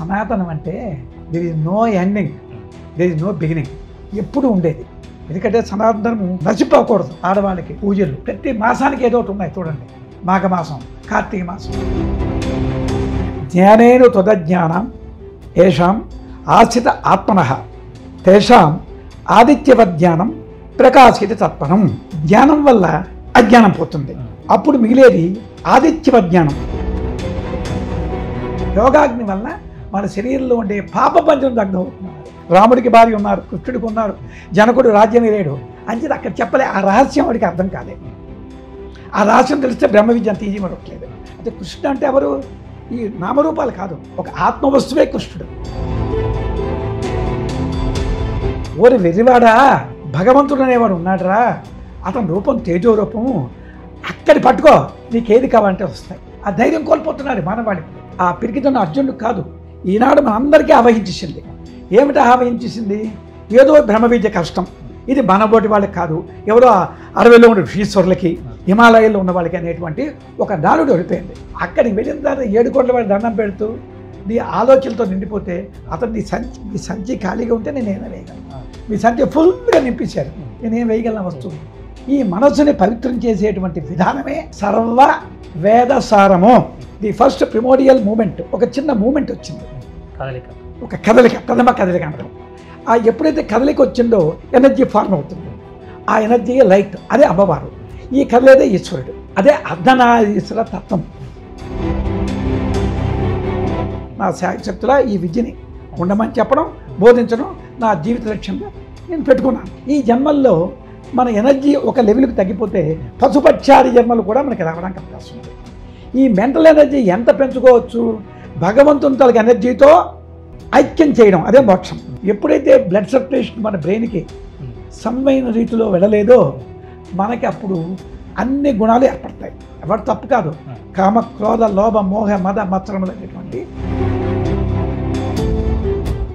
సనాతనం అంటే there is no ending, there is no beginning, ఎప్పుడు ఉండేది. ఎందుకంటే సనాతనం నశిపోకూడదు. ఆడవాళ్ళకి పూజలు ప్రతి మాసానికి ఏదో ఒకటి ఉన్నాయి చూడండి. మాఘమాసం, కార్తీక మాసం. జ్ఞానేన త్వదజ్ఞానం ఏషాం ఆశ్రిత ఆత్మనః తేషాం ఆదిత్యవజ్ఞానం ప్రకాశిత తత్పరం. జ్ఞానం వల్ల అజ్ఞానం పోతుంది, అప్పుడు మిగిలేది ఆదిత్యవజ్ఞానం. యోగాగ్ని వల్ల మన శరీరంలో ఉండే పాపపంచం దగ్ధమవుతున్నారు. రాముడికి భార్య ఉన్నారు, కృష్ణుడికి ఉన్నారు, జనకుడు రాజ్యం ఏలేడు అంచేది అక్కడ చెప్పలే. ఆ రహస్యం వాడికి అర్థం కాలేదు. ఆ రహస్యం తెలిస్తే బ్రహ్మ విద్య అంత ఈజీ మరొకట్లేదు. అంటే కృష్ణుడు అంటే ఎవరు? ఈ నామరూపాలు కాదు, ఒక ఆత్మవస్తువే కృష్ణుడు. ఓరి వెర్రివాడా, భగవంతుడు అనేవాడు ఉన్నాడురా, అతని రూపం తేజో రూపము, అక్కడి పట్టుకో, నీకేది కావాలంటే వస్తాయి. ఆ ధైర్యం కోల్పోతున్నాడు మానవాళికి. ఆ పిరికితన్న అర్జునుడు కాదు, ఈనాడు మనందరికీ ఆవహించేసింది. ఏమిటి ఆవహించేసింది? ఏదో బ్రహ్మ విద్య కష్టం, ఇది మనబోటి వాళ్ళకి కాదు, ఎవరో 60లో ఉన్న ఋషీశ్వరులకి, హిమాలయాల్లో ఉన్న వాళ్ళకి అనేటువంటి ఒక నాలుడు వెళ్ళిపోయింది. అక్కడికి వెళ్ళిన తర్వాత 7 కోట్ల వాడి దండం పెడుతూ నీ ఆలోచనలతో నిండిపోతే అతను నీ సంచి ఖాళీగా ఉంటే నేనేం వేయగలను, మీ సంచి ఫుల్గా నింపించారు, నేనేం వేయగలను వస్తువు. ఈ మనస్సుని పవిత్రం చేసేటువంటి విధానమే సర్వ వేదసారము. ది ఫస్ట్ ప్రిమోడియల్ మూమెంట్, ఒక చిన్న మూమెంట్ వచ్చింది, ఒక కదలిక, ప్రథమ కదలిక అంటాం. ఆ ఎప్పుడైతే కదలిక వచ్చిందో ఎనర్జీ ఫార్మ్ అవుతుంది. ఆ ఎనర్జీ లైట్, అదే అమ్మవారు. ఈ కదలేదే ఈశ్వరుడు, అదే అర్ధనారీశ్వర తత్వం. నా శక్తుల ఈ విద్యని ఉండమని చెప్పడం, బోధించడం నా జీవిత లక్ష్యంగా నేను పెట్టుకున్నాను. ఈ జన్మల్లో మన ఎనర్జీ ఒక లెవెల్కి తగ్గిపోతే పశుపక్షాది జన్మలు కూడా మనకి రావడానికి అవకాశం ఉంది. ఈ మెంటల్ ఎనర్జీ ఎంత పెంచుకోవచ్చు? భగవంతుని తలకి ఎనర్జీతో ఐక్యం చేయడం, అదే మోక్షం. ఎప్పుడైతే బ్లడ్ సర్క్యులేషన్ మన బ్రెయిన్కి సమైన రీతిలో వెళ్ళలేదో మనకి అప్పుడు అన్ని గుణాలు ఏర్పడతాయి. ఎవరు తప్పు కాదు. కామ, క్రోధ, లోభ, మోహ, మద, మత్సరములు అనేటువంటి.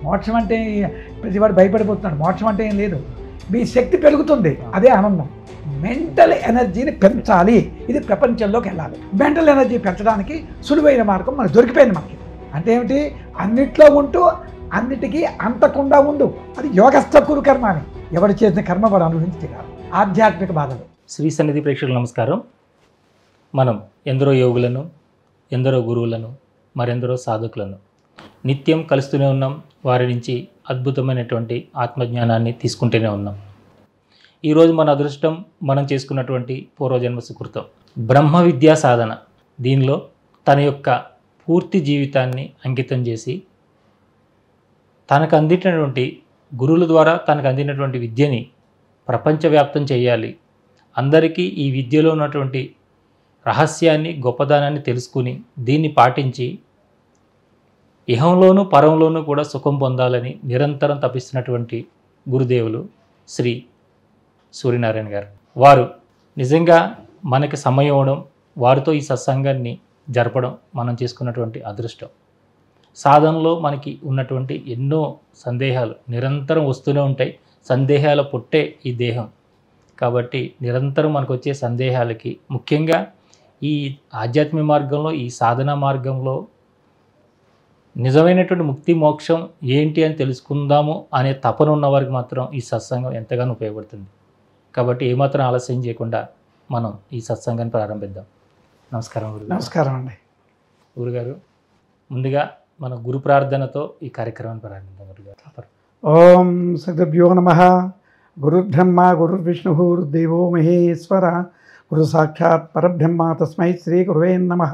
మోక్షం అంటే ప్రతివాడు భయపడిపోతున్నాడు. మోక్షం అంటే ఏం లేదు, మీ శక్తి పెరుగుతుంది, అదే ఆనందం. మెంటల్ ఎనర్జీని పెంచాలి, ఇది ప్రపంచంలోకి వెళ్ళాలి. మెంటల్ ఎనర్జీ పెంచడానికి సులువైన మార్గం మనకు దొరికిపోయింది. మనకి అంటే ఏమిటి? అన్నిట్లో ఉంటూ అన్నిటికీ అంతకుండా ఉండు, అది యోగస్థ కురు కర్మ అని. ఎవరు చేసిన కర్మ వాడు అనుభవించి కాదు. ఆధ్యాత్మిక బాధలు. శ్రీ సన్నిధి ప్రేక్షకులకు నమస్కారం. మనం ఎందరో యోగులను, ఎందరో గురువులను, మరెందరో సాధకులను నిత్యం కలుస్తూనే ఉన్నాం. వారి నుంచి అద్భుతమైనటువంటి ఆత్మజ్ఞానాన్ని తీసుకుంటూనే ఉన్నాం. ఈరోజు మన అదృష్టం మనం చేసుకున్నటువంటి పూర్వజన్మ సుకృతం బ్రహ్మ విద్యా సాధన. దీనిలో తన యొక్క పూర్తి జీవితాన్ని అంకితం చేసి తనకు అందినటువంటి గురువుల ద్వారా తనకు అందినటువంటి విద్యని ప్రపంచవ్యాప్తం చేయాలి, అందరికీ ఈ విద్యలో ఉన్నటువంటి రహస్యాన్ని, గొప్పదనాన్ని తెలుసుకుని దీన్ని పాటించి ఇహంలోనూ పరంలోనూ కూడా సుఖం పొందాలని నిరంతరం తపిస్తున్నటువంటి గురుదేవులు శ్రీ సూర్యనారాయణ గారు. వారు నిజంగా మనకి సమయం ఇవ్వడం, వారితో ఈ సత్సంగాన్ని జరపడం మనం చేసుకున్నటువంటి అదృష్టం. సాధనలో మనకి ఉన్నటువంటి ఎన్నో సందేహాలు నిరంతరం వస్తూనే ఉంటాయి. సందేహాల పుట్టే ఈ దేహం కాబట్టి నిరంతరం మనకు వచ్చే సందేహాలకి, ముఖ్యంగా ఈ ఆధ్యాత్మిక మార్గంలో, ఈ సాధనా మార్గంలో నిజమైనటువంటి ముక్తి మోక్షం ఏంటి అని తెలుసుకుందాము అనే తపన ఉన్న వారికి మాత్రం ఈ సత్సంగం ఎంతగానో ఉపయోగపడుతుంది. కాబట్టి ఏమాత్రం ఆలస్యం చేయకుండా మనం ఈ సత్సంగాన్ని ప్రారంభిద్దాం. నమస్కారం గురుగారు. నమస్కారం అండి. గురుగారు, ముందుగా మన గురు ప్రార్థనతో ఈ కార్యక్రమాన్ని ప్రారంభిద్దాం. గురుగారు. ఓం సద్గుభ్యో నమః. గురుర్బ్రహ్మ గురుర్విష్ణు గురుదేవో మహేశ్వర, గురు సాక్షాత్ పరబ్రహ్మ తస్మై శ్రీ గురువే నమః.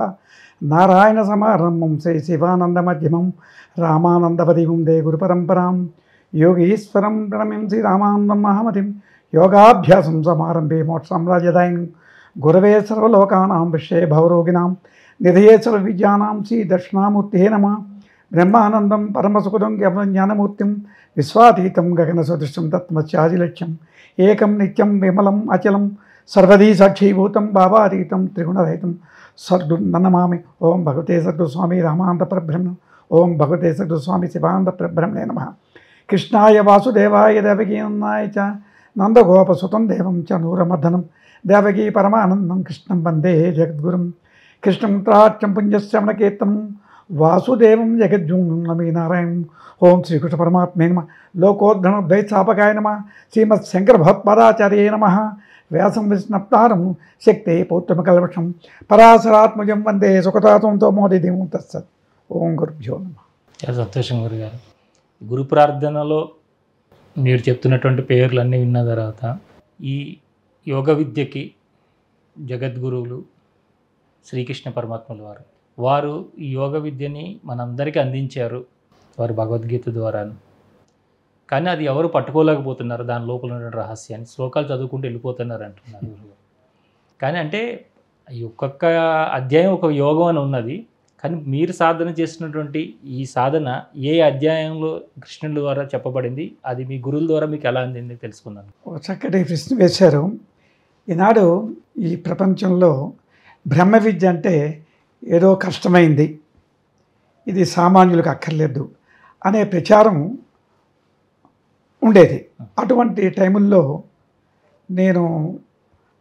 నారాయణ సమారంభం శ్రీ శివానంద మధ్యమం రామానందపదిం దే గురు పరంపరాం యోగీశ్వరం ప్రణమిం శ్రీ రామానందం మహామతిం యోగాభ్యాసం సమారంభే మోక్షసామ్రాజ్యదాయినం గురవే సర్వలోకానాం విషయ భవరోగిణాం నిధయే సర్వ విద్యానాం శ్రీ దక్షిణామూర్తే నమః. బ్రహ్మానందం పరమసుఖదం కేవలం జ్ఞానమూర్తిం విశ్వాతీతం గగనసదృశం తత్మత్యాదిలక్ష్యం ఏకం నిత్యం విమలం అచలం సర్వదీ సాక్షీభూతం భావాతీతం త్రిగుణరహితం సద్గురునమామి. ఓం భగవతే సద్గురుస్వామి రామానంద పరబ్రహ్మ. ఓం భగవతే సద్గురుస్వామి శివానంద పరబ్రహ్మణే నమః. కృష్ణాయ వాసుదేవాయ దేవకీనందాయ చ నందగోపసుతం దేవం చ నూరమర్దనం దేవకీ పరమానందం కృష్ణం వందే జగద్గురుం. కృష్ణం త్రాచ్యం పుణ్యశ్రవణకీర్తనం వాసుదేవం జగజ్జూనం నమీ నారాయణం. ఓం శ్రీకృష్ణ పరమాత్మే నమ. లోకోద్ధరణ ద్వైతాపకాయ నమ. శ్రీమత్ శంకర భగవత్పాదాచార్యే నమ. వ్యాసం విష్ణప్తారం శక్తే పౌత్రమకల్మషం పరాశరాత్మజం వందే సుఖతాతంతో మోదిదేవం తత్సత్. ఓం గురుభ్యో నమ. చాలా సంతోషం గురుగారు. గురు ప్రార్థనలో మీరు చెప్తున్నటువంటి పేర్లన్నీ విన్న తర్వాత ఈ యోగ విద్యకి జగద్గురువులు శ్రీకృష్ణ పరమాత్మల వారు ఈ యోగ విద్యని మనందరికీ అందించారు వారు భగవద్గీత ద్వారా. కానీ అది ఎవరు పట్టుకోలేకపోతున్నారు, దాని లోపల ఉన్న రహస్యాన్ని. శ్లోకాలు చదువుకుంటూ వెళ్ళిపోతున్నారు అంటున్నారు గురుగారు. కానీ అంటే ఈ ఒక్కొక్క అధ్యాయం ఒక యోగం అని ఉన్నది. కానీ మీరు సాధన చేసినటువంటి ఈ సాధన ఏ అధ్యాయంలో కృష్ణుడి ద్వారా చెప్పబడింది, అది మీ గురువుల ద్వారా మీకు ఎలా అందింది తెలుసుకుందాం. ఒక చక్కటి ప్రశ్న వేశారు. ఈనాడు ఈ ప్రపంచంలో బ్రహ్మ విద్య అంటే ఏదో కష్టమైంది, ఇది సామాన్యులకు అక్కర్లేదు అనే ప్రచారం ఉండేది. అటువంటి టైముల్లో నేను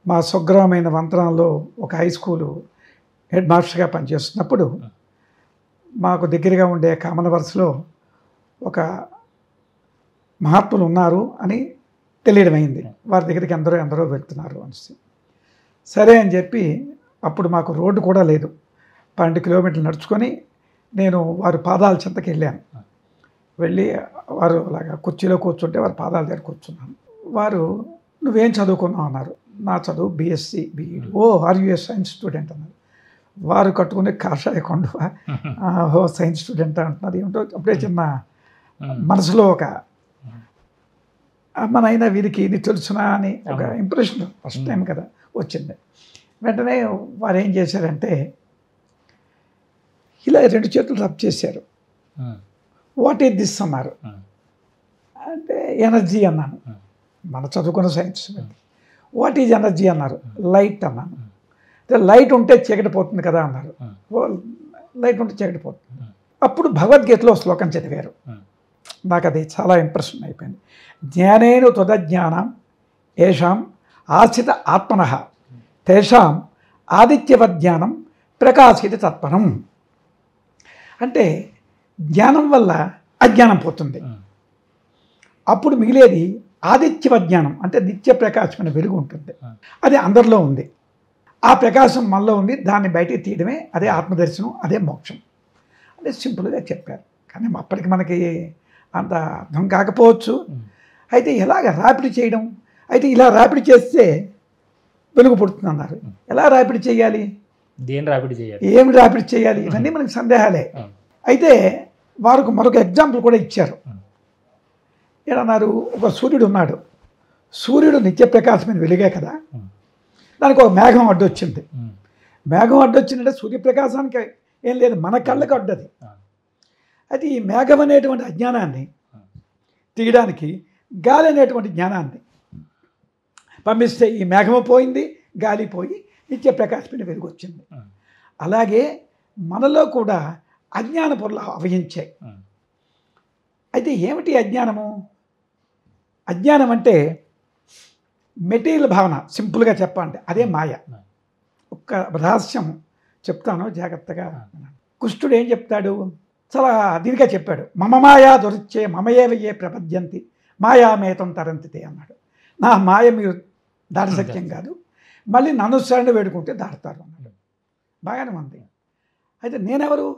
మా స్వగ్రామైన వంతరంలో ఒక హై స్కూలు హెడ్ మాస్టర్గా పనిచేస్తున్నప్పుడు మాకు దగ్గరగా ఉండే కామన్ వరుసలో ఒక మహాత్ములు ఉన్నారు అని తెలియడమైంది. వారి దగ్గరికి ఎందరో వెళ్తున్నారు అనేసి. సరే అని చెప్పి అప్పుడు మాకు రోడ్డు కూడా లేదు, 12 కిలోమీటర్లు నడుచుకొని నేను వారి పాదాల చెంతకి వెళ్ళాను. వెళ్ళి వారు అలాగా కుర్చీలో కూర్చుంటే వారి పాదాల దగ్గర కూర్చున్నాను. వారు నువ్వేం చదువుకున్నావు అన్నారు. నా చదువు బీఎస్సీ బీఈడి. ఓ ఆర్యుఎస్ సైన్స్ స్టూడెంట్ అన్నారు. వారు కట్టుకునే కాషాయ కొండ ఓ సైన్స్ స్టూడెంట్ అంటున్నారు. ఏమిటో అప్పుడే చిన్న మనసులో ఒక అమ్మనైనా వీరికి ఇది తెలుసునా అని ఒక ఇంప్రెషన్ ఫస్ట్ టైం కదా వచ్చింది. వెంటనే వారు ఏం చేశారంటే ఇలా 2 చేతులు రబ్ చేశారు. వాట్ ఈజ్ దిస్ అన్నారు. అంటే ఎనర్జీ అన్నాను. మన చదువుకున్న సైన్స్. వాట్ ఈజ్ ఎనర్జీ అన్నారు. లైట్ అన్నాను. లైట్ ఉంటే చీకటి పోతుంది కదా అన్నారు. లైట్ ఉంటే చీకటి పోతుంది. అప్పుడు భగవద్గీతలో శ్లోకం చదివారు. నాకు అది చాలా ఇంప్రెషన్ అయిపోయింది. జ్ఞానేన త్వదజ్ఞానం ఏషాం ఆశ్రిత ఆత్మనః తేషాం ఆదిత్యవజ్ఞానం ప్రకాశిత తత్పరం. అంటే జ్ఞానం వల్ల అజ్ఞానం పోతుంది. అప్పుడు మిగిలేది ఆదిత్యవజ్ఞానం, అంటే నిత్య ప్రకాశమైన వెలుగు ఉంటుంది. అది అందరిలో ఉంది. ఆ ప్రకాశం మనలో ఉంది. దాన్ని బయటికి తీయడమే అదే ఆత్మదర్శనం, అదే మోక్షం. అంటే సింపుల్గా చెప్పారు. కానీ అప్పటికి మనకి అంత అర్థం కాకపోవచ్చు. అయితే ఎలాగ రాపిడి చేయడం, అయితే ఇలా రాపిడి చేస్తే వెలుగు పుడుతుంది అన్నారు. ఎలా రాపిడి చేయాలి, దేని రాపిడి చేయాలి, ఏమి రాపిడి చేయాలి, ఇవన్నీ మనకి సందేహాలే. అయితే వారికి మరొక ఎగ్జాంపుల్ కూడా ఇచ్చారు. ఏమన్నారు, ఒక సూర్యుడు ఉన్నాడు. సూర్యుడు నిత్య ప్రకాశమైన వెలుగే కదా, దానికి ఒక మేఘం అడ్డొచ్చింది. మేఘం అడ్డొచ్చిందంటే సూర్యప్రకాశానికి ఏం లేదు, మన కళ్ళకు అడ్డది. అయితే ఈ మేఘం అనేటువంటి అజ్ఞానాన్ని తీయడానికి గాలి అనేటువంటి జ్ఞానాన్ని పంపిస్తే ఈ మేఘము పోయింది, గాలి పోయి నిత్య ప్రకాశమైన వెలుగు వచ్చింది. అలాగే మనలో కూడా అజ్ఞాన పొరలు అవయించాయి. అయితే ఏమిటి అజ్ఞానము? అజ్ఞానం అంటే మెటీరియల్ భావన. సింపుల్గా చెప్పాలంటే అదే మాయ. ఒక్క రహస్యం చెప్తాను జాగ్రత్తగా. కృష్ణుడు ఏం చెప్తాడు, చాలా దీనిగా చెప్పాడు. మమ మాయా దొరిచే మమయేవయే ప్రపద్యంతి మాయామేతం తరంతితే అన్నాడు. నా మాయ మీరు దాటి సత్యం కాదు, మళ్ళీ నన్ను శరణు వేడుకుంటే దాటుతారు అన్నాడు. బాగానే ఉంది. అయితే నేనెవరు?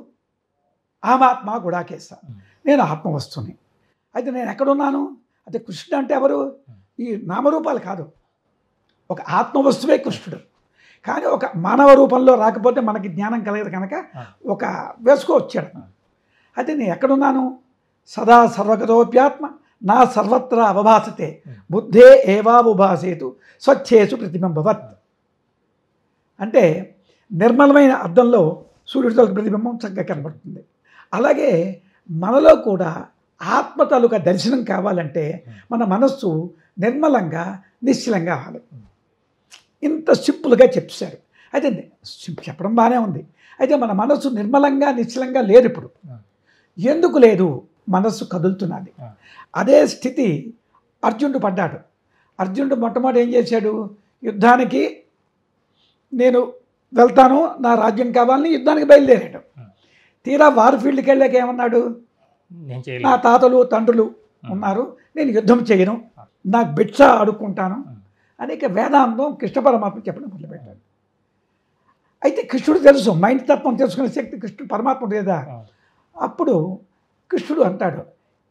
ఆమాత్మ గుడాకేశ, నేను ఆత్మవస్తుని. అయితే నేను ఎక్కడున్నాను? అయితే కృష్ణుడు అంటే ఎవరు? ఈ నామరూపాలు కాదు, ఒక ఆత్మవస్తువే కృష్ణుడు. కానీ ఒక మానవ రూపంలో రాకపోతే మనకి జ్ఞానం కలగదు కనుక ఒక వేసుకోవచ్చాడు. అయితే నేను ఎక్కడున్నాను? సదా సర్వగతోప్యాత్మ నా సర్వత్రా అవభాసతే బుద్ధే ఏవావుభాసేతు స్వచ్ఛేసు ప్రతిబింబవత్. అంటే నిర్మలమైన అద్దంలో సూర్యుడి తాలూకు ప్రతిబింబం చక్కగా కనబడుతుంది. అలాగే మనలో కూడా ఆత్మ తాలూకా దర్శనం కావాలంటే మన మనస్సు నిర్మలంగా నిశ్చలంగా అవ్వాలి. ఇంత సింపుల్గా చెప్పారు. అయితే చెప్పడం బాగానే ఉంది. అయితే మన మనస్సు నిర్మలంగా నిశ్చలంగా లేదు. ఇప్పుడు ఎందుకు లేదు? మనస్సు కదులుతున్నది. అదే స్థితి అర్జునుడు పడ్డాడు. అర్జునుడు మొట్టమొదటి ఏం చేశాడు? యుద్ధానికి నేను వెళ్తాను, నా రాజ్యం కావాలని యుద్ధానికి బయలుదేరాడు. తీరా వారి ఫీల్డ్కి వెళ్ళాక ఏమన్నాడు, నేను నా చేయలేదు. తాతలు తండ్రులు ఉన్నారు, నేను యుద్ధం చేయను, నాకు భిక్ష అడుక్కుంటాను అని ఇక వేదాంతం కృష్ణ పరమాత్మ చెప్పడం మొదలుపెట్టాడు. అయితే కృష్ణుడు తెలుసు, మైండ్ తత్వం తెలుసుకునే శక్తి కృష్ణుడు పరమాత్మ లేదా. అప్పుడు కృష్ణుడు అంటాడు,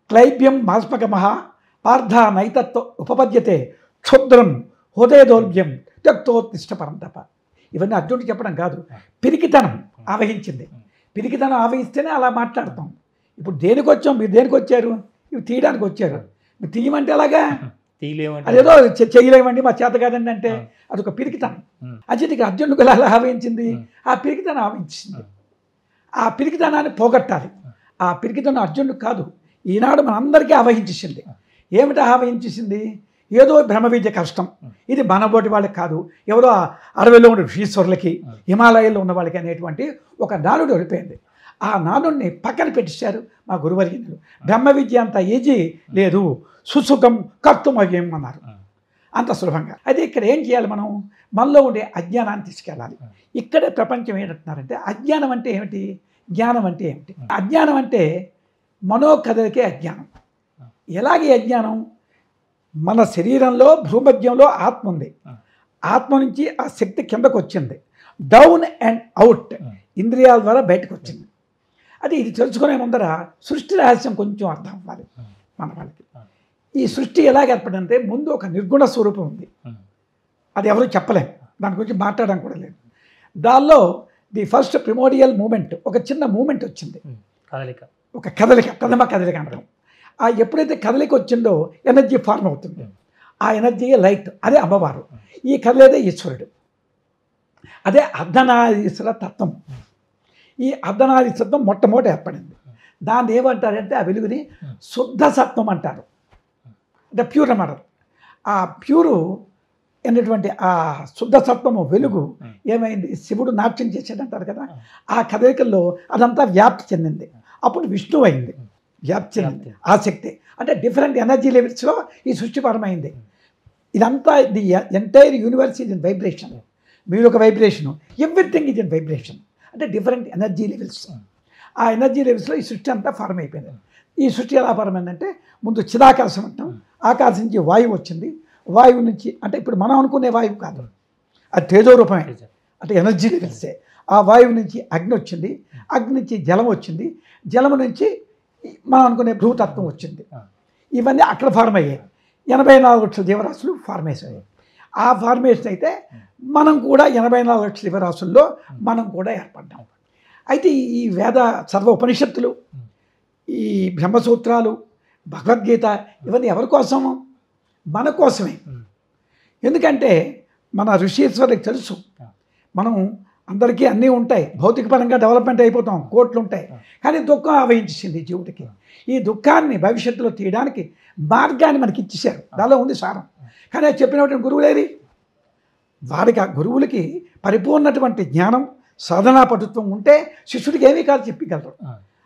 క్లైబ్యం మాస్మకమహ పార్థ నైతత్వ ఉపపద్యతే క్షుద్రం హృదయదౌర్భ్యం త్యక్తోత్తిష్ట పరంతప. ఇవన్నీ అర్జునుడు చెప్పడం కాదు, పిరికితనం ఆవహించింది. పిరికితనం ఆవహిస్తేనే అలా మాట్లాడతాం. ఇప్పుడు దేనికి వచ్చాం, మీరు దేనికి వచ్చారు, ఇవి తీయడానికి వచ్చారు, మీరు తీయమంటే అలాగా తీయలేమంటే అదేదో చేయలేమండి మా చేత కాదండి అంటే అదొక పిరికితనం. అర్జునుడికి అర్జునుడికి ఎలా ఆవహించింది, ఆ పిరికితనం ఆవహించింది. ఆ పిరికితనాన్ని పోగొట్టాలి. ఆ పిరికితనం అర్జునుడికి కాదు, ఈనాడు మనందరికీ ఆవహించేసింది. ఏమిటి ఆవహించేసింది, ఏదో బ్రహ్మ విద్య కష్టం, ఇది మనబోటి వాళ్ళకి కాదు, ఎవరో అడవిలో ఉన్న ఋషీశ్వరులకి హిమాలయాల్లో ఉన్న వాళ్ళకి అనేటువంటి ఒక నానుడు వెళ్ళిపోయింది. ఆ నానుడిని పక్కన పెట్టేశారు మా గురువర్యులు. బ్రహ్మ విద్య అంత ఈజీ లేదు, సుసుఖం కర్తుమవ్యం అన్నారు, అంత సులభంగా. అయితే ఇక్కడ ఏం చేయాలి, మనం మనలో ఉండే అజ్ఞానాన్ని తీసుకెళ్ళాలి. ఇక్కడే ప్రపంచం ఏంటంటున్నారంటే అజ్ఞానం అంటే ఏమిటి, జ్ఞానం అంటే ఏమిటి. అజ్ఞానం అంటే మనోకథలకే అజ్ఞానం. ఎలాగే అజ్ఞానం, మన శరీరంలో భూమధ్యంలో ఆత్మ ఉంది, ఆత్మ నుంచి ఆ శక్తి కిందకు వచ్చింది, డౌన్ అండ్ అవుట్ ఇంద్రియాల ద్వారా బయటకు వచ్చింది. అది ఇది తెలుసుకునే ముందర సృష్టి రహస్యం కొంచెం అర్థం అవ్వాలి మన వాళ్ళకి. ఈ సృష్టి ఎలాగ ఏర్పడిందంటే ముందు ఒక నిర్గుణ స్వరూపం ఉంది, అది ఎవరు చెప్పలేం, దాని గురించి మాట్లాడడం కూడా లేదు. దానిలో ది ఫస్ట్ ప్రిమోడియల్ మూమెంట్, ఒక చిన్న మూమెంట్ వచ్చింది, కదలిక, ఒక కదలిక, ప్రథమ కదలిక అంటాం. ఆ ఎప్పుడైతే కదలిక వచ్చిందో ఎనర్జీ ఫార్మ్ అవుతుంది, ఆ ఎనర్జీ లైట్, అదే అమ్మవారు. ఈ కదలేదే ఈశ్వరుడు, అదే అర్ధనారీశ్వర తత్వం. ఈ అర్ధనారీశ్వరం మొట్టమొదటి ఏర్పడింది. దాన్ని ఏమంటారంటే ఆ వెలుగుని శుద్ధ సత్వం అంటారు, అంటే ప్యూర్ అన్నమాట. ఆ ప్యూరు అనేటువంటి ఆ శుద్ధ సత్వము వెలుగు ఏమైంది, శివుడు నాట్యం చేసేటంటారు కదా, ఆ కదలికల్లో అదంతా వ్యాప్తి చెందింది. అప్పుడు విష్ణువు అయింది, వ్యాప్తి చెందింది ఆ శక్తి. అంటే డిఫరెంట్ ఎనర్జీ లెవెల్స్లో ఈ సృష్టిపరమైంది. ఇదంతా the entire universe is in vibration. మీరు ఒక vibration, everything is in vibration, అంటే డిఫరెంట్ ఎనర్జీ లెవెల్స్. ఆ ఎనర్జీ లెవెల్స్లో ఈ సృష్టి అంతా ఫార్మ్ అయిపోయింది. ఈ సృష్టి ఎలా ఫార్మ్ అయిందంటే ముందు చిదాకాశం అంటాం, ఆకాశం నుంచి వాయువు వచ్చింది, వాయువు నుంచి అంటే ఇప్పుడు మనం అనుకునే వాయువు కాదు, అది తేజోరూపమే, అంటే ఎనర్జీ లెవెల్సే. ఆ వాయువు నుంచి అగ్ని వచ్చింది, అగ్ని నుంచి జలం వచ్చింది, జలము నుంచి మనం అనుకునే భూతత్వం వచ్చింది. ఇవన్నీ అక్కడ ఫార్మ్ అయ్యాయి. 84 లక్షల జీవరాశులు ఫార్మేషన్ అయ్యాయి. ఆ ఫార్మేషన్ అయితే మనం కూడా 84 లక్షల జీవరాశుల్లో మనం కూడా ఏర్పడ్డాం. అయితే ఈ వేద సర్వ ఉపనిషత్తులు, ఈ బ్రహ్మసూత్రాలు, భగవద్గీత, ఇవన్నీ ఎవరి కోసము, మన కోసమే. ఎందుకంటే మన ఋషీశ్వరులకు తెలుసు, మనం అందరికీ అన్నీ ఉంటాయి, భౌతికపరంగా డెవలప్మెంట్ అయిపోతాం, కోట్లు ఉంటాయి, కానీ దుఃఖం ఆవహించింది జీవుడికి. ఈ దుఃఖాన్ని భవిష్యత్తులో తీయడానికి మార్గాన్ని మనకి ఇచ్చేశారు, దానిలో ఉంది సారం. కానీ అది చెప్పినటువంటి గురువులేరి, వాడికి ఆ గురువులకి పరిపూర్ణటువంటి జ్ఞానం సాధనా పటుత్వం ఉంటే శిష్యుడికి ఏమీ కాదు చెప్పగలరు.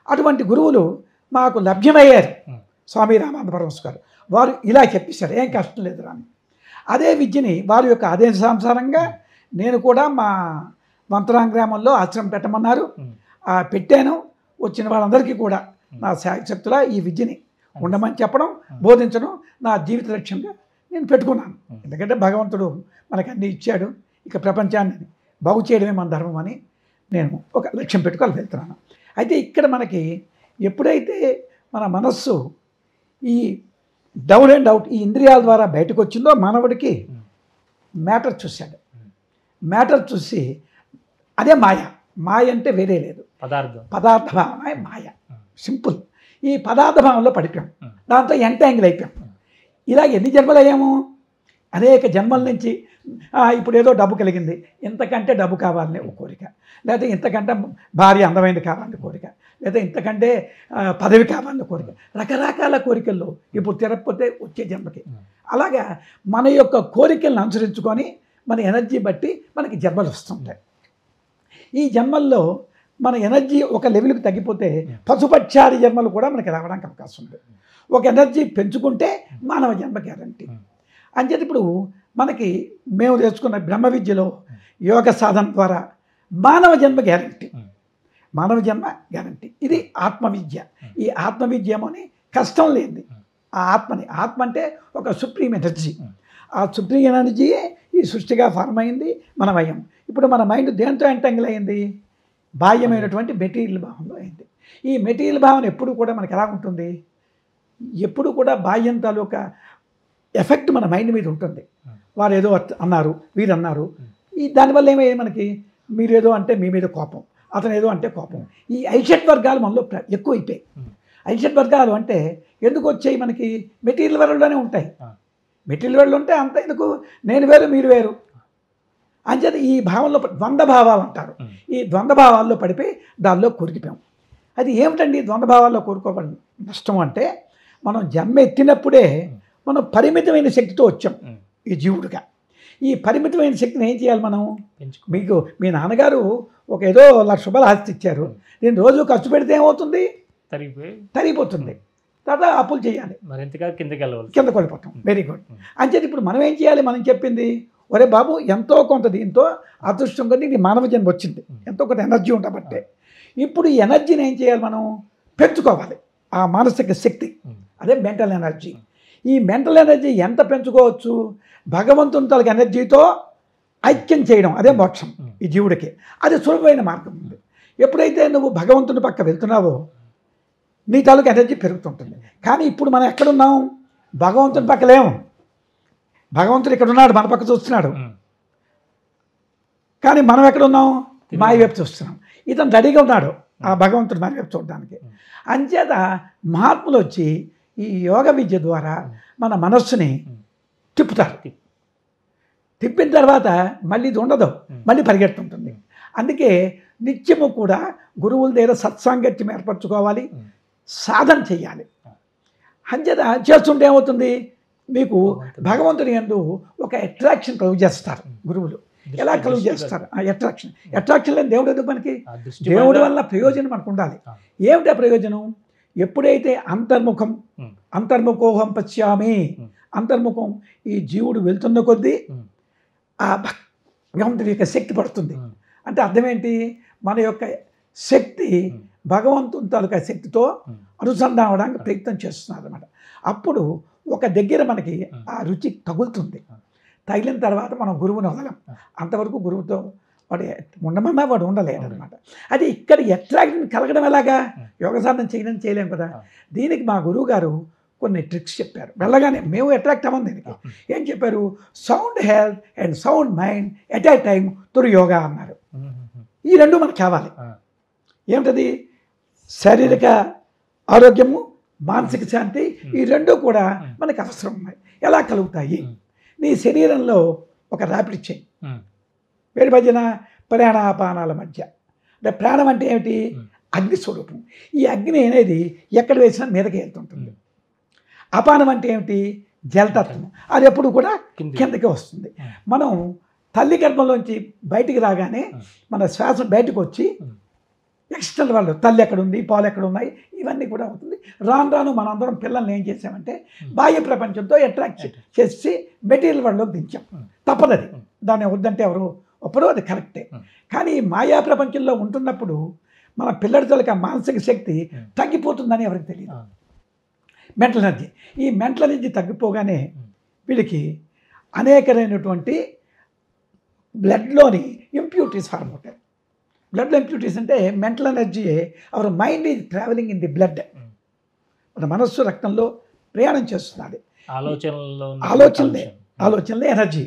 అటువంటి గురువులు మాకు లభ్యమయ్యారు. స్వామి రామానంద పరమహంస గారు వారు ఇలా చెప్పేశారు, ఏం కష్టం లేదు అని. అదే విద్యని వారి యొక్క ఆదేశానుసారంగా నేను కూడా మా మంత్రాంగ గ్రామంలో ఆశ్రమం పెట్టమన్నారు, పెట్టాను. వచ్చిన వాళ్ళందరికీ కూడా నా శాయశక్తులా ఈ విద్యని ఉండమని చెప్పడం, బోధించడం నా జీవిత లక్ష్యంగా నేను పెట్టుకున్నాను. ఎందుకంటే భగవంతుడు మనకు అన్నీ ఇచ్చాడు, ఇక ప్రపంచాన్ని బాగు చేయడమే మన ధర్మం అని నేను ఒక లక్ష్యం పెట్టుకోవాలి వెళ్తున్నాను. అయితే ఇక్కడ మనకి ఎప్పుడైతే మన మనస్సు ఈ డౌన్ అండ్ అవుట్ ఈ ఇంద్రియాల ద్వారా బయటకు వచ్చిందో మానవుడికి మ్యాటర్ చూశాడు. మ్యాటర్ చూసి అదే మాయ. మాయ అంటే వేరే లేదు, పదార్థ భావమే మాయ. సింపుల్. ఈ పదార్థ భావంలో పడిపోయాం, దాంతో ఎంటాంగిల్ అయిపోయాం. ఇలా ఎన్ని జన్మలు అయ్యాము, అనేక జన్మల నుంచి. ఇప్పుడు ఏదో డబ్బు కలిగింది, ఇంతకంటే డబ్బు కావాలని ఒక కోరిక, లేకపోతే ఇంతకంటే భార్య అందమైనది కావాలని కోరిక, లేదా ఇంతకంటే పదవి కావాలని కోరిక, రకరకాల కోరికల్లో ఇప్పుడు తిరగకపోతే వచ్చే జన్మకి. అలాగా మన యొక్క కోరికలను అనుసరించుకొని మన ఎనర్జీ బట్టి మనకి జన్మలు వస్తుంటాయి. ఈ జన్మల్లో మన ఎనర్జీ ఒక లెవెల్కి తగ్గిపోతే పశుపక్షాది జన్మలు కూడా మనకి రావడానికి అవకాశం ఉంది. ఒక ఎనర్జీ పెంచుకుంటే మానవ జన్మ గ్యారంటీ. అంచేది ఇప్పుడు మనకి మేము తెలుసుకున్న బ్రహ్మ విద్యలో యోగ సాధన ద్వారా మానవ జన్మ గ్యారంటీ. మానవ జన్మ గ్యారంటీ. ఇది ఆత్మవిద్య. ఈ ఆత్మవిద్య ఏమోని కష్టం లేనిది. ఆ ఆత్మ అంటే ఒక సుప్రీం ఎనర్జీ. ఆ సుప్రీం ఎనర్జీయే ఈ సృష్టిగా ఫార్మ్ అయింది, మనం అయ్యాం. ఇప్పుడు మన మైండ్ దేంతో ఎంటంగిల్ అయింది? బాహ్యమైనటువంటి మెటీరియల్ భావంలో అయింది. ఈ మెటీరియల్ భావన ఎప్పుడు కూడా మనకి ఎలా ఉంటుంది? ఎప్పుడు కూడా బాహ్యం తాలూకా ఎఫెక్ట్ మన మైండ్ మీద ఉంటుంది. వారు ఏదో అన్నారు, వీరు అన్నారు, దానివల్ల ఏమయ్యాయి మనకి? మీరేదో అంటే మీ మీద కోపం, అతను ఏదో అంటే కోపం. ఈ ఐషట్ వర్గాలు మనలో ఎక్కువ అయిపోయాయి. ఐషట్ వర్గాలు అంటే ఎందుకు వచ్చాయి మనకి? మెటీరియల్ వరల్డ్లోనే ఉంటాయి. మెటీరియల్ వరల్డ్ ఉంటే అంత ఎందుకు? నేను వేరు, మీరు వేరు. అంచేత ఈ భావంలో ద్వంద్వ భావాలు అంటారు. ఈ ద్వంద్వ భావాల్లో పడిపోయి దానిలో కూరుకుపోయాం. అది ఏమిటండి ద్వంద్వ భావాల్లో కూరుకోవడం నష్టం అంటే, మనం జన్మ ఎత్తినప్పుడే మనం పరిమితమైన శక్తితో వచ్చాం ఈ జీవుడిగా. ఈ పరిమితమైన శక్తిని ఏం చేయాలి మనం? మీకు మీ నాన్నగారు ఒక ఏదో ₹1,00,000 ఆస్తి ఇచ్చారు, నేను రోజు ఖర్చు పెడితే ఏమవుతుంది? తరిగిపోతుంది. తర్వాత అప్పులు చేయాలి, కిందకి వెళ్ళిపోతాం. Very good. అంచేది ఇప్పుడు మనం ఏం చేయాలి? మనం చెప్పింది, ఒరే బాబు ఎంతో కొంత దీంతో అదృష్టం కొద్ది నీ మానవ జన్మ వచ్చింది, ఎంతో కొంత ఎనర్జీ ఉండబట్టే. ఇప్పుడు ఈ ఎనర్జీని ఏం చేయాలి? మనం పెంచుకోవాలి. ఆ మానసిక శక్తి, అదే మెంటల్ ఎనర్జీ. ఈ మెంటల్ ఎనర్జీ ఎంత పెంచుకోవచ్చు? భగవంతుని తాలూకు ఎనర్జీతో ఐక్యం చేయడం, అదే మోక్షం ఈ జీవుడికి. అది సులభమైన మార్గం ఉంది. ఎప్పుడైతే నువ్వు భగవంతుని పక్క వెళ్తున్నావో నీ తాలూకు ఎనర్జీ పెరుగుతుంటుంది. కానీ ఇప్పుడు మనం ఎక్కడున్నాం? భగవంతుని పక్క లేము. భగవంతుడు ఇక్కడ ఉన్నాడు, మన పక్క చూస్తున్నాడు. కానీ మనం ఎక్కడున్నాం? మాయ వైపు చూస్తున్నాం. ఇతను రెడీగా ఉన్నాడు ఆ భగవంతుడు మన వైపు చూడడానికి. అంచేత మహాత్ములు వచ్చి ఈ యోగ విద్య ద్వారా మన మనస్సుని తిప్పుతారు. తిప్పిన తర్వాత మళ్ళీ ఇది ఉండదు, మళ్ళీ పరిగెడుతుంటుంది. అందుకే నిత్యము కూడా గురువుల దగ్గర సత్సాంగత్యం ఏర్పరచుకోవాలి, సాధన చెయ్యాలి. అంచేత చేస్తుంటే ఏమవుతుంది? మీకు భగవంతుని యందు ఒక అట్రాక్షన్ కలుగు చేస్తారు గురువులు. ఎలా కలుగు చేస్తారు? అట్రాక్షన్ లేని దేవుడు ఎందుకు మనకి? దేవుడి వల్ల ప్రయోజనం మనకు ఉండాలి. ఏమిటా ప్రయోజనం? ఎప్పుడైతే అంతర్ముఖోహం పశ్యామి, అంతర్ముఖం ఈ జీవుడు వెళ్తున్న కొద్దీ ఆ భగవంతుడి యొక్క శక్తి పడుతుంది. అంటే అర్థం ఏంటి? మన యొక్క శక్తి భగవంతుని తాలూకా శక్తితో అనుసంధానం అవడానికి ప్రయత్నం చేస్తున్నారు అన్నమాట. అప్పుడు ఒక దగ్గర మనకి ఆ రుచి తగులుతుంది. తగిలిన తర్వాత మనం గురువుని వదలం. అంతవరకు గురువుతో వాడు ఉండమన్నా వాడు ఉండలేడు అనమాట. అది ఇక్కడ అట్రాక్షన్ కలగడం ఎలాగా? యోగ సాధన చేయలేం కదా. దీనికి మా గురువు గారు కొన్ని ట్రిక్స్ చెప్పారు. వెళ్ళగానే మేము అట్రాక్ట్ అవ్వం దీనికి. ఏం చెప్పారు? Sound health and sound mind at a time through yoga అన్నారు. ఈ రెండు మనకు కావాలి. ఏమిటది? శారీరక ఆరోగ్యము, మానసిక శాంతి, ఈ రెండు కూడా మనకు అవసరం ఉన్నాయి. ఎలా కలుగుతాయి? నీ శరీరంలో ఒక ర్యాపిడ్ చేయి, వేడి మధ్యన ప్రాణాపానాల మధ్య. అంటే ప్రాణం అంటే ఏమిటి? అగ్ని స్వరూపం. ఈ అగ్ని అనేది ఎక్కడ వేసినా మీదకి వెళ్తుంటుంది. అపానం అంటే ఏమిటి? జలతత్వం. అది ఎప్పుడు కూడా కిందకి వస్తుంది. మనం తల్లి గర్భంలోంచి బయటికి రాగానే మన శ్వాస బయటకు వచ్చి ఎక్స్టర్నల్ వాళ్ళు తల్లి ఎక్కడుంది, పాలు ఎక్కడ ఉన్నాయి, ఇవన్నీ కూడా అవుతుంది. రాను రాను మనందరం పిల్లల్ని ఏం చేసామంటే బాహ్య ప్రపంచంతో అట్రాక్ట్ చేసి మెటీరియల్ వరల్డ్లోకి దించాం. తప్పదది, దాన్ని వద్దంటే ఎవరు ఒప్పుడు, అది కరెక్టే. కానీ మాయా ప్రపంచంలో ఉంటున్నప్పుడు మన పిల్లడి తలక మానసిక శక్తి తగ్గిపోతుందని ఎవరికి తెలియదు. మెంటల్ ఎనర్జీ, ఈ మెంటల్ ఎనర్జీ తగ్గిపోగానే వీళ్ళకి అనేకమైనటువంటి బ్లడ్లోని ఇంప్యూరిటీస్ ఫార్మ్ అవుతాయి. బ్లడ్లో ఇంప్యూరిటీస్ అంటే mental energy, our mind is travelling in the blood. మన మనస్సు రక్తంలో ప్రయాణం చేస్తున్నది. ఆలోచనలే ఎనర్జీ.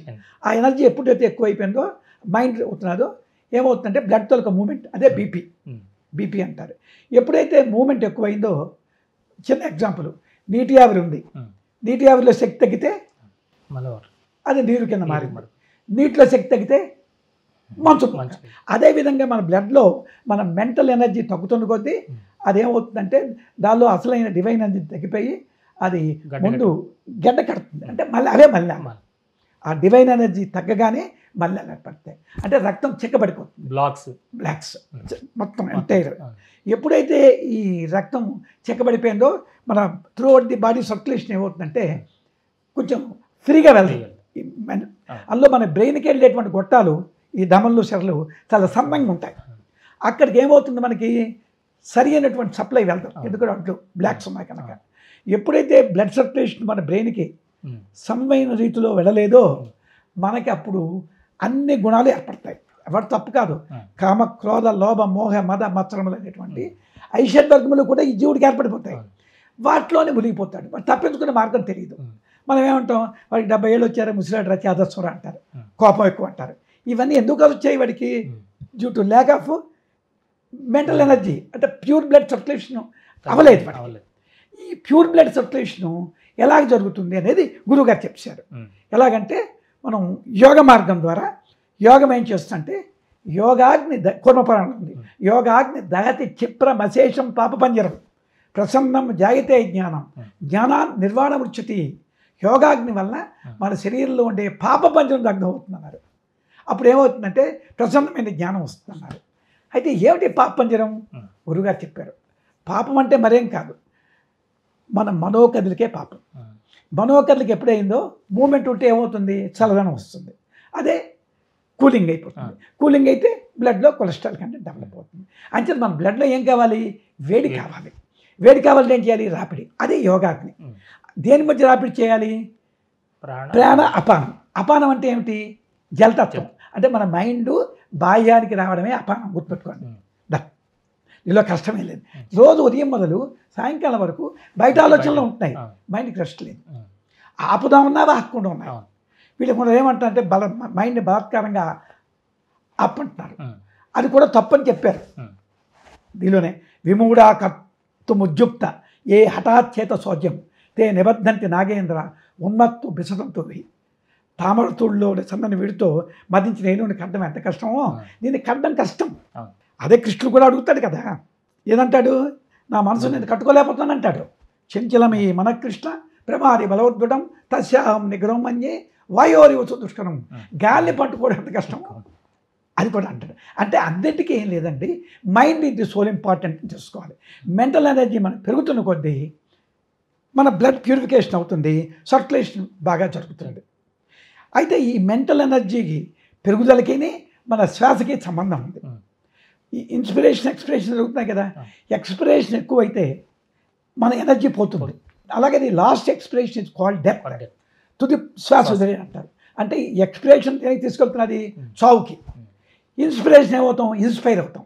ఆ ఎనర్జీ ఎప్పుడైతే ఎక్కువైపోయిందో మైండ్ అవుతున్నదో ఏమవుతుందంటే బ్లడ్ తొలక మూమెంట్, అదే బీపీ అంటారు. ఎప్పుడైతే మూమెంట్ ఎక్కువైందో, చిన్న ఎగ్జాంపుల్, నీటి ఆవిరి ఉంది. నీటి ఆవిరిలో శక్తి తగ్గితే అది నీరు కింద మారింది. నీటిలో శక్తి తగ్గితే మంచు. అదేవిధంగా మన బ్లడ్లో మన మెంటల్ ఎనర్జీ తగ్గుతున్న కొద్దీ అదేమవుతుందంటే దానిలో అసలైన డివైన్ ఎనర్జీ తగ్గిపోయి అది ముందు గడ్డ కడుతుంది. అంటే మళ్ళీ ఆ డివైన్ ఎనర్జీ తగ్గగానే మళ్ళీ పడతాయి. అంటే రక్తం చిక్కబడిపోతుంది, బ్లాక్స్ మొత్తం ఎంటైర్. ఎప్పుడైతే ఈ రక్తం చిక్కబడిపోయిందో మన through out the body circulation ఏమవుతుందంటే కొంచెం ఫ్రీగా వెళ్తాయి. అందులో మన బ్రెయిన్కి వెళ్ళేటువంటి గొట్టాలు, ఈ దమన్లు, సెరలు చాలా సన్నంగా ఉంటాయి. అక్కడికి ఏమవుతుంది, మనకి సరి అయినటువంటి సప్లై వెళ్తాం, ఎందుకంటే అట్లు బ్లాక్స్ ఉన్నాయి కనుక. ఎప్పుడైతే బ్లడ్ సర్క్యులేషన్ మన బ్రెయిన్కి సమమైన రీతిలో వెళ్ళలేదో మనకి అప్పుడు అన్ని గుణాలు ఏర్పడతాయి. ఎవరు తప్పు కాదు, కామ క్రోధ లోభ మోహ మద మత్సరములు అనేటువంటి ఐషద్వర్గములు కూడా ఈ జీవుడికి ఏర్పడిపోతాయి. వాటిలోనే మునిగిపోతాడు, వాడు తప్పించుకునే మార్గం తెలియదు. మనం ఏమంటాం, వాడికి 70 ఏళ్ళు వచ్చారు, ముసలాడు రచి అదస్వర అంటారు, కోపం ఎక్కువ అంటారు. ఇవన్నీ ఎందుకు వచ్చాయి వాడికి? Due to lack of mental energy, అంటే ప్యూర్ బ్లడ్ సర్క్యులేషన్ అవ్వలేదు. ఈ ప్యూర్ బ్లడ్ సర్క్యులేషను ఎలాగ జరుగుతుంది అనేది గురువుగారు చెప్పారు. ఎలాగంటే మనం యోగ మార్గం ద్వారా, యోగం ఏం చేస్తుంటే యోగాగ్ని కూర్మపురాణం ఉంది, యోగాగ్ని దహతి క్షిప్రమశేషం పాపపంజరం ప్రసన్నం జాయతే జ్ఞానం జ్ఞానాన్ నిర్వాణముచ్యతి. యోగాగ్ని వల్ల మన శరీరంలో ఉండే పాపపంజరం దగ్ధం అవుతుందన్నారు. అప్పుడు ఏమవుతుందంటే ప్రసన్నమైన జ్ఞానం వస్తుందన్నారు. అయితే ఏమిటి పాపపంజరం? గురువుగారు చెప్పారు, పాపం అంటే మరేం కాదు, మన మనోకదిలికే పాపం. మనోకదిలికి ఎప్పుడైందో మూమెంట్ ఉంటే ఏమవుతుంది, చల్లదనం వస్తుంది, అదే కూలింగ్ అయిపోతుంది. కూలింగ్ అయితే బ్లడ్లో కొలెస్ట్రాల్ కంటెంట్ డెవలప్ అవుతుంది. అంటే మన బ్లడ్లో ఏం కావాలి, వేడి కావాలి. వేడి కావాలంటే ఏం చేయాలి, రాపిడి. అదే యోగాగ్ని. దేని మధ్య రాపిడి చేయాలి, ప్రాణ అపానం. అపానం అంటే ఏమిటి, జలతత్వం. అంటే మన మైండ్ బాహ్యానికి రావడమే అపానం, గుర్తుపెట్టుకోండి. దీనిలో కష్టమే లేదు. రోజు ఉదయం మొదలు సాయంకాలం వరకు బయట ఆలోచనలు ఉంటున్నాయి, మైండ్కి రెస్ట్ లేదు. ఆపుదామన్నా ఆకుండా ఉన్నాయి. వీళ్ళు మనం ఏమంటారంటే మైండ్ని బలాత్కారంగా ఆపంటున్నారు. అది కూడా తప్పని చెప్పారు. దీనిలోనే విమూఢా కర్తుముజ్జుప్త ఏ హఠాత్ చేత సోజ్యం తే నిబద్ధంతి నాగేంద్ర ఉన్మత్తు బిసతంతో తామరతుల్లో సన్నని వీడితో మదించిన ఏనుగుని కడ్డం ఎంత కష్టమో దీన్ని కడ్డం కష్టం. అదే కృష్ణుడు కూడా అడుగుతాడు కదా, ఏదంటాడు, నా మనసు నేను కట్టుకోలేకపోతున్నాను అంటాడు. చంచలమీ మన కృష్ణ ప్రమాది బలవద్భుటం తస్యాహం నిగ్రహం మన్యే వాయోరివచు దుష్కరం. గాలిని పట్టుకోవడం ఎంత కష్టం అది కూడా అంటాడు. అంటే అన్నింటికీ ఏం లేదండి, మైండ్ ఇది సోల్ ఇంపార్టెంట్ తెలుసుకోవాలి. మెంటల్ ఎనర్జీ మనం పెరుగుతున్న కొద్దీ మన బ్లడ్ ప్యూరిఫికేషన్ అవుతుంది, సర్క్యులేషన్ బాగా జరుగుతుంది. అయితే ఈ మెంటల్ ఎనర్జీకి పెరుగుదలకి మన శ్వాసకి సంబంధం ఉంది. ఈ ఇన్స్పిరేషన్ ఎక్స్పిరేషన్ జరుగుతున్నాయి కదా, ఎక్స్పిరేషన్ ఎక్కువైతే మన ఎనర్జీ పోతుంది. అలాగే the last expiration is called death, తుది శ్వాస వదిలే అంటారు. అంటే ఈ ఎక్స్పిరేషన్ తీసుకెళ్తున్నది చావుకి, ఇన్స్పిరేషన్ ఏమవుతాం, ఇన్స్పైర్ అవుతాం.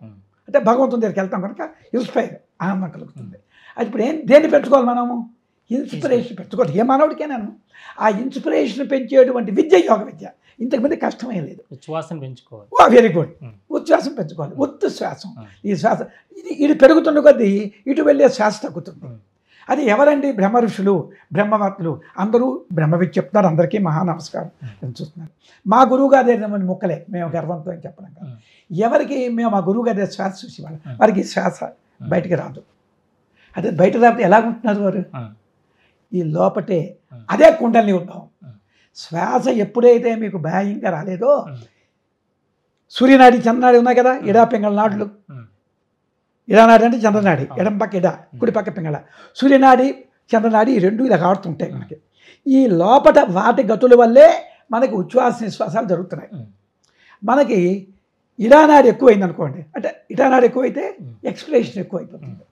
అంటే భగవంతుని దగ్గరికి వెళ్తాం కనుక ఇన్స్పైర్ ఆనందం కలుగుతుంది. అది ఇప్పుడు దేన్ని పెంచుకోవాలి మనము, ఇన్స్పిరేషన్ పెంచుకోవాలి. ఏ మానవుడికేనాను ఆ ఇన్స్పిరేషన్ పెంచేటువంటి విద్య యోగ విద్య. ఇంతకుముందు కష్టమే లేదు. ఉచ్ఛ్వాసం పెంచుకోవాలి. వెరీ గుడ్, ఉచ్ఛ్వాసం పెంచుకోవాలి. ఉత్తు శ్వాసం, ఈ శ్వాస ఇది పెరుగుతున్న కొద్దీ ఇటు వెళ్ళే శ్వాస తగ్గుతుంది. అది ఎవరండి, బ్రహ్మ ఋషులు బ్రహ్మవర్తులు అందరూ బ్రహ్మవిద్య చెప్తున్నారు. అందరికీ మహా నమస్కారం చూస్తున్నారు. మా గురువు గారి మొక్కలే మేము గర్వంతో అని చెప్పడం కాదు. ఎవరికి మేము మా గురువు గారి శ్వాస చూసేవాళ్ళం, వారికి శ్వాస బయటికి రాదు. అదే బయట రాకపోతే ఎలాగుంటున్నారు వారు, ఈ లోపటే అదే కుండలిని ఉద్భవం. శ్వాస ఎప్పుడైతే మీకు బాహ్యంగా రాలేదో, సూర్యనాడి చంద్రనాడి ఉన్నాయి కదా, ఇడా పింగళ నాడులు. ఇడానాడి అంటే చంద్రనాడి, ఎడం పక్క ఇడా, కుడి పక్క పింగళ. సూర్యనాడి చంద్రనాడి ఈ రెండు ఇలా ఆడుతుంటాయి మనకి. ఈ లోపట వాటి గతుల వల్లే మనకి ఉచ్ఛ్వాస నిశ్వాసాలు జరుగుతున్నాయి. మనకి ఇడానాడి ఎక్కువైంది అనుకోండి, అంటే ఇడానాడి ఎక్కువైతే ఎక్స్పిరేషన్ ఎక్కువైపోతుంది.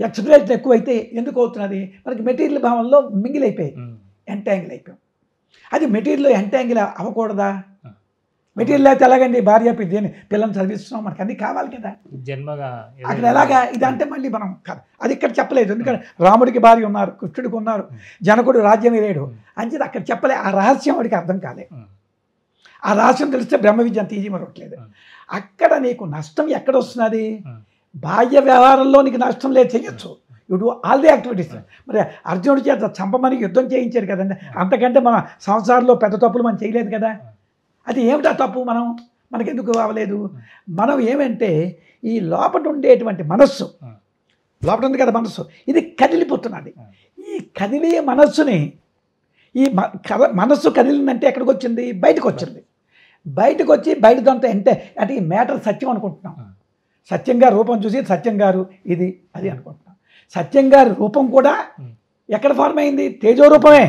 ఎక్స్పిరేషన్ ఎక్కువైతే ఎందుకు అవుతున్నది, మనకి మెటీరియల్ భావంలో మింగిల్ అయిపోయి ఎంటాంగిల్ అయిపోయాం. అది మెటీరియల్ ఎంటాంగిల్ అవ్వకూడదా? మెటీరియల్ అయితే ఎలాగండి, భార్య పిల్లల్ని చదివిస్తున్నాం, మనకు అన్నీ కావాలి కదా జన్మగా. అక్కడ ఎలాగా ఇదంటే మళ్ళీ మనం కాదు, అది ఇక్కడ చెప్పలేదు. ఎందుకంటే రాముడికి భార్య ఉన్నారు, కృష్ణుడికి ఉన్నారు, జనకుడు రాజ్యం లేడు అంచేది అక్కడ చెప్పలే. ఆ రహస్యం వాడికి అర్థం కాలే. ఆ రహస్యం తెలిస్తే బ్రహ్మ విద్య అంత ఈజీ మరొకట్లేదు. అక్కడ నీకు నష్టం ఎక్కడ వస్తున్నది, బాహ్య వ్యవహారంలో నీకు నష్టం లేదు, చేయొచ్చు. You do all the activities. మరి అర్జునుడి చేత చంపమని యుద్ధం చేయించారు కదండి, అంతకంటే మన సంసారంలో పెద్ద తప్పులు మనం చేయలేదు కదా. అది ఏమిటా తప్పు, మనకెందుకు అవ్వలేదు? మనం ఏమంటే ఈ లోపల ఉండేటువంటి మనస్సు, లోపల ఉంది కదా మనస్సు, ఇది కదిలిపోతున్నది. ఈ కదిలే మనస్సుని, ఈ మనస్సు కదిలిందంటే ఎక్కడికి వచ్చింది, బయటకు వచ్చింది. బయటకు వచ్చి బయటదంతా అంటే ఈ మ్యాటర్ సత్యం అనుకుంటున్నాం. సత్యంగా రూపం చూసి సత్యం గారు ఇది అది అనుకుంటున్నాం. సత్యం గారి రూపం కూడా ఎక్కడ ఫార్మ్ అయింది, తేజోరూపమే.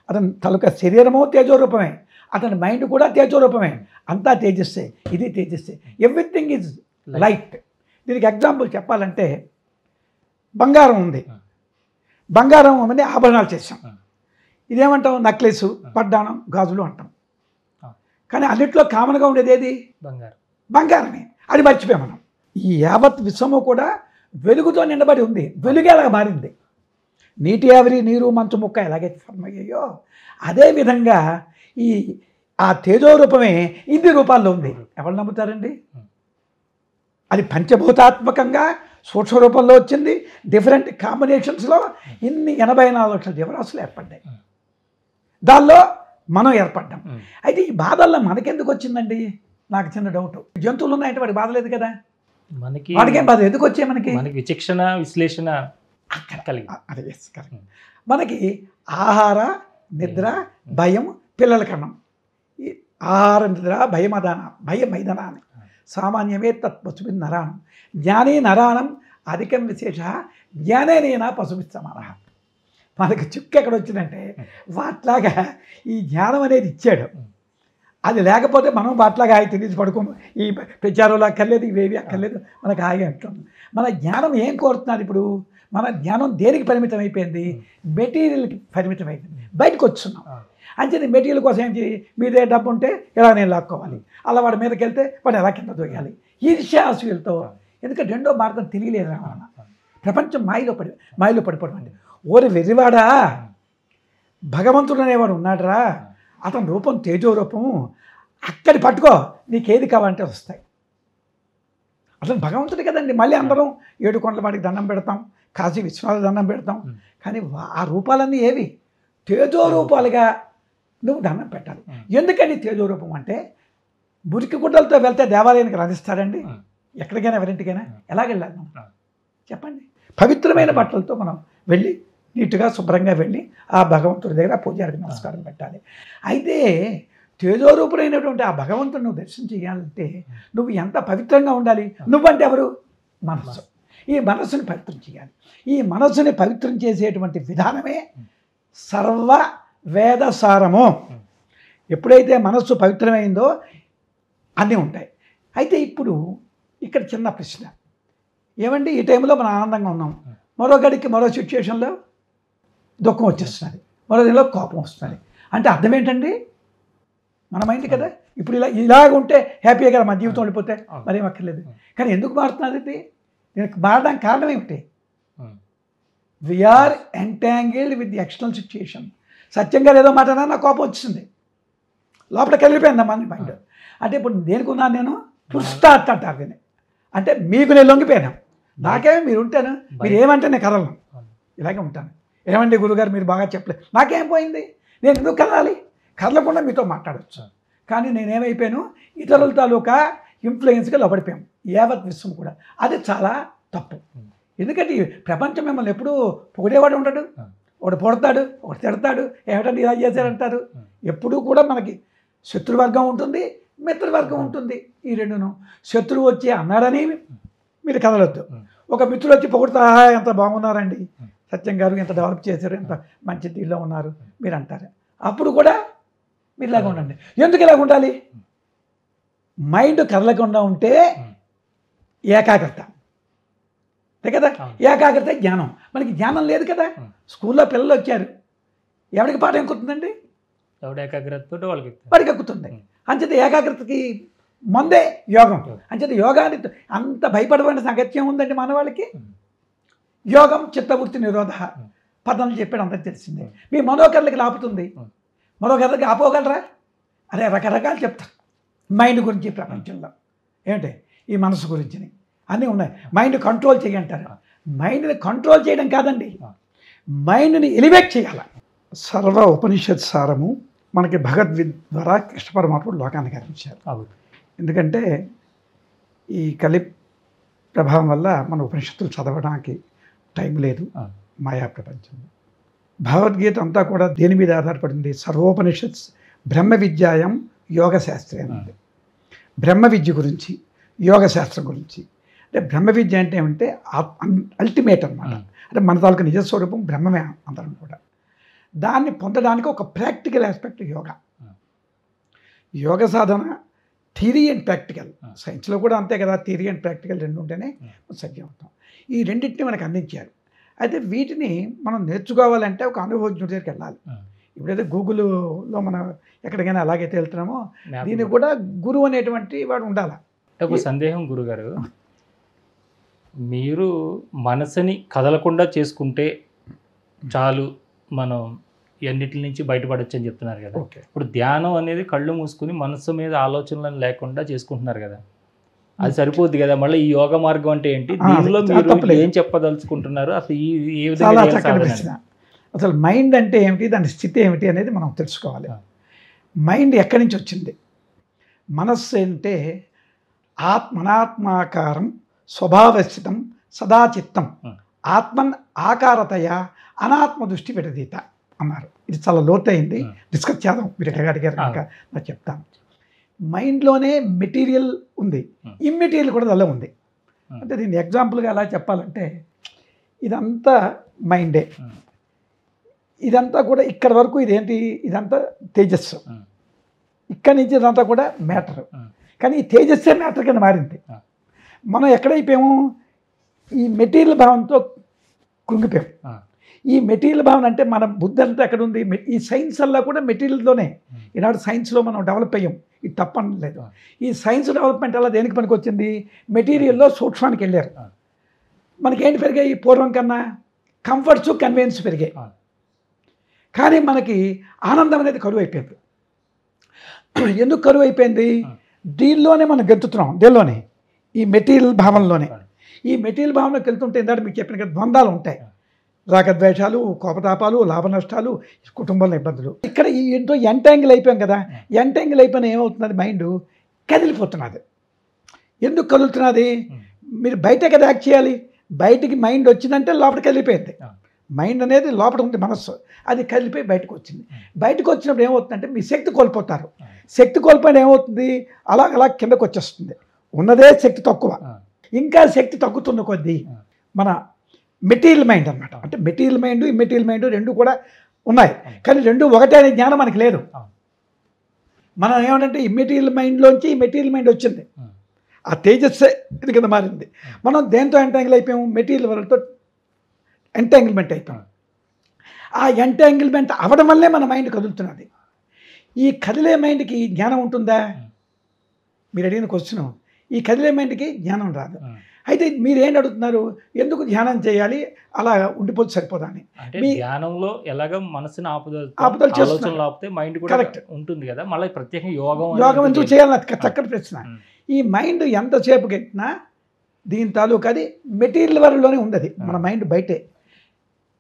అతని తలుక శరీరము తేజోరూపమే, అతని మైండ్ కూడా తేజోరూపమే. అంతా తేజస్సే, ఇది తేజస్సే. Everything is light. దీనికి ఎగ్జాంపుల్ చెప్పాలంటే బంగారం ఉంది, బంగారం అనేది ఆభరణాలు చేసాం, ఇదేమంటాం నక్లెస్, పడ్డాణం, గాజులు అంటాం. కానీ అన్నిట్లో కామన్గా ఉండేది ఏది? బంగారమే. అది మర్చిపోయాం మనం. ఈ యావత్ విశ్వము కూడా వెలుగుతో నిండబడి ఉంది, వెలుగే అలాగ మారింది. నీటి ఆవిరి, నీరు, మంచు ముక్క ఎలాగైతే ఫార్మ్ అయ్యాయో అదేవిధంగా ఆ తేజోరూపమే ఇన్ని రూపాల్లో ఉంది. ఎవరు నమ్ముతారండి? అది పంచభూతాత్మకంగా సూక్ష్మ రూపంలో వచ్చింది. డిఫరెంట్ కాంబినేషన్స్లో ఇన్ని 84 లక్షల జీవరాశులు ఏర్పడ్డాయి. దానిలో మనం ఏర్పడ్డాం. అయితే ఈ బాధల్లో మనకెందుకు వచ్చిందండి? నాకు చిన్న డౌట్. జంతువులు ఉన్నాయంటే వాడికి బాధ లేదు కదా, వాడికేం బాధ ఎందుకు వచ్చాయి? మనకి విచక్షణ విశ్లేషణ అదే కరెక్ట్. మనకి ఆహార, నిద్ర, భయం, పిల్లల కన్నం. ఈ ఆహార, నిద్ర, భయమైదనాన్ని సామాన్యమే తత్పశుభిన్ నరానం జ్ఞానే నరానం అధికం విశేష జ్ఞానేనేనా పశుభిత్ సమానః. మనకి చుక్క ఎక్కడ వచ్చిందంటే వాట్లాగా ఈ జ్ఞానం అనేది ఇచ్చాడు. అది లేకపోతే మనం వాట్లాగా హాయి తినేసి పడుకోము. ఈ ప్రచారంలో అక్కర్లేదు, ఇవేవి అక్కర్లేదు, మనకు హాయి అంటుంది. మన జ్ఞానం ఏం కోరుతున్నారు ఇప్పుడు? మన జ్ఞానం దేనికి పరిమితం అయిపోయింది? మెటీరియల్కి పరిమితం అయిపోయింది. బయటకు వస్తున్నాం అంటే మెటీరియల్ కోసం ఏంటి? మీదే డబ్బు ఉంటే ఎలా నేను లాక్కోవాలి, అలా వాడి మీదకి వెళ్తే వాడు ఎలా కింద దొయ్యాలి, ఈర్ష్యాసులతో. ఎందుకంటే రెండో మార్గం తెలియలేదు రావణ. ప్రపంచం మాయలో పడిపోవడం అంటే. ఓరి వెర్రివాడా, భగవంతుడు అనేవాడు ఉన్నాడురా, అతని రూపం తేజో రూపము, అక్కడి పట్టుకో, నీకేది కావాలంటే వస్తాయి. అసలు భగవంతుడు కదండి. మళ్ళీ అందరం 7 కొండల వాడికి దండం పెడతాం, కాశీ విశ్వనాథ దండం పెడతాం. కానీ ఆ రూపాలన్నీ ఏవి? తేజో రూపాలుగా నువ్వు దండం పెట్టాలి. ఎందుకని తేజో రూపం అంటే? మురికి గుడ్డలతో వెళ్తే దేవాలయానికి రాణిస్తాడండి? ఎక్కడికైనా ఎవరింటికైనా ఎలాగ వెళ్ళాలి మనం చెప్పండి? పవిత్రమైన బట్టలతో మనం వెళ్ళి నీట్గా శుభ్రంగా వెళ్ళి ఆ భగవంతుడి దగ్గర పూజారికి నమస్కారం పెట్టాలి. అయితే తేజోరూపుడైనటువంటి ఆ భగవంతుడు నువ్వు దర్శనం చేయాలంటే నువ్వు ఎంత పవిత్రంగా ఉండాలి? నువ్వంటే ఎవరు? మనస్సు. ఈ మనస్సుని పవిత్రం చేయాలి. ఈ మనస్సుని పవిత్రం చేసేటువంటి విధానమే సర్వ వేదసారము. ఎప్పుడైతే మనస్సు పవిత్రమైందో అన్నీ ఉంటాయి. అయితే ఇప్పుడు ఇక్కడ చిన్న ప్రశ్న, ఏమండి ఈ టైంలో మనం ఆనందంగా ఉన్నాం, మరో గడికి మరో సిచ్యుయేషన్లో దుఃఖం వచ్చేస్తున్నది, మరో దీనిలో కోపం వస్తుంది అంటే అర్థం ఏంటండి? మన మైండ్ కదా. ఇప్పుడు ఇలాగ ఉంటే హ్యాపీగా కదా మన జీవితం వెళ్ళిపోతే మరేం అక్కర్లేదు. కానీ ఎందుకు మారుతున్నది? ఇది దీనికి మారడానికి కారణం ఏమిటి? We are entangled with the external situation. సత్యంగా ఏదో మాట నా కోపం వచ్చింది, లోపలికి వెళ్ళిపోయింది మన మైండ్. అంటే ఇప్పుడు దేనికి ఉన్నాను నేను? పుస్తాట్ అంటారు దీన్ని. అంటే మీకు నేను లొంగిపోయాను, నాకేమీ మీరు ఉంటాను, మీరు ఏమంటే నేను కదలను, ఇలాగే ఉంటాను. ఏమండి గురుగారు మీరు బాగా చెప్పలేదు, నాకేం పోయింది, నేను ఎందుకు కదలాలి? కదలకుండా మీతో మాట్లాడవచ్చు. కానీ నేనేమైపోయాను? ఇతరుల తాలూకా ఇన్ఫ్లుయెన్స్గా లోపడిపోయాము, యావత్ విశ్వం కూడా. అది చాలా తప్పు. ఎందుకంటే ప్రపంచం మిమ్మల్ని ఎప్పుడూ పొగిడేవాడు ఉండడు. ఒకడు పొడతాడు, ఒకటి తిడతాడు, ఏమిటంటే ఇలా చేశారంటారు. ఎప్పుడూ కూడా మనకి శత్రువర్గం ఉంటుంది, మిత్రవర్గం ఉంటుంది. ఈ రెండును. శత్రువు వచ్చి అన్నాడని మీరు కదలొద్దు. ఒక మిత్రుడు వచ్చి పొగుడుతా, ఎంత బాగున్నారండి సత్యం గారు, ఎంత డెవలప్ చేశారు, ఎంత మంచి దీనిలో ఉన్నారు మీరు అంటారు. అప్పుడు కూడా మీరు ఇలాగ ఉండండి. ఎందుకు ఇలాగ ఉండాలి? మైండ్ కదలకుండా ఉంటే ఏకాగ్రత కదా. ఏకాగ్రత జ్ఞానం. మనకి జ్ఞానం లేదు కదా. స్కూల్లో పిల్లలు వచ్చారు, ఎవరికి పాఠం ఎక్కుతుందండి? వాడికి ఎక్కుతుంది. అంచేత ఏకాగ్రతకి ముందే యోగం. అంచేత యోగాన్ని అంత భయపడవలసిన అగత్యం ఉందండి మన వాళ్ళకి. యోగం చిత్తవృత్తి నిరోధ పదాలు చెప్పాడు, అందరికి తెలిసిందే. మీ మనోకర్లకి ఆపుతుంది, మరొకరికి ఆపోగలరా? అదే రకరకాలు చెప్తారు మైండ్ గురించి ప్రపంచంలో. ఏంటి ఈ మనసు గురించి అన్నీ ఉన్నాయి. మైండ్ కంట్రోల్ చేయంటారు. మైండ్ని కంట్రోల్ చేయడం కాదండి, మైండ్ని ఎలివేట్ చేయాలి. సర్వ ఉపనిషత్ సారము మనకి భగవద్గీత ద్వారా కృష్ణ పరమాత్ముడు లోకానికి అందించారు. ఎందుకంటే ఈ కలి ప్రభావం వల్ల మన ఉపనిషత్తులు చదవడానికి టైం లేదు మాయా ప్రపంచంలో. భగవద్గీత అంతా కూడా దేని మీద ఆధారపడింది? సర్వోపనిషత్స్ బ్రహ్మ విద్యాయం యోగ శాస్త్రం ఉంది. బ్రహ్మ విద్య గురించి, యోగ శాస్త్రం గురించి. అంటే బ్రహ్మ విద్య అంటే ఏమంటే అల్టిమేట్ అనమాట. అంటే మన తాలూకు నిజస్వరూపం బ్రహ్మమే అందరం కూడా. దాన్ని పొందడానికి ఒక practical aspect yoga. Yoga Sadhana theory and practical. సైన్స్లో కూడా అంతే కదా, థియరీ అండ్ ప్రాక్టికల్ రెండు ఉంటేనే సత్యవంతం. ఈ రెండింటిని మనకు అందించారు. అయితే వీటిని మనం నేర్చుకోవాలంటే ఒక అనుభవజ్ఞుడి దగ్గరికి వెళ్ళాలి. ఇప్పుడైతే గూగుల్లో మనం ఎక్కడికైనా అలాగైతే వెళ్తున్నామో దీనికి కూడా గురువు అనేటువంటి వాడు ఉండాలి. ఒక సందేహం గురుగారు, మీరు మనసుని కదలకుండా చేసుకుంటే చాలు మనం ఎన్నిటి నుంచి బయటపడచ్చు అని చెప్తున్నారు కదా. ఇప్పుడు ధ్యానం అనేది కళ్ళు మూసుకుని మనసు మీద ఆలోచనలు లేకుండా చేసుకుంటున్నారు కదా, అది సరిపోద్ది కదా. మళ్ళీ ఈ యోగ మార్గం అంటే ఏంటి, దీనిలో మీరు ఏం చెప్పదలుచుకుంటున్నారు, అసలు ఏ విధంగా అసలు మైండ్ అంటే ఏమిటి, దాని స్థితి ఏమిటి అనేది మనం తెలుసుకోవాలి. మైండ్ ఎక్కడి నుంచి వచ్చింది? మనస్సు అంటే ఆత్మనాత్మాకారం స్వభావస్థితం సదాచిత్తం ఆత్మన్ ఆకారతయ అనాత్మ దృష్టి విడదీత అన్నారు. ఇది చాలా లోతైంది, డిస్కస్ చేద్దాం. మీరు ఎక్కడ అడిగారు కనుక నాకు చెప్తాను. మైండ్లోనే మెటీరియల్ ఉంది, ఇమ్మెటీరియల్ కూడా అలా ఉంది. అంటే దీన్ని ఎగ్జాంపుల్గా ఎలా చెప్పాలంటే, ఇదంతా మైండే, ఇదంతా కూడా ఇక్కడ వరకు ఇదేంటి, ఇదంతా తేజస్సు, ఇక్కడి నుంచి ఇదంతా కూడా మ్యాటర్. కానీ ఈ తేజస్సే మ్యాటర్ కింద మారింది. మనం ఎక్కడైపోయాము, ఈ మెటీరియల్ భావంతో కృంగిపోయాం. ఈ మెటీరియల్ భావన అంటే మన బుద్ధి అంతా ఎక్కడ ఉంది, ఈ సైన్స్ అలా కూడా మెటీరియల్లోనే. ఈనాడు సైన్స్లో మనం డెవలప్ అయ్యాం, ఇది తప్పనలేదు. ఈ సైన్స్ డెవలప్మెంట్ అలా దేనికి పనికి వచ్చింది, మెటీరియల్లో సూక్ష్మానికి వెళ్ళారు. మనకేంటి పెరిగాయి, పూర్వం కన్నా కంఫర్ట్స్ కన్వీనియన్స్ పెరిగాయి, కానీ మనకి ఆనందం అనేది కరువు అయిపోయింది. ఎందుకు కరువు అయిపోయింది? దీనిలోనే మనం గెంతుతున్నాం, దేనిలోనే, ఈ మెటీరియల్ భావనలోనే. ఈ మెటీరియల్ భావనలోకి వెళ్తుంటే ఇందాక మీకు చెప్పిన కదా ద్వంద్వాలు ఉంటాయి, రాగద్వేషాలు, కోపతాపాలు, లాభ నష్టాలు, కుటుంబంలో ఇబ్బందులు. ఇక్కడ ఈ ఏంటో ఎంటాంగిల్ అయిపోయాం కదా. ఎంటాంగిల్ అయిపోయిన ఏమవుతున్నది, మైండ్ కదిలిపోతున్నది. ఎందుకు కదులుతున్నది? మీరు బయట కదా యాక్ట్ చేయాలి, బయటికి మైండ్ వచ్చిందంటే లోపలికి కదిలిపోయింది. మైండ్ అనేది లోపల ఉంది, మనస్సు, అది కదిలిపోయి బయటకు వచ్చింది. బయటకు వచ్చినప్పుడు ఏమవుతుందంటే మీ శక్తి కోల్పోతారు. శక్తి కోల్పోయిన ఏమవుతుంది, అలా కిందకు వచ్చేస్తుంది. ఉన్నదే శక్తి తక్కువ, ఇంకా శక్తి తగ్గుతున్న కొద్దీ మన మెటీరియల్ మైండ్ అనమాట. అంటే మెటీరియల్ మైండ్, ఇమ్మెటీరియల్ మైండ్ రెండు కూడా ఉన్నాయి, కానీ రెండు ఒకటే అనే జ్ఞానం మనకి లేదు. మనం ఏమంటే ఇమ్మెటీరియల్ మైండ్లోంచి ఈ మెటీరియల్ మైండ్ వచ్చింది, ఆ తేజస్సే ఇది కింద మారింది. మనం దేంతో ఎంటాంగిల్ అయిపోయాము, మెటీరియల్ వరల్డ్తో ఎంటాంగిల్మెంట్ అయిపోయాం. ఆ ఎంటాంగిల్మెంట్ అవ్వడం వల్లే మన మైండ్ కదులుతున్నది. ఈ కదిలే మైండ్కి జ్ఞానం ఉంటుందా? మీరు అడిగిన క్వశ్చన్, ఈ కదిలే మైండ్కి జ్ఞానం రాదు. అయితే మీరేంటి అడుగుతున్నారు, ఎందుకు ధ్యానం చేయాలి, అలా ఉండిపోతే సరిపోదా అని. మీ ధ్యానంలో ఎలాగ మనసుని ఆపుదల చేస్తే మైండ్ కూడా కరెక్ట్ ఉంటుంది కదా, మళ్ళీ ప్రత్యేకంగా యోగం ఎందుకు చేయాలి, చక్కటి ప్రశ్న. ఈ మైండ్ ఎంతసేపు గెట్టినా దీని తాలూకు అది మెటీరియల్ వరల్డ్లోనే ఉంది, మన మైండ్ బయటే.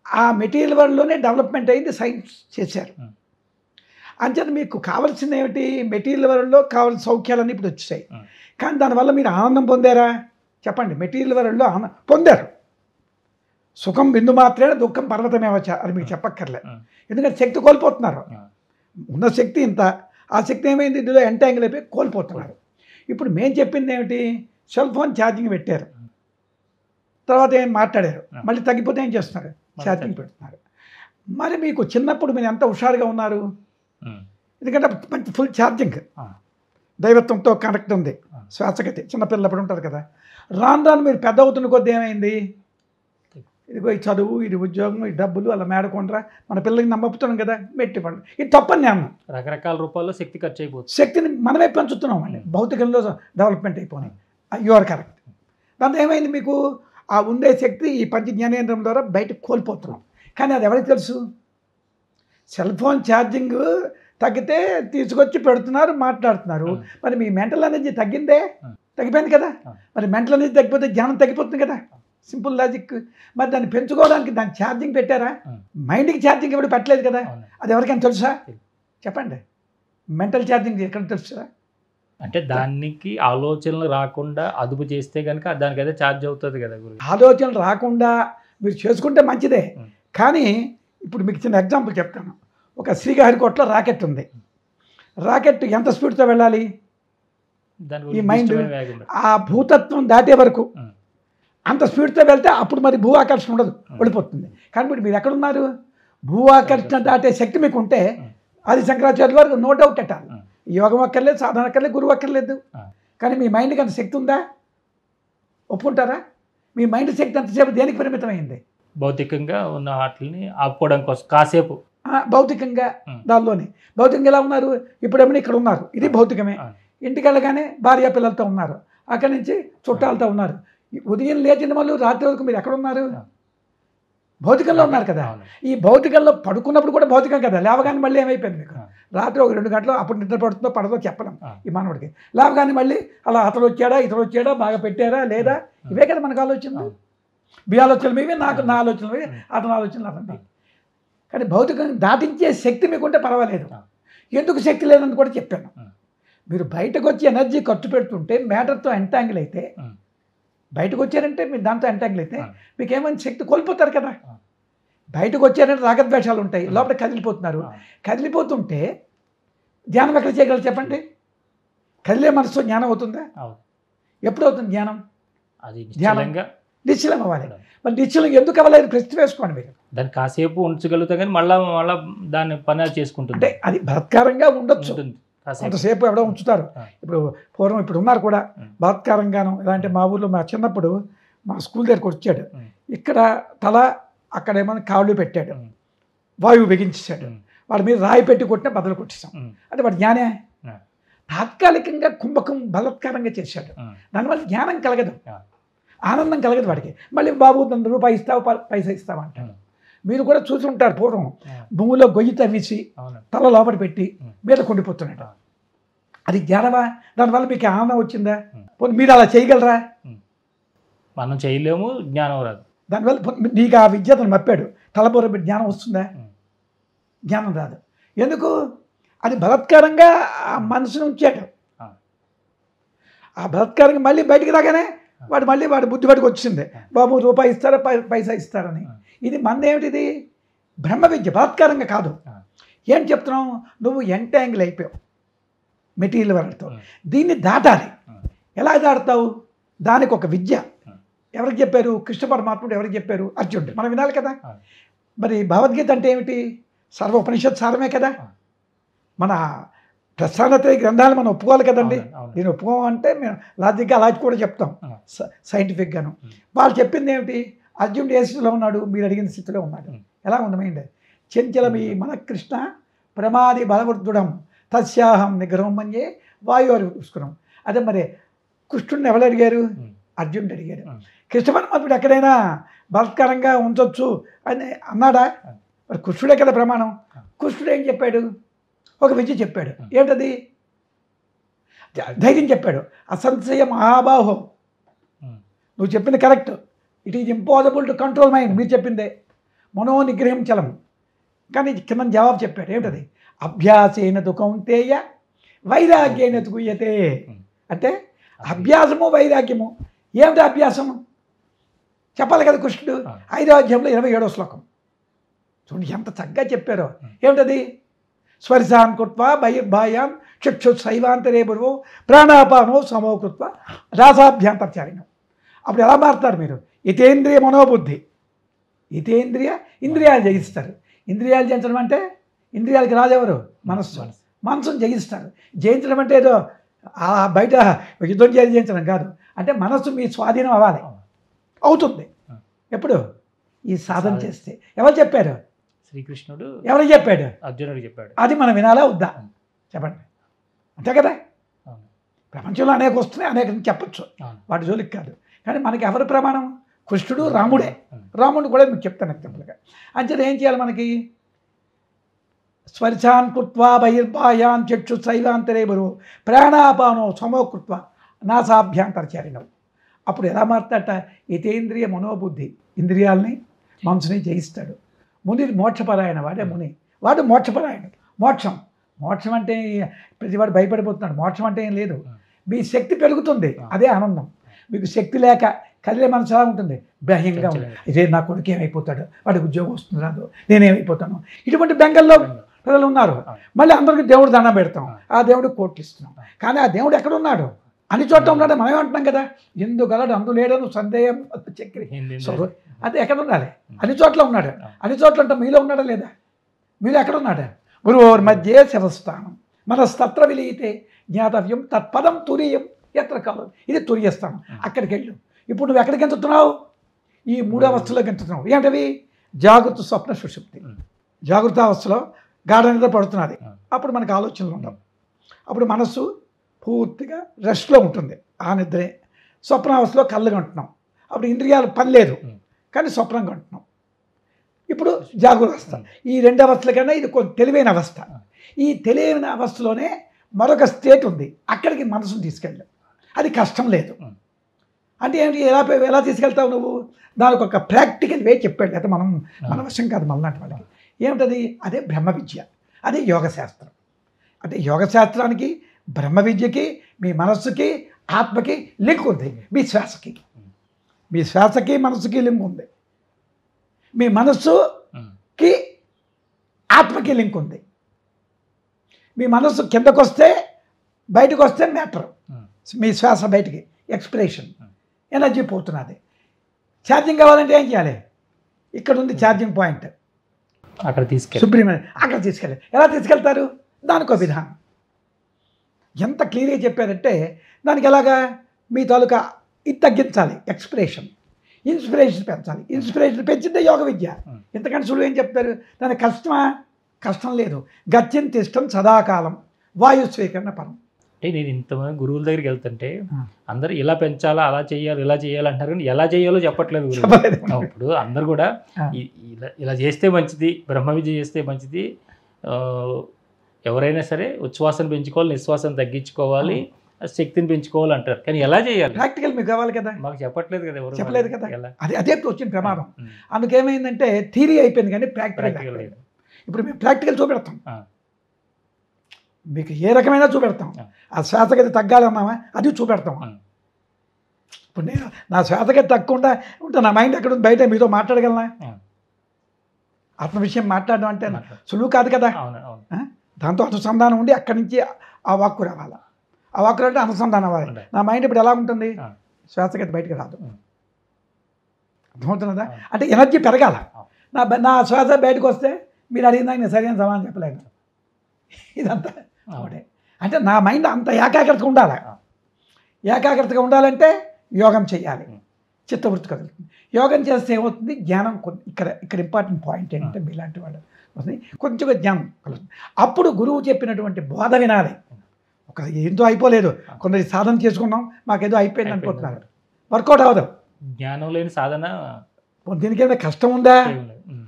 ఆ మెటీరియల్ వరల్డ్లోనే డెవలప్మెంట్ అయింది, సైన్స్ చేశారు. అంచేత మీకు కావాల్సింది ఏమిటి, మెటీరియల్ వరల్డ్లో కావాల్సిన సౌఖ్యాలన్నీ ఇప్పుడు వచ్చాయి, కానీ దానివల్ల మీరు ఆనందం పొందారా చెప్పండి? మెటీరియల్ వరల్డ్లో పొందారు. సుఖం బిందు మాత్రమే, దుఃఖం పర్వతమేవచ్చ, అది మీకు చెప్పక్కర్లే. ఎందుకంటే శక్తి కోల్పోతున్నారు. ఉన్న శక్తి ఇంత, ఆ శక్తి ఏమైంది, ఇందులో ఎంటాంగిల్ అయిపోయి కోల్పోతున్నారు. ఇప్పుడు మేము చెప్పింది ఏమిటి, సెల్ ఫోన్ ఛార్జింగ్ పెట్టారు, తర్వాత ఏం మాట్లాడారు, మళ్ళీ తగ్గిపోతే ఏం చేస్తున్నారు, ఛార్జింగ్ పెడుతున్నారు. మరి మీకు చిన్నప్పుడు మీరు ఎంత హుషారుగా ఉన్నారు, ఎందుకంటే మంచి ఫుల్ ఛార్జింగ్, దైవత్వంతో కనెక్ట్ ఉంది, శ్వాసగతి. చిన్నపిల్లప్పుడు ఉంటారు కదా, రాను రాను మీరు పెద్ద అవుతున్న కొద్ది ఏమైంది, ఇదిగో ఈ చదువు, ఇది ఉద్యోగం, ఈ డబ్బులు, అలా మేడకొండరా, మన పిల్లలకి నమ్మపుతున్నాం కదా, మెట్టి పడదు. ఇది తప్పని నేను రకరకాల రూపాల్లో శక్తి ఖర్చు అయిపోతుంది, శక్తిని మనమే పెంచుతున్నాం అండి, భౌతికంలో డెవలప్మెంట్ అయిపోయినాయి. You are correct. దాంతో ఏమైంది, మీకు ఆ ఉండే శక్తి ఈ పంచ జ్ఞానేంద్రం ద్వారా బయటకు కోల్పోతున్నాం. కానీ అది ఎవరికి తెలుసు? సెల్ ఫోన్ ఛార్జింగ్ తగ్గితే తీసుకొచ్చి పెడుతున్నారు, మాట్లాడుతున్నారు. మరి మీ మెంటల్ ఎనర్జీ తగ్గిందే, తగ్గిపోయింది కదా. మరి మెంటల్ ఎనర్జీ తగ్గిపోతే జ్ఞానం తగ్గిపోతుంది కదా, సింపుల్ లాజిక్. మరి దాన్ని పెంచుకోవడానికి దాన్ని ఛార్జింగ్ పెట్టారా? మైండ్కి ఛార్జింగ్ ఎవరు పెట్టలేదు కదా, అది ఎవరికైనా తెలుసా చెప్పండి? మెంటల్ ఛార్జింగ్ ఎక్కడ తెలుసా? అంటే దానికి ఆలోచనలు రాకుండా అదుపు చేస్తే కనుక దానికి అయితే ఛార్జ్ అవుతుంది కదా గురు. ఆలోచనలు రాకుండా మీరు చేసుకుంటే మంచిదే, కానీ ఇప్పుడు మీకు చిన్న ఎగ్జాంపుల్ చెప్తాను. ఒక శ్రీహరికోటలో రాకెట్ ఉంది, రాకెట్ ఎంత స్పీడ్తో వెళ్ళాలి? ఈ మైండ్ ఆ భూతత్వం దాటే వరకు అంత స్పీడ్తో వెళ్తే అప్పుడు మరి భూ ఆకర్షణ ఉండదు, వెళ్ళిపోతుంది. కానీ ఇప్పుడు మీరు ఎక్కడున్నారు? భూ ఆకర్షణ దాటే శక్తి మీకు ఉంటే అది శంకరాచార్యుల వరకు నో డౌట్ ఎట్ ఆల్. యోగం అక్కర్లేదు, సాధన అక్కర్లేదు, గురువు అక్కర్లేదు. కానీ మీ మైండ్కి అంత శక్తి ఉందా? ఒప్పుకుంటారా? మీ మైండ్ శక్తి అంతసేపు దేనికి పరిమితమైంది? భౌతికంగా ఉన్న వాటిని ఆపుకోవడం కోసం కాసేపు. భౌతికంగా దానిలోనే. భౌతికంగా ఎలా ఉన్నారు? ఇప్పుడేమైనా ఇక్కడ ఉన్నారు, ఇది భౌతికమే. ఇంటికి వెళ్ళగానే భార్య పిల్లలతో ఉన్నారు, అక్కడి నుంచి చుట్టాలతో ఉన్నారు. ఉదయం లేచిన వాళ్ళు రాత్రి వరకు మీరు ఎక్కడ ఉన్నారు? భౌతికంలో ఉన్నారు కదా. ఈ భౌతికంలో పడుకున్నప్పుడు కూడా భౌతికం కదా. లేవగానే మళ్ళీ ఏమైపోయింది మీకు? రాత్రి ఒక 2 గంటలు అప్పుడు నిద్ర పడుతుందో పడదో చెప్పలేం ఈ మానవుడికి. లేవగానే మళ్ళీ అలా అతను వచ్చాడా, ఇతను వచ్చాడా, బాగా పెట్టారా లేదా, ఇవే కదా మనకు ఆలోచనలు. మీ ఆలోచనలు మీవి, నాకు నా ఆలోచనలు మీవి, అతని ఆలోచనలు అతని. కానీ భౌతికంగా దాటించే శక్తి మీకుంటే పర్వాలేదు. ఎందుకు శక్తి లేదని కూడా చెప్పాను. మీరు బయటకు వచ్చి ఎనర్జీ ఖర్చు పెడుతుంటే మ్యాటర్తో ఎంటాంగిల్ అయితే, బయటకు వచ్చారంటే మీరు దాంతో ఎంటాంగిల్ అయితే మీకు ఏమైనా శక్తి కోల్పోతారు కదా. బయటకు వచ్చారంటే రాగద్వేషాలు ఉంటాయి, లోపల కదిలిపోతున్నారు. కదిలిపోతుంటే ధ్యానం ఎక్కడ చేయగలరు చెప్పండి? కదిలే మనసుతో జ్ఞానం అవుతుందా? ఎప్పుడు అవుతుంది జ్ఞానం? ధ్యానం నిశ్చలం అవ్వాలి. మరి నిశ్చలం ఎందుకు అవ్వలేదు ప్రశ్న వేసుకోండి మీరు. దాన్ని కాసేపు ఉంచగలుగుతా కానీ మళ్ళీ దాన్ని పని చేసుకుంటుంది. అంటే అది బలత్కారంగా ఉండొచ్చు, కొంతసేపు ఎవడో ఉంచుతారు. ఇప్పుడు పూర్వం ఇప్పుడు ఉన్నారు కూడా బలత్కారంగాను. ఎలా అంటే మా ఊర్లో మా చిన్నప్పుడు మా స్కూల్ దగ్గరకు వచ్చాడు, ఇక్కడ తల అక్కడ ఏమైనా కాళ్ళు పెట్టాడు, వాయువు బిగించాడు, వాడి మీద రాయి పెట్టి కొట్టినా బదులు కొట్టేసాం. అంటే వాడు జ్ఞానే. తాత్కాలికంగా కుంభకం బలత్కారంగా చేశాడు, దానివల్ల జ్ఞానం కలగదు, ఆనందం కలగదు వాడికి. మళ్ళీ బాబు రూపాయి ఇస్తావు, పైసా ఇస్తావు అంటాడు. మీరు కూడా చూసి ఉంటారు, పూర్వం భూమిలో గొయ్యి తవ్వేసి తల లోపల పెట్టి మీద కొండిపోతున్నాడు. అది జ్ఞానమా? దానివల్ల మీకు ఆనందం వచ్చిందా? మీరు అలా చేయగలరా? మనం చేయలేము, జ్ఞానం రాదు. దానివల్ల నీకు ఆ విద్యతను మప్పాడు, తలబోర పెట్టి జ్ఞానం వస్తుందా? జ్ఞానం రాదు. ఎందుకు? అది బలత్కారంగా ఆ మనసును ఉంచాడు. ఆ బలత్కారంగా మళ్ళీ బయటికి రాగానే వాడు బుద్ధి పట్టుకు వచ్చింది, బాబు రూపాయి ఇస్తారా, పైసా ఇస్తారని. ఇది మందేమిటిది? బ్రహ్మ విద్య, బలాత్కారంగా కాదు. ఏం చెప్తున్నాం? నువ్వు ఎంటాంగిల్ అయిపోయావు మెటీరియల్ వరల్డ్తో. దీన్ని దాటాలి. ఎలా దాటుతావు? దానికి ఒక విద్య. ఎవరికి చెప్పారు? కృష్ణ పరమాత్ముడు ఎవరికి చెప్పారు? అర్జునుడు. మనం వినాలి కదా. మరి భగవద్గీత అంటే ఏమిటి? సర్వ ఉపనిషత్ సారమే కదా. మన ప్రస్థానత్రయ గ్రంథాలు మనం ఒప్పుకోవాలి కదండి. నేను ఒప్పుకోమంటే మేము లాజిక్గా అలా కూడా చెప్తాం, సైంటిఫిక్గాను. వాళ్ళు చెప్పింది ఏమిటి? అర్జునుడు ఏ స్థితిలో ఉన్నాడు? మీరు అడిగిన స్థితిలో ఉన్నాడు. ఎలా ఉండమైంది? చెంచలమి మన కృష్ణ ప్రమాది బలవృద్ధుడం తస్యాహం నిగ్రహం మన్యే వాయువారు చూసుకున్నాం. అదే మరి కృష్ణుడిని ఎవరు అడిగారు? అర్జునుడు అడిగాడు. కృష్ణ పరమాత్ముడు ఎక్కడైనా బలత్కారంగా ఉంచవచ్చు అని అన్నాడా? మరి కృష్ణుడే కదా ప్రమాణం. కృష్ణుడు ఏం చెప్పాడు? ఒక విద్య చెప్పాడు. ఏంటది? ధైర్యం చెప్పాడు. అసంశయ మహాబాహో, నువ్వు చెప్పింది correct. It is impossible to control mind, మీరు చెప్పిందే. మనోనిగ్రహం చలం. కానీ కింద జవాబు చెప్పాడు. ఏమిటది? అభ్యాసేన తు కౌంతేయ వైరాగ్యేన తు గుయ్యతే. అంటే అభ్యాసము వైరాగ్యము. ఏమిటి అభ్యాసము? చెప్పాలి కదా కృష్ణుడు. 5వ అధ్యాయంలో 27వ శ్లోకం చూడండి ఎంత చక్కగా చెప్పారో. ఏమిటది? స్వర్శాన్ కృత్వా బహిర్బాయాం చక్షు శైవాంతరే బుర్వో ప్రాణాపానో సమోకృత్వ రాసాభ్యాంతర్చారిణం. అప్పుడు ఎలా మారుతారు మీరు? ఇతేంద్రియ మనోబుద్ధి. ఇతేంద్రియ ఇంద్రియాలు జయిస్తారు. ఇంద్రియాలు జయించడం అంటే ఇంద్రియాలకి రాజెవరు? మనస్సు. మనసును జయిస్తారు. జయించడం అంటే ఏదో బయట యుద్ధం జయించడం కాదు. అంటే మనస్సు మీ స్వాధీనం అవ్వాలి. అవుతుంది ఎప్పుడు? ఈ సాధన చేస్తే. ఎవరు చెప్పారు? శ్రీకృష్ణుడు. ఎవరికి చెప్పాడు? అర్జునుడికి చెప్పాడు. అది మనం వినాలా వద్దా? చెప్పండి. అంతే కదా. ప్రపంచంలో అనేక వస్తున్నాయి, అనేక చెప్పచ్చు, వాటి జోలికి కాదు. కానీ మనకి ఎవరు ప్రమాణం? కృష్ణుడు, రాముడే. రాముడు కూడా మీకు చెప్తాను ఎగ్జాంపుల్గా. అంచేత ఏం చేయాలి మనకి? స్వర్శాన్ కృత్వా బహిర్బాయాన్ చక్షు శైవాంతరే బరువు ప్రాణాపానో సమోకృత్వ నాసాభ్యాంతరచారిణం. అప్పుడు ఎలా మారుతాట? ఇతేంద్రియ మనోబుద్ధి, ఇంద్రియాలని మనసుని జయిస్తాడు. ముని మోక్షపరాయణ, వాడే ముని, వాడు మోక్షపరాయణుడు. మోక్షం అంటే ప్రతివాడు భయపడిపోతున్నాడు. మోక్షం అంటే ఏం లేదు, మీ శక్తి పెరుగుతుంది, అదే ఆనందం. మీకు శక్తి లేక కదిలే మనసు ఎలా ఉంటుంది? భయంగా ఉంటుంది. ఇదే నా కొడుకు ఏమైపోతాడు, వాడికి ఉద్యోగం వస్తుంది రాదు, నేనేమైపోతాను, ఇటువంటి బెంగల్లో ప్రజలు ఉన్నారు. మళ్ళీ అందరికీ దేవుడు దండం పెడతాం, ఆ దేవుడికి కోట్లు ఇస్తున్నాం. కానీ ఆ దేవుడు ఎక్కడున్నాడు? అన్ని చోట్ల ఉన్నాడు. మనం ఏమంటున్నాం కదా, ఎందుకలడు అందులేడను సందేహం చక్రి. అది ఎక్కడ ఉండాలి? అన్ని చోట్ల ఉన్నాడు. అన్ని చోట్ల అంటే మీలో ఉన్నాడా లేదా? మీలో ఎక్కడ ఉన్నాడు? గురువుర్ మధ్య శివస్థానం, మనస్తత్ర విలీయతే జ్ఞాతవ్యం తత్పదం తురీయం ఎత్ర కాలం. ఇది తురియస్థానం. అక్కడికి వెళ్ళు. ఇప్పుడు నువ్వు ఎక్కడికి ఎంచుతున్నావు? ఈ 3 అవస్థలోకి ఎంచుతున్నావు. ఏంటవి? జాగృత స్వప్న సుషుప్తి. జాగృత అవస్థలో గాఢ నిద్ర పడుతున్నది. అప్పుడు మనకు ఆలోచనలు ఉండవు. అప్పుడు మనస్సు పూర్తిగా రెస్ట్లో ఉంటుంది. ఆ నిద్రే. స్వప్నావస్థలో కళ్ళు కంటున్నాం. అప్పుడు ఇంద్రియాలు పని లేదు కానీ స్వప్నం కంటున్నాం. ఇప్పుడు జాగృత అవస్థ. ఈ 2 అవస్థల కన్నా ఇది కొంచెం తెలివైన అవస్థ. ఈ తెలివైన అవస్థలోనే మరొక స్టేట్ ఉంది. అక్కడికి మనసును తీసుకెళ్ళాం. అది కష్టం లేదు. అంటే ఏంటి? ఎలా తీసుకెళ్తావు నువ్వు? దానికి ఒక ప్రాక్టికల్ వే చెప్పాడు. అయితే మన వశం కాదు మళ్ళాంటి వాళ్ళకి. ఏమిటది? అదే బ్రహ్మ విద్య, అదే యోగశాస్త్రం. అంటే యోగశాస్త్రానికి బ్రహ్మ విద్యకి మీ మనస్సుకి ఆత్మకి లింక్ ఉంది. మీ శ్వాసకి మనస్సుకి లింక్ ఉంది. మీ మనస్సుకి ఆత్మకి లింక్ ఉంది. మీ మనస్సు కిందకు వస్తే బయటకు వస్తే మ్యాటర్. మీ శ్వాస బయటికి ఎక్స్ప్రెషన్, ఎనర్జీ పోతున్నది. ఛార్జింగ్ కావాలంటే ఏం చేయాలి? ఇక్కడ ఉంది ఛార్జింగ్ పాయింట్, అక్కడ అక్కడ తీసుకెళ్ళి. ఎలా తీసుకెళ్తారు? దానికో విధానం. ఎంత క్లియర్గా చెప్పారంటే దానికి ఎలాగా మీ తాలూకా ఇది తగ్గించాలి, ఎక్స్ప్రెషన్, ఇన్స్పిరేషన్ పెంచాలి. ఇన్స్పిరేషన్ పెంచిందే యోగ విద్య. ఎంతకంటే సులువు ఏం చెప్తారు? దానికి కష్టమా? కష్టం లేదు. గచ్చింత ఇష్టం సదాకాలం వాయు స్వీకరణ పరం. అంటే నేను ఇంతమంది గురువుల దగ్గరికి వెళ్తుంటే అందరూ ఇలా పెంచాలా, అలా చేయాలి, ఇలా చేయాలి అంటారు కానీ ఎలా చేయాలో చెప్పట్లేదు. ఇప్పుడు అందరు కూడా ఇలా చేస్తే మంచిది, బ్రహ్మ విద్య చేస్తే మంచిది, ఎవరైనా సరే ఉచ్ఛ్వాసన పెంచుకోవాలి, నిశ్వాసం తగ్గించుకోవాలి, శక్తిని పెంచుకోవాలి అంటారు. కానీ ఎలా చేయాలి? ప్రాక్టికల్ మీకు కావాలి కదా. మాకు చెప్పట్లేదు కదా, ఎవరు చెప్పలేదు కదా. అదే వచ్చిన ప్రమాదం. అందుకేమైందంటే థియరీ అయిపోయింది కానీ ప్రాక్టికల్ లేదు. ఇప్పుడు మేము ప్రాక్టికల్ చూపెడతాం, మీకు ఏ రకమైన చూపెడతాం. ఆ శ్వాసగతి తగ్గాలన్నామా అది చూపెడతాం. ఇప్పుడు నేను నా శ్వాసగతి తగ్గకుండా ఉంటే నా మైండ్ ఎక్కడ ఉంది? బయట మీతో మాట్లాడగలనా? ఆత్మ విషయం మాట్లాడడం అంటే సులువు కాదు కదా. దాంతో అనుసంధానం ఉండి అక్కడి నుంచి ఆ వాక్కు రావాలా. ఆ వాక్కు అంటే అనుసంధానం అవ్వాలి. నా మైండ్ ఇప్పుడు ఎలా ఉంటుంది? శ్వాసగతి బయటకు రాదు. అర్థమవుతున్నదా? అంటే ఎనర్జీ పెరగాల. నా శ్వాస బయటకు వస్తే మీరు అడిగిన నేను సరైన సమాధానం చెప్పలేను. ఇదంతా ఒకటే. అంటే నా మైండ్ అంత ఏకాగ్రతగా ఉండాలి. ఏకాగ్రతగా ఉండాలంటే యోగం చేయాలి, చిత్తవృత్తి కదులుతుంది. యోగం చేస్తే ఏమవుతుంది? జ్ఞానం. ఇక్కడ ఇంపార్టెంట్ పాయింట్ ఏంటంటే మీలాంటి వాళ్ళు వస్తుంది కొంచెం జ్ఞానం కలుగుతుంది. అప్పుడు గురువు చెప్పినటువంటి బోధ వినాలి. ఒక ఏందో అయిపోలేదు, కొందరు సాధన చేసుకున్నాం మాకేదో అయిపోయింది అనుకుంటున్నారు. వర్కౌట్ అవ్వదు. జ్ఞానం లేని సాధన. దీనికి ఏదైనా కష్టం ఉందా?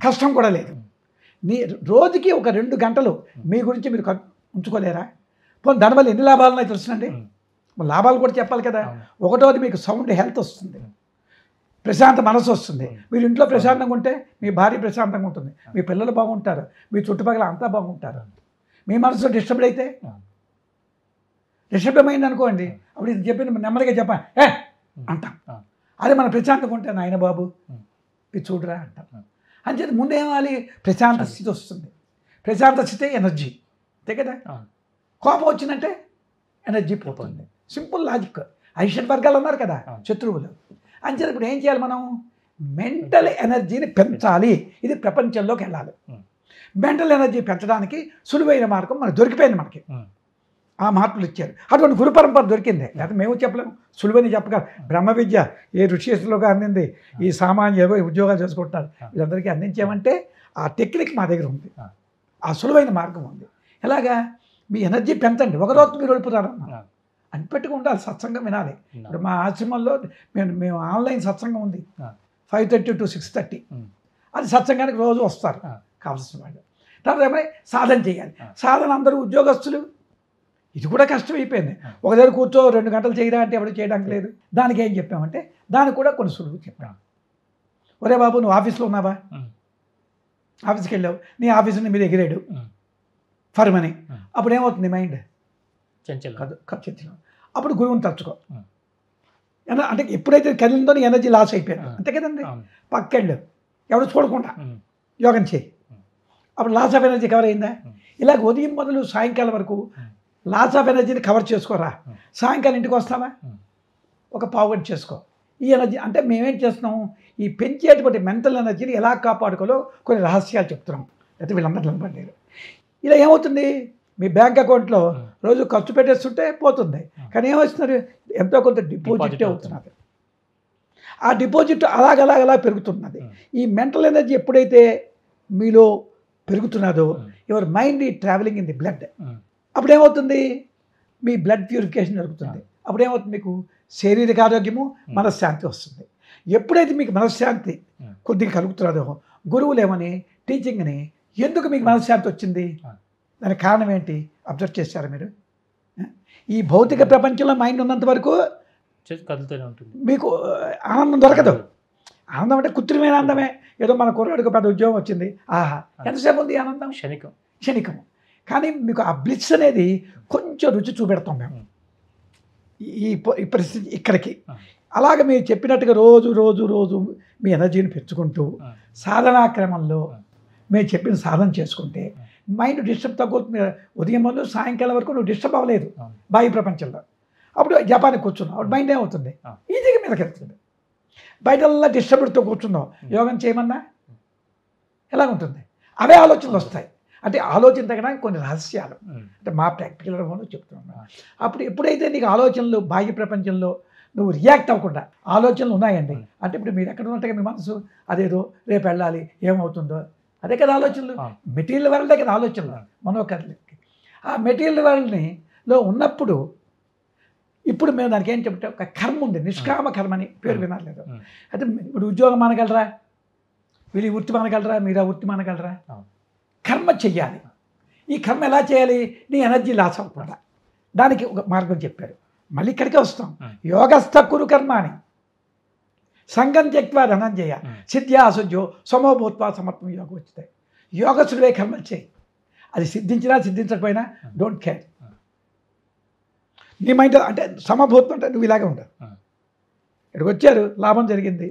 కష్టం కూడా లేదు. రోజుకి ఒక 2 గంటలు మీ గురించి మీరు ఉంచుకోలేరా? పోనీ దానివల్ల ఎన్ని లాభాలు ఉన్నాయో తెలుసునండి. లాభాలు కూడా చెప్పాలి కదా. ఒకటోది మీకు సౌండ్ హెల్త్ వస్తుంది, ప్రశాంత మనసు వస్తుంది. మీరు ఇంట్లో ప్రశాంతంగా ఉంటే మీ భార్య ప్రశాంతంగా ఉంటుంది, మీ పిల్లలు బాగుంటారు, మీ చుట్టుపక్కల అంతా బాగుంటారు. మీ మనసు డిస్టర్బ్ అయితే అయింది అనుకోండి, అప్పుడు ఇది చెప్పిన నెమ్మదిగా చెప్పాలి అంటాం. అదే మన ప్రశాంతంగా ఉంటే నాయన బాబు ఇది చూడరా అంటాం. అంచేది ముందేమాలి? ప్రశాంత స్థితి వస్తుంది. ప్రశాంత స్థితి ఎనర్జీ, అంతే కదా. కోపం వచ్చిందంటే ఎనర్జీ పోతుంది. Simple logic. ఐషడ్ వర్గాలు ఉన్నారు కదా శత్రువులు. అంచేది ఇప్పుడు ఏం చేయాలి? మనం మెంటల్ ఎనర్జీని పెంచాలి. ఇది ప్రపంచంలోకి వెళ్ళాలి. మెంటల్ ఎనర్జీ పెంచడానికి సులువైన మార్గం మనకు దొరికిపోయింది. మనకి ఆ మహాత్ములు ఇచ్చారు. అటువంటి గురు పరంపర దొరికింది. లేకపోతే మేము చెప్పలేము, సులువని చెప్పగలం. బ్రహ్మ విద్య ఏ ఋషిలోగా అందింది, ఈ సామాన్య ఉద్యోగాలు చేసుకుంటున్నారు వీళ్ళందరికీ అందించామంటే ఆ టెక్నిక్ మా దగ్గర ఉంది, ఆ సులువైన మార్గం ఉంది. ఎలాగా? మీ ఎనర్జీ పెంచండి. ఒక రోజు మీరు వెళ్ళిపోతారన్న అని పెట్టుకు ఉండాలి. సత్సంగం వినాలి. ఇప్పుడు మా ఆశ్రమంలో మేము ఆన్లైన్ సత్సంగం ఉంది 5:30 to 6:30. అది సత్సంగానికి రోజు వస్తారు కావాల్సిన వాళ్ళు. తర్వాత ఏమైనా సాధన చేయాలి. సాధన అందరూ ఉద్యోగస్తులు, ఇది కూడా కష్టం అయిపోయింది. ఒక దగ్గర కూర్చో 2 గంటలు చేయరా అంటే ఎవరు చేయడానికి లేదు. దానికి ఏం చెప్పామంటే దానికి కూడా కొన్ని సులువు చెప్పాము. ఒరే బాబు నువ్వు ఆఫీస్లో ఉన్నావా? ఆఫీస్కి వెళ్ళావు, నీ ఆఫీసుని మీద ఎగిరాడు ఫర్మని. అప్పుడు ఏమవుతుంది? మైండ్ చంచలం. అప్పుడు గురువుని తలుచుకో. అంటే ఎప్పుడైతే కదిలిందో నీ ఎనర్జీ లాస్ అయిపోయాడు, అంతే కదండి. పక్కెళ్ళు ఎవరు చూడకుండా యోగం చేయి. అప్పుడు లాస్ ఆఫ్ ఎనర్జీ కవర్ అయిందా? ఇలాగ ఉదయం మొదలు సాయంకాలం వరకు లాస్ ఆఫ్ ఎనర్జీని కవర్ చేసుకోరా. సాయంకాలం ఇంటికి వస్తావా, ఒక పావుగంట చేసుకో. ఈ ఎనర్జీ అంటే మేమేం చేస్తున్నాం? ఈ పెంచేటువంటి మెంటల్ ఎనర్జీని ఎలా కాపాడుకోవాలో కొన్ని రహస్యాలు చెప్తున్నాం. అయితే వీళ్ళందరూ నిలబడ్డారు. ఇలా ఏమవుతుంది? మీ బ్యాంక్ అకౌంట్లో రోజు ఖర్చు పెట్టేస్తుంటే పోతుంది, కానీ ఏమొస్తున్నారు, ఎంతో కొంత డిపాజిట్ అవుతున్నది. ఆ డిపాజిట్ అలాగలా పెరుగుతున్నది. ఈ మెంటల్ ఎనర్జీ ఎప్పుడైతే మీలో పెరుగుతున్నదో యువర్ మైండ్ ఈ ట్రావెలింగ్ ఇన్ ది బ్లడ్, అప్పుడు ఏమవుతుంది, మీ బ్లడ్ ప్యూరిఫికేషన్ జరుగుతుంది. అప్పుడు ఏమవుతుంది, మీకు శారీరక ఆరోగ్యము, మనశ్శాంతి వస్తుంది. ఎప్పుడైతే మీకు మనశ్శాంతి కొద్దిగా కలుగుతున్నదో, గురువులు ఏమని టీచింగ్ అని, ఎందుకు మీకు మనశ్శాంతి వచ్చింది, దానికి కారణం ఏంటి అబ్జర్వ్ చేశారు మీరు? ఈ భౌతిక ప్రపంచంలో మైండ్ ఉన్నంత వరకు కదులుతూనే ఉంటుంది, మీకు ఆనందం దొరకదు. ఆనందం అంటే కృత్రిమైన ఆనందమే, ఏదో మన కుర్రాడికి పెద్ద ఉద్యోగం వచ్చింది, ఆహా ఎంతసేపు ఉంది ఆనందం, క్షణికం. కానీ మీకు ఆ బ్లిట్స్ అనేది కొంచెం రుచి చూపెడతాం మేము ఈ పరిస్థితి ఇక్కడికి. అలాగే మీరు చెప్పినట్టుగా రోజు మీ ఎనర్జీని పెంచుకుంటూ సాధనా క్రమంలో మేము చెప్పిన సాధన చేసుకుంటే మైండ్ డిస్టర్బ్ తగ్గుతుంది. ఉదయం మొదలు సాయంకాలం వరకు నువ్వు డిస్టర్బ్ అవ్వలేదు బాహ్య ప్రపంచంలో. అప్పుడు జపానికి కూర్చున్నావు, అప్పుడు మైండ్ ఏమవుతుంది, ఈజీగా మీదకి వెళ్తుంది. బయటల్లా డిస్టర్బ్డ్తో కూర్చున్నావు, యోగం చేయమన్నా ఎలా ఉంటుంది, అవే ఆలోచనలు వస్తాయి. అంటే ఆలోచన తగ్గడానికి కొన్ని రహస్యాలు అంటే మా ప్రాక్టికల్ అనుభవంలో చెప్తున్నాను. అప్పుడు ఎప్పుడైతే నీకు ఆలోచనలు బాహ్య ప్రపంచంలో నువ్వు రియాక్ట్ అవ్వకుండా, ఆలోచనలు ఉన్నాయండి అంటే ఇప్పుడు మీరు ఎక్కడ ఉన్నట్టుగా మీ మనసు అదేదో రేపు వెళ్ళాలి ఏమవుతుందో, అదే కదా ఆలోచనలు. మెటీరియల్ వరల్డే కదా ఆలోచనలు, మనోకర్లకి. ఆ మెటీరియల్ వరల్డ్లో ఉన్నప్పుడు ఇప్పుడు మేము దానికి ఏం చెప్తే ఒక కర్మ ఉంది, నిష్కామ కర్మ అని పేరు వినలేదు. అయితే ఇప్పుడు ఉద్యోగం మానగలరా, వీళ్ళు ఈ వృత్తి మానగలరా, మీరు ఆ వృత్తి మానగలరా? కర్మ చెయ్యాలి. ఈ కర్మ ఎలా చేయాలి, నీ ఎనర్జీ లాస్ అవ్వకుండా దానికి ఒక మార్గం చెప్పారు. మళ్ళీ ఇక్కడికే వస్తాం. యోగస్థ కురు కర్మ అని, సంగం త్యక్వా ధనంజయ సిద్ధ్యా అశుద్ధ్యో సమోభూత్వా సమత్వం యోగం వచ్చుతాయి. యోగసుడివే కర్మలు చేయి, అది సిద్ధించినా సిద్ధించకపోయినా డోంట్ కేర్. నీ మైండ్ అంటే సమభూత్వం అంటే నువ్వు ఇలాగే ఉంటావు. ఇక్కడికి వచ్చారు, లాభం జరిగింది,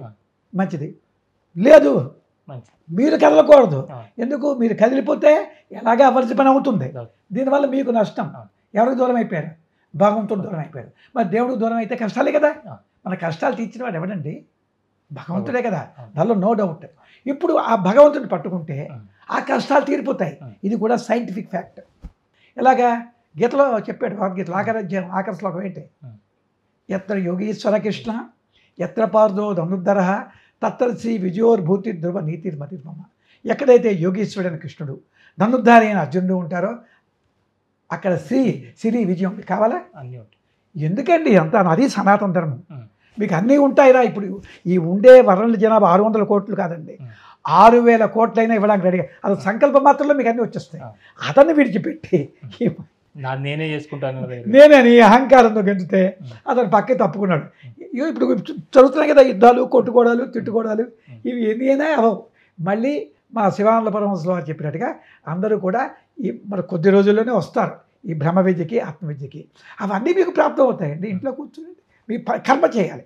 మంచిది. లేదు, మీరు కదలకూడదు. ఎందుకు, మీరు కదిలిపోతే ఎలాగే అవర్జ పని అవుతుంది. దీనివల్ల మీకు నష్టం. ఎవరికి దూరం అయిపోయారు, భగవంతుడు దూరం అయిపోయారు. మరి దేవుడికి దూరం అయితే కష్టాలే కదా. మన కష్టాలు తీర్చిన వాడు ఎవడండి, భగవంతుడే కదా, దానిలో నో డౌట్. ఇప్పుడు ఆ భగవంతుడిని పట్టుకుంటే ఆ కష్టాలు తీరిపోతాయి. ఇది కూడా సైంటిఫిక్ ఫ్యాక్ట్. ఇలాగా గీతలో చెప్పాడు, భగవద్గీతలో ఆఖరి శ్లోకం ఏంటి, ఎత్ర యోగీశ్వర కృష్ణ ఎత్ర పార్దో ధనుర్ధర తత్ర శ్రీ విజయోర్భూతి ధ్రువ నీతిర్మతిర్మమ. ఎక్కడైతే యోగీశ్వరుడైన కృష్ణుడు, ధనుర్ధారి అయిన అర్జునుడు ఉంటారో అక్కడ శ్రీ విజయం కావాలా? ఎందుకండి అంతా, అది సనాతన ధర్మం. మీకు అన్నీ ఉంటాయిరా. ఇప్పుడు ఈ ఉండే వరల్డ్ జనాభా 600 కోట్లు కాదండి, 6000 కోట్లైనా ఇవ్వడానికి రెడీగా. అది సంకల్ప మాత్రంలో మీకు అన్నీ వచ్చేస్తాయి. అతన్ని విడిచిపెట్టి నేనే చేసుకుంటాను నేనని అహంకారంతో గెంచితే అతను పక్కే తప్పుకున్నాడు. ఇప్పుడు చదువుతున్నాయి కదా యుద్ధాలు, కొట్టుకోవడాలు, తిట్టుకోవడాలు, ఇవి ఎన్ని అయినా అవ్వవు. మళ్ళీ మా శివానంద పరమహంస వారు చెప్పినట్టుగా అందరూ కూడా ఈ మరి కొద్ది రోజుల్లోనే వస్తారు ఈ బ్రహ్మ విద్యకి, ఆత్మ విద్యకి. అవన్నీ మీకు ప్రాప్తం అవుతాయండి. ఇంట్లో కూర్చుని మీ కర్మ చేయాలి.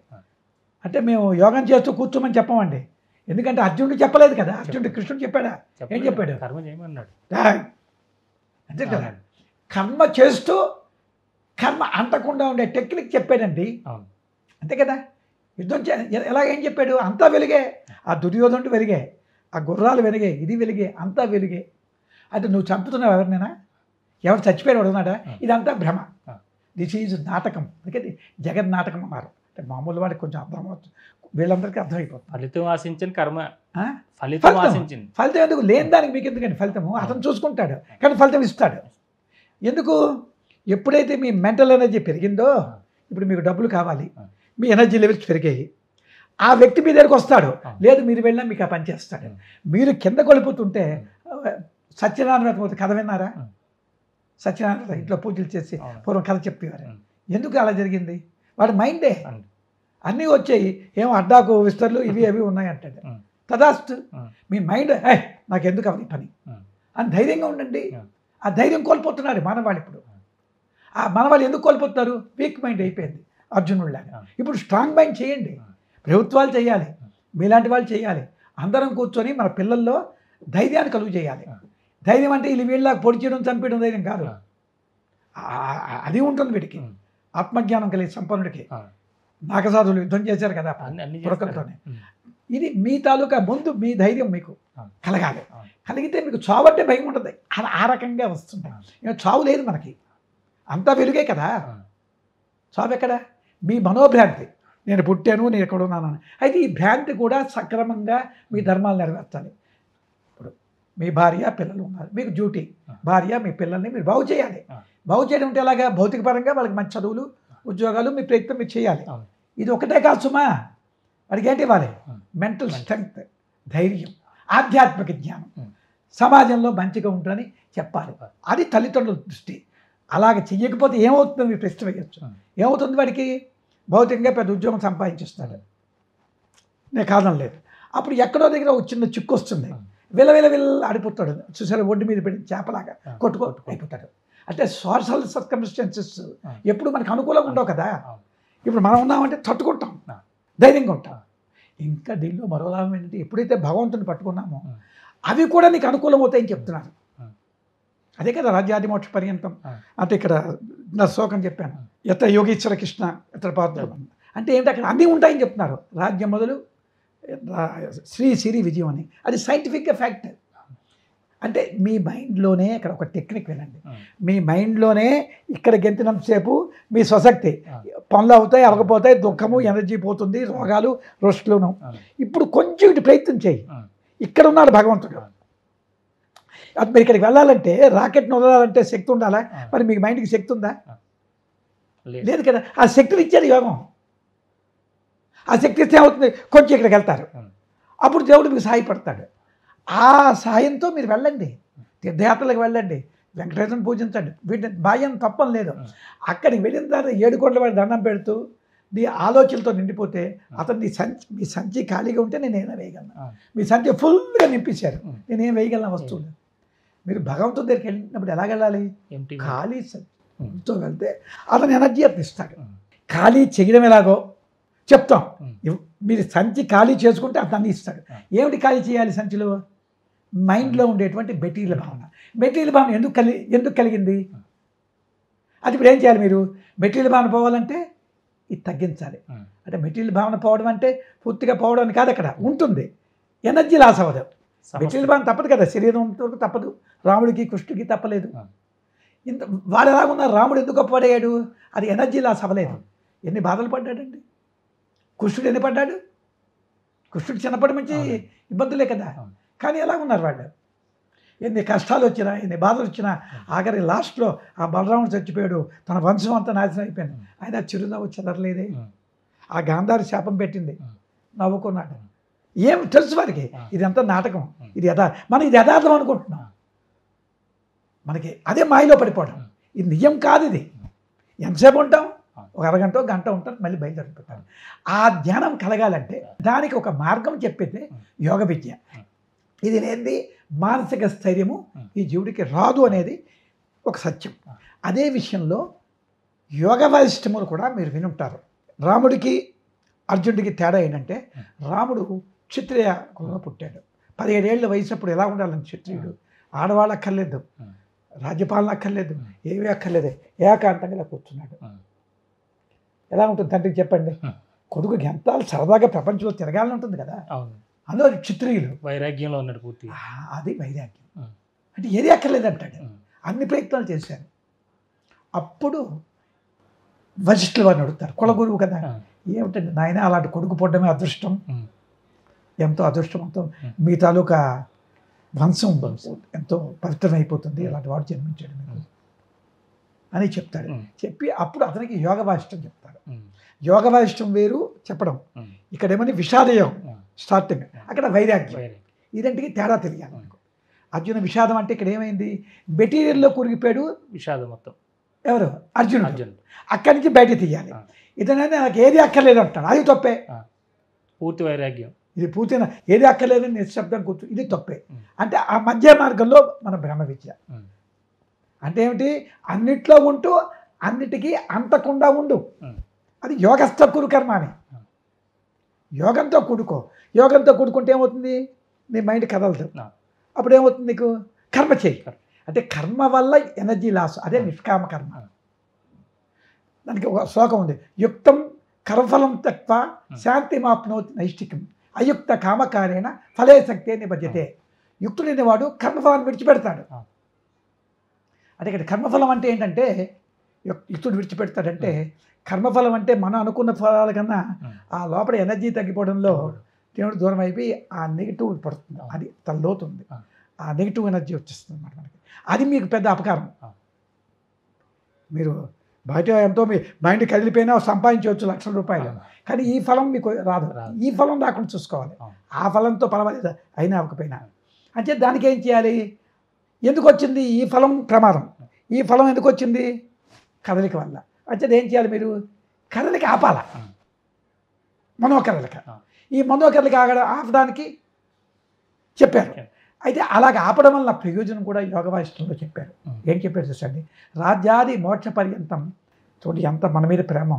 అంటే మేము యోగం చేస్తూ కూర్చోమని చెప్పమండి. ఎందుకంటే అర్జునుడు చెప్పలేదు కదా, అర్జునుడు కృష్ణుడు చెప్పాడా, ఏం చెప్పాడు, కర్మ చేయమన్నాడు. అంతే కదా, కర్మ చేస్తూ కర్మ అంటకుండా ఉండే టెక్నిక్ చెప్పాడండి. అంతే కదా, యుద్ధం ఎలాగేం చెప్పాడు, అంతా వెలిగే. ఆ దుర్యోధనుడు వెలిగే, ఆ గుర్రాలు వెలిగే, ఇది వెలిగే, అంతా వెలిగే. అంటే నువ్వు చంపుతున్నావు ఎవరినైనా, ఎవరు చచ్చిపోయాడు అడుగున్నాడా, ఇదంతా భ్రమ. దిస్ ఈజ్ నాటకం. అందుకే జగన్ నాటకం అన్నారు. అంటే మామూలు వాడికి కొంచెం అర్థం అవుతుంది, వీళ్ళందరికీ అర్థమైపోతుంది. ఫలితం ఆశించిన కర్మ, ఫలితం ఎందుకు లేని దానికి మీకు ఎందుకండి ఫలితము, అతను చూసుకుంటాడు కానీ ఫలితం ఇస్తాడు. ఎందుకు, ఎప్పుడైతే మీ మెంటల్ ఎనర్జీ పెరిగిందో, ఇప్పుడు మీకు డబ్బులు కావాలి, మీ ఎనర్జీ లెవెల్స్ పెరిగాయి, ఆ వ్యక్తి మీ దగ్గరికి వస్తాడు. లేదు మీరు వెళ్ళినా మీకు ఆ పని చేస్తాడు. మీరు కింద కొలిపోతుంటే సత్యనారాయణ కథ విన్నారా? సత్యనారాయణ ఇంట్లో పూజలు చేసి పూర్వం కథ చెప్పేవారు. ఎందుకు అలా జరిగింది, వాడి మైండే. అన్నీ వచ్చాయి, ఏమో అడ్డాకు విస్తర్లు ఇవి అవి ఉన్నాయి అంటాడు. తదాస్తు, మీ మైండ్ నాకెందుకు అవి పని అని ధైర్యంగా ఉండండి. ఆ ధైర్యం కోల్పోతున్నారు మానవాళ్ళు. ఇప్పుడు ఆ మనవాళ్ళు ఎందుకు కోల్పోతున్నారు, వీక్ మైండ్ అయిపోయింది అర్జునుడిలాగా. ఇప్పుడు స్ట్రాంగ్ మైండ్ చేయండి. ప్రభుత్వాలు చేయాలి, మీలాంటి వాళ్ళు చేయాలి. అందరం కూర్చొని మన పిల్లల్లో ధైర్యాన్ని కలుగు చేయాలి. ధైర్యం అంటే వీళ్ళకి పొడి చేయడం, చంపేయడం ధైర్యం కాదు. అది ఉంటుంది వీడికి, ఆత్మజ్ఞానం కలిగే సంపన్నుడికి. నాగసాధులు యుద్ధం చేశారు కదా పురకలతోనే. ఇది మీ తాలూకా ముందు మీ ధైర్యం మీకు కలగాలి. కలిగితే మీకు చావు అంటే భయం ఉంటుంది. అది ఆ రకంగా వస్తుంది. ఇంకా చావు లేదు మనకి, అంతా వెలుగే కదా. చావు ఎక్కడ? మీ మనోభ్రాంతి. నేను పుట్టాను, నేను ఎక్కడ ఉన్నాను. అయితే ఈ భ్రాంతి కూడా సక్రమంగా మీ ధర్మాలు నెరవేర్చాలి. ఇప్పుడు మీ భార్య పిల్లలు ఉన్నారు, మీకు డ్యూటీ భార్య మీ పిల్లల్ని మీరు బాగు చేయాలి. బాగు చేయడం అంటే ఎలాగా? భౌతిక పరంగా వాళ్ళకి మంచి చదువులు, ఉద్యోగాలు, మీ ప్రయత్నం మీరు చేయాలి. ఇది ఒకటే కాదు సుమా, వాడికి ఏంటి ఇవ్వాలి? మెంటల్ స్ట్రెంగ్త్, ధైర్యం, ఆధ్యాత్మిక జ్ఞానం, సమాజంలో మంచిగా ఉంటుందని చెప్పాలి. అది తల్లిదండ్రుల దృష్టి. అలాగ చెయ్యకపోతే ఏమవుతుందో మీరు ప్రశ్న వేయచ్చు. ఏమవుతుంది? వాడికి భౌతికంగా పెద్ద ఉద్యోగం సంపాదించేస్తాడు, నేను కాదం లేదు. అప్పుడు ఎక్కడో దగ్గర ఒక చిన్న చిక్కు వస్తుంది, విల ఆడిపోతాడు. చూసారా, ఒడ్డు మీద పెట్టి చేపలాగా అయిపోతాడు. అంటే సోషల్ సర్కమ్స్టాన్సెస్ ఎప్పుడు మనకు అనుకూలంగా ఉండవు కదా. ఇప్పుడు మనం ఉన్నామంటే తట్టుకుంటాం, ధైర్యంగా ఉంటాం. ఇంకా దీనిలో మరో లాభం ఏంటంటే, ఎప్పుడైతే భగవంతుని పట్టుకున్నామో అవి కూడా నీకు అనుకూలం అవుతాయని చెప్తున్నారు. అదే కదా రాజ్యాది మోక్ష పర్యంతం అంటే ఇక్కడ నా శ్లోకం చెప్పాను, ఎత్ర యోగీశ్వర కృష్ణ ఎత్ర పాత్ర అంటే ఏంటి, అక్కడ అన్నీ ఉంటాయని చెప్తున్నారు. రాజ్యం మొదలు శ్రీ సిరి విజయం అని, అది సైంటిఫిక్గా ఫ్యాక్ట్. అంటే మీ మైండ్లోనే ఇక్కడ ఒక టెక్నిక్ వినండి, మీ మైండ్లోనే ఇక్కడ గెంతినంతసేపు మీ స్వశక్తి, పనులు అవుతాయి అవ్వకపోతాయి, దుఃఖము, ఎనర్జీ పోతుంది, రోగాలు, రోస్టులను. ఇప్పుడు కొంచెం ఇటు ప్రయత్నం చేయి, ఇక్కడ ఉన్నాడు భగవంతుడు. అది మీరు ఇక్కడికి వెళ్ళాలంటే, రాకెట్ను వదలాలంటే శక్తి ఉండాలా? మరి మీకు మైండ్కి శక్తి ఉందా? లేదు కదా. ఆ శక్తిని ఇచ్చారు యోగం. ఆ శక్తి ఇస్తే ఏమవుతుంది? కొంచెం ఇక్కడికి వెళ్తారు, అప్పుడు దేవుడు మీకు సహాయపడతాడు. ఆ సాయంతో మీరు వెళ్ళండి, తీర్థయాత్రలకు వెళ్ళండి, వెంకటేశ్వరుని పూజించండి, వీటిని బాహ్యం తప్పం లేదు. అక్కడికి వెళ్ళిన తర్వాత 7 కోట్ల వాడి దండం పెడుతూ నీ ఆలోచనలతో నిండిపోతే, అతను మీ సంచి ఖాళీగా ఉంటే నేనేమైనా వేయగలను. మీ సంచి ఫుల్గా నింపించారు, నేనేం వేయగలను వస్తువులు. మీరు భగవంతుడి దగ్గరికి వెళ్ళినప్పుడు ఎలా వెళ్ళాలి? ఖాళీ సంచితో వెళ్తే అతను ఎనర్జీ ఇస్తాడు. ఖాళీ చేయడం ఎలాగో చెప్తాం. మీరు సంచి ఖాళీ చేసుకుంటే అతన్ని ఇస్తాడు. ఏమిటి ఖాళీ చేయాలి సంచిలో? మైండ్లో ఉండేటువంటి మెటీరియల్ భావన. మెటీరియల్ భావన ఎందుకు కలిగింది? అది ఇప్పుడు ఏం చేయాలి? మీరు మెటీరియల్ భావన పోవాలంటే ఇది తగ్గించాలి. అంటే మెటీరియల్ భావన పోవడం అంటే పూర్తిగా పోవడం కాదు, అక్కడ ఉంటుంది, ఎనర్జీ లాస్ అవ్వదు. మెటీరియల్ భావన తప్పదు కదా, శరీరం తప్పదు, రాముడికి కృష్ణుడికి తప్పలేదు. వాడు ఎలాగున్నారు, రాముడు ఎందుకు గొప్పపడేయాడు? అది ఎనర్జీ లాస్ అవ్వలేదు. ఎన్ని బాధలు పడ్డాడండి కృష్ణుడు, ఎన్ని పడ్డాడు? కృష్ణుడు చిన్నప్పటి నుంచి ఇబ్బందులే కదా. కానీ ఎలాగున్నారు వాళ్ళు? ఎన్ని కష్టాలు వచ్చినా, ఎన్ని బాధలు వచ్చినా, ఆఖరి లాస్ట్లో ఆ బలరాముడు చచ్చిపోయాడు, తన వంశం అంతా నాశనం అయిపోయింది, ఆయన చిరునవ్వు చెదరలేదే. ఆ గాంధారి శాపం పెట్టింది, నవ్వుకున్నాడు. ఏం తెలుసు వారికి, ఇదంతా నాటకం, ఇది మనం ఇది యథార్థం అనుకుంటున్నాం. మనకి అదే మాయలో పడిపోవడం. ఇది నిజం కాదు. ఇది ఎంతసేపు ఉంటాం? ఒక అరగంట గంట ఉంటారు, మళ్ళీ బయలుదేరిపోతారు. ఆ ధ్యానం కలగాలంటే దానికి ఒక మార్గం చెప్పేది యోగ విద్య. ఇది లేనిది మానసిక స్థైర్యము ఈ జీవుడికి రాదు అనేది ఒక సత్యం. అదే విషయంలో యోగ వైశిష్టములు కూడా మీరు వినుంటారు. రాముడికి అర్జునుడికి తేడా ఏంటంటే, రాముడు క్షత్రియ కులంలో పుట్టాడు. 17 ఏళ్ళ వయసు అప్పుడు ఎలా ఉండాలని క్షత్రియుడు? ఆడవాళ్ళు అక్కర్లేదు, రాజ్యపాలన అక్కర్లేదు, ఏమీ అక్కర్లేదు, ఏకాంతంగా ఇలా కూర్చున్నాడు. ఎలా ఉంటుంది తండ్రికి చెప్పండి? కొడుకు గెంతాలు సరదాగా ప్రపంచంలో తిరగాలని ఉంటుంది కదా. అందులో క్షత్రియులు వైరాగ్యంలో ఉన్నాడు పూర్తి. అది వైరాగ్యం అంటే ఏది అక్కర్లేదు అంటాడు. అన్ని ప్రయత్నాలు చేశారు. అప్పుడు వశిష్ఠులు వారిని అడుగుతారు, కులగురువు కదా, ఏమిటండి నాయన అలాంటి కొడుకు పుట్టడమే అదృష్టం, ఎంతో అదృష్టంతో మీ తాలూకా వంశం ఎంతో పవిత్రమైపోతుంది, అలాంటి వాడు జన్మించాడు మీరు అని చెప్తాడు. చెప్పి అప్పుడు అతనికి యోగ వాసిష్టం చెప్తాడు. యోగ వాసిష్టం వేరు చెప్పడం, ఇక్కడ ఏమని విషాద యోగం స్టార్టింగ్, అక్కడ వైరాగ్యం. ఇదంటికి తేడా తెలియాలి మనకు. అర్జున విషాదం అంటే ఇక్కడ ఏమైంది? మెటీరియల్లో కురిగిపోయాడు విషాదం మొత్తం. ఎవరు? అర్జునుడు. అక్కడి నుంచి బయట తీయాలి. ఇతనైనా నాకు ఏది అక్కర్లేదు అంటాడు, అది తప్పే. పూర్తి వైరాగ్యం, ఇది పూర్తిగా ఏది అక్కర్లేదని నిశ్శబ్దం కూర్చు, ఇది తప్పే. అంటే ఆ మధ్య మార్గంలో మన బ్రహ్మ విద్య అంటే ఏమిటి? అన్నిట్లో ఉంటూ అన్నిటికీ అంతకుండా ఉండు. అది యోగస్థ కురు కర్మ అని. యోగంతో కూడుకో. యోగంతో కూడుకుంటే ఏమవుతుంది? నీ మైండ్ కదలదు. అప్పుడు ఏమవుతుంది? నీకు కర్మ చేయి. అంటే కర్మ వల్ల ఎనర్జీ లాస్, అదే నిష్కామ కర్మ. దానికి ఒక శ్లోకం ఉంది, యుక్తం కర్మఫలం తత్వ శాంతి మాప్నోతి నైష్టికం అయుక్త కామకారేణ ఫలే శక్తే నిబధ్యతే. యుక్తుడైనవాడు కర్మఫలాన్ని విడిచిపెడతాడు. అంటే ఇక్కడ కర్మఫలం అంటే ఏంటంటే యుక్తుడు విడిచిపెడతాడంటే కర్మఫలం అంటే మనం అనుకున్న ఫలాల కన్నా ఆ లోపల ఎనర్జీ తగ్గిపోవడంలో దేవుడు దూరం అయిపోయి ఆ నెగిటివ్ పడుతుంది. అది తన లోతుంది. ఆ నెగిటివ్ ఎనర్జీ వచ్చేస్తుంది అన్నమాట మనకి. అది మీకు పెద్ద అపకారం. మీరు బయట ఎంతో మీ మైండ్ కదిలిపోయినా సంపాదించవచ్చు లక్షల రూపాయలు, కానీ ఈ ఫలం మీకు రాదు. ఈ ఫలం రాకుండా చూసుకోవాలి. ఆ ఫలంతో పర్వాలేదు అయినా అవ్వకపోయినా. అంటే దానికి ఏం చేయాలి? ఎందుకు వచ్చింది ఈ ఫలం? ప్రమాదం. ఈ ఫలం ఎందుకు వచ్చింది? కదలిక వల్ల. అంటే ఏం చేయాలి? మీరు కదలిక ఆపాల, మనోకదలిక. ఈ మనోకదలిక ఆపడానికి చెప్పారు. అయితే అలాగ ఆపడం వల్ల ప్రయోజనం కూడా యోగ వాసిష్టంలో చెప్పారు. ఏం చెప్పారు చూసండి, రాజ్యాది మోక్ష పర్యంతం. చూడండి ఎంత మన మీద ప్రేమ.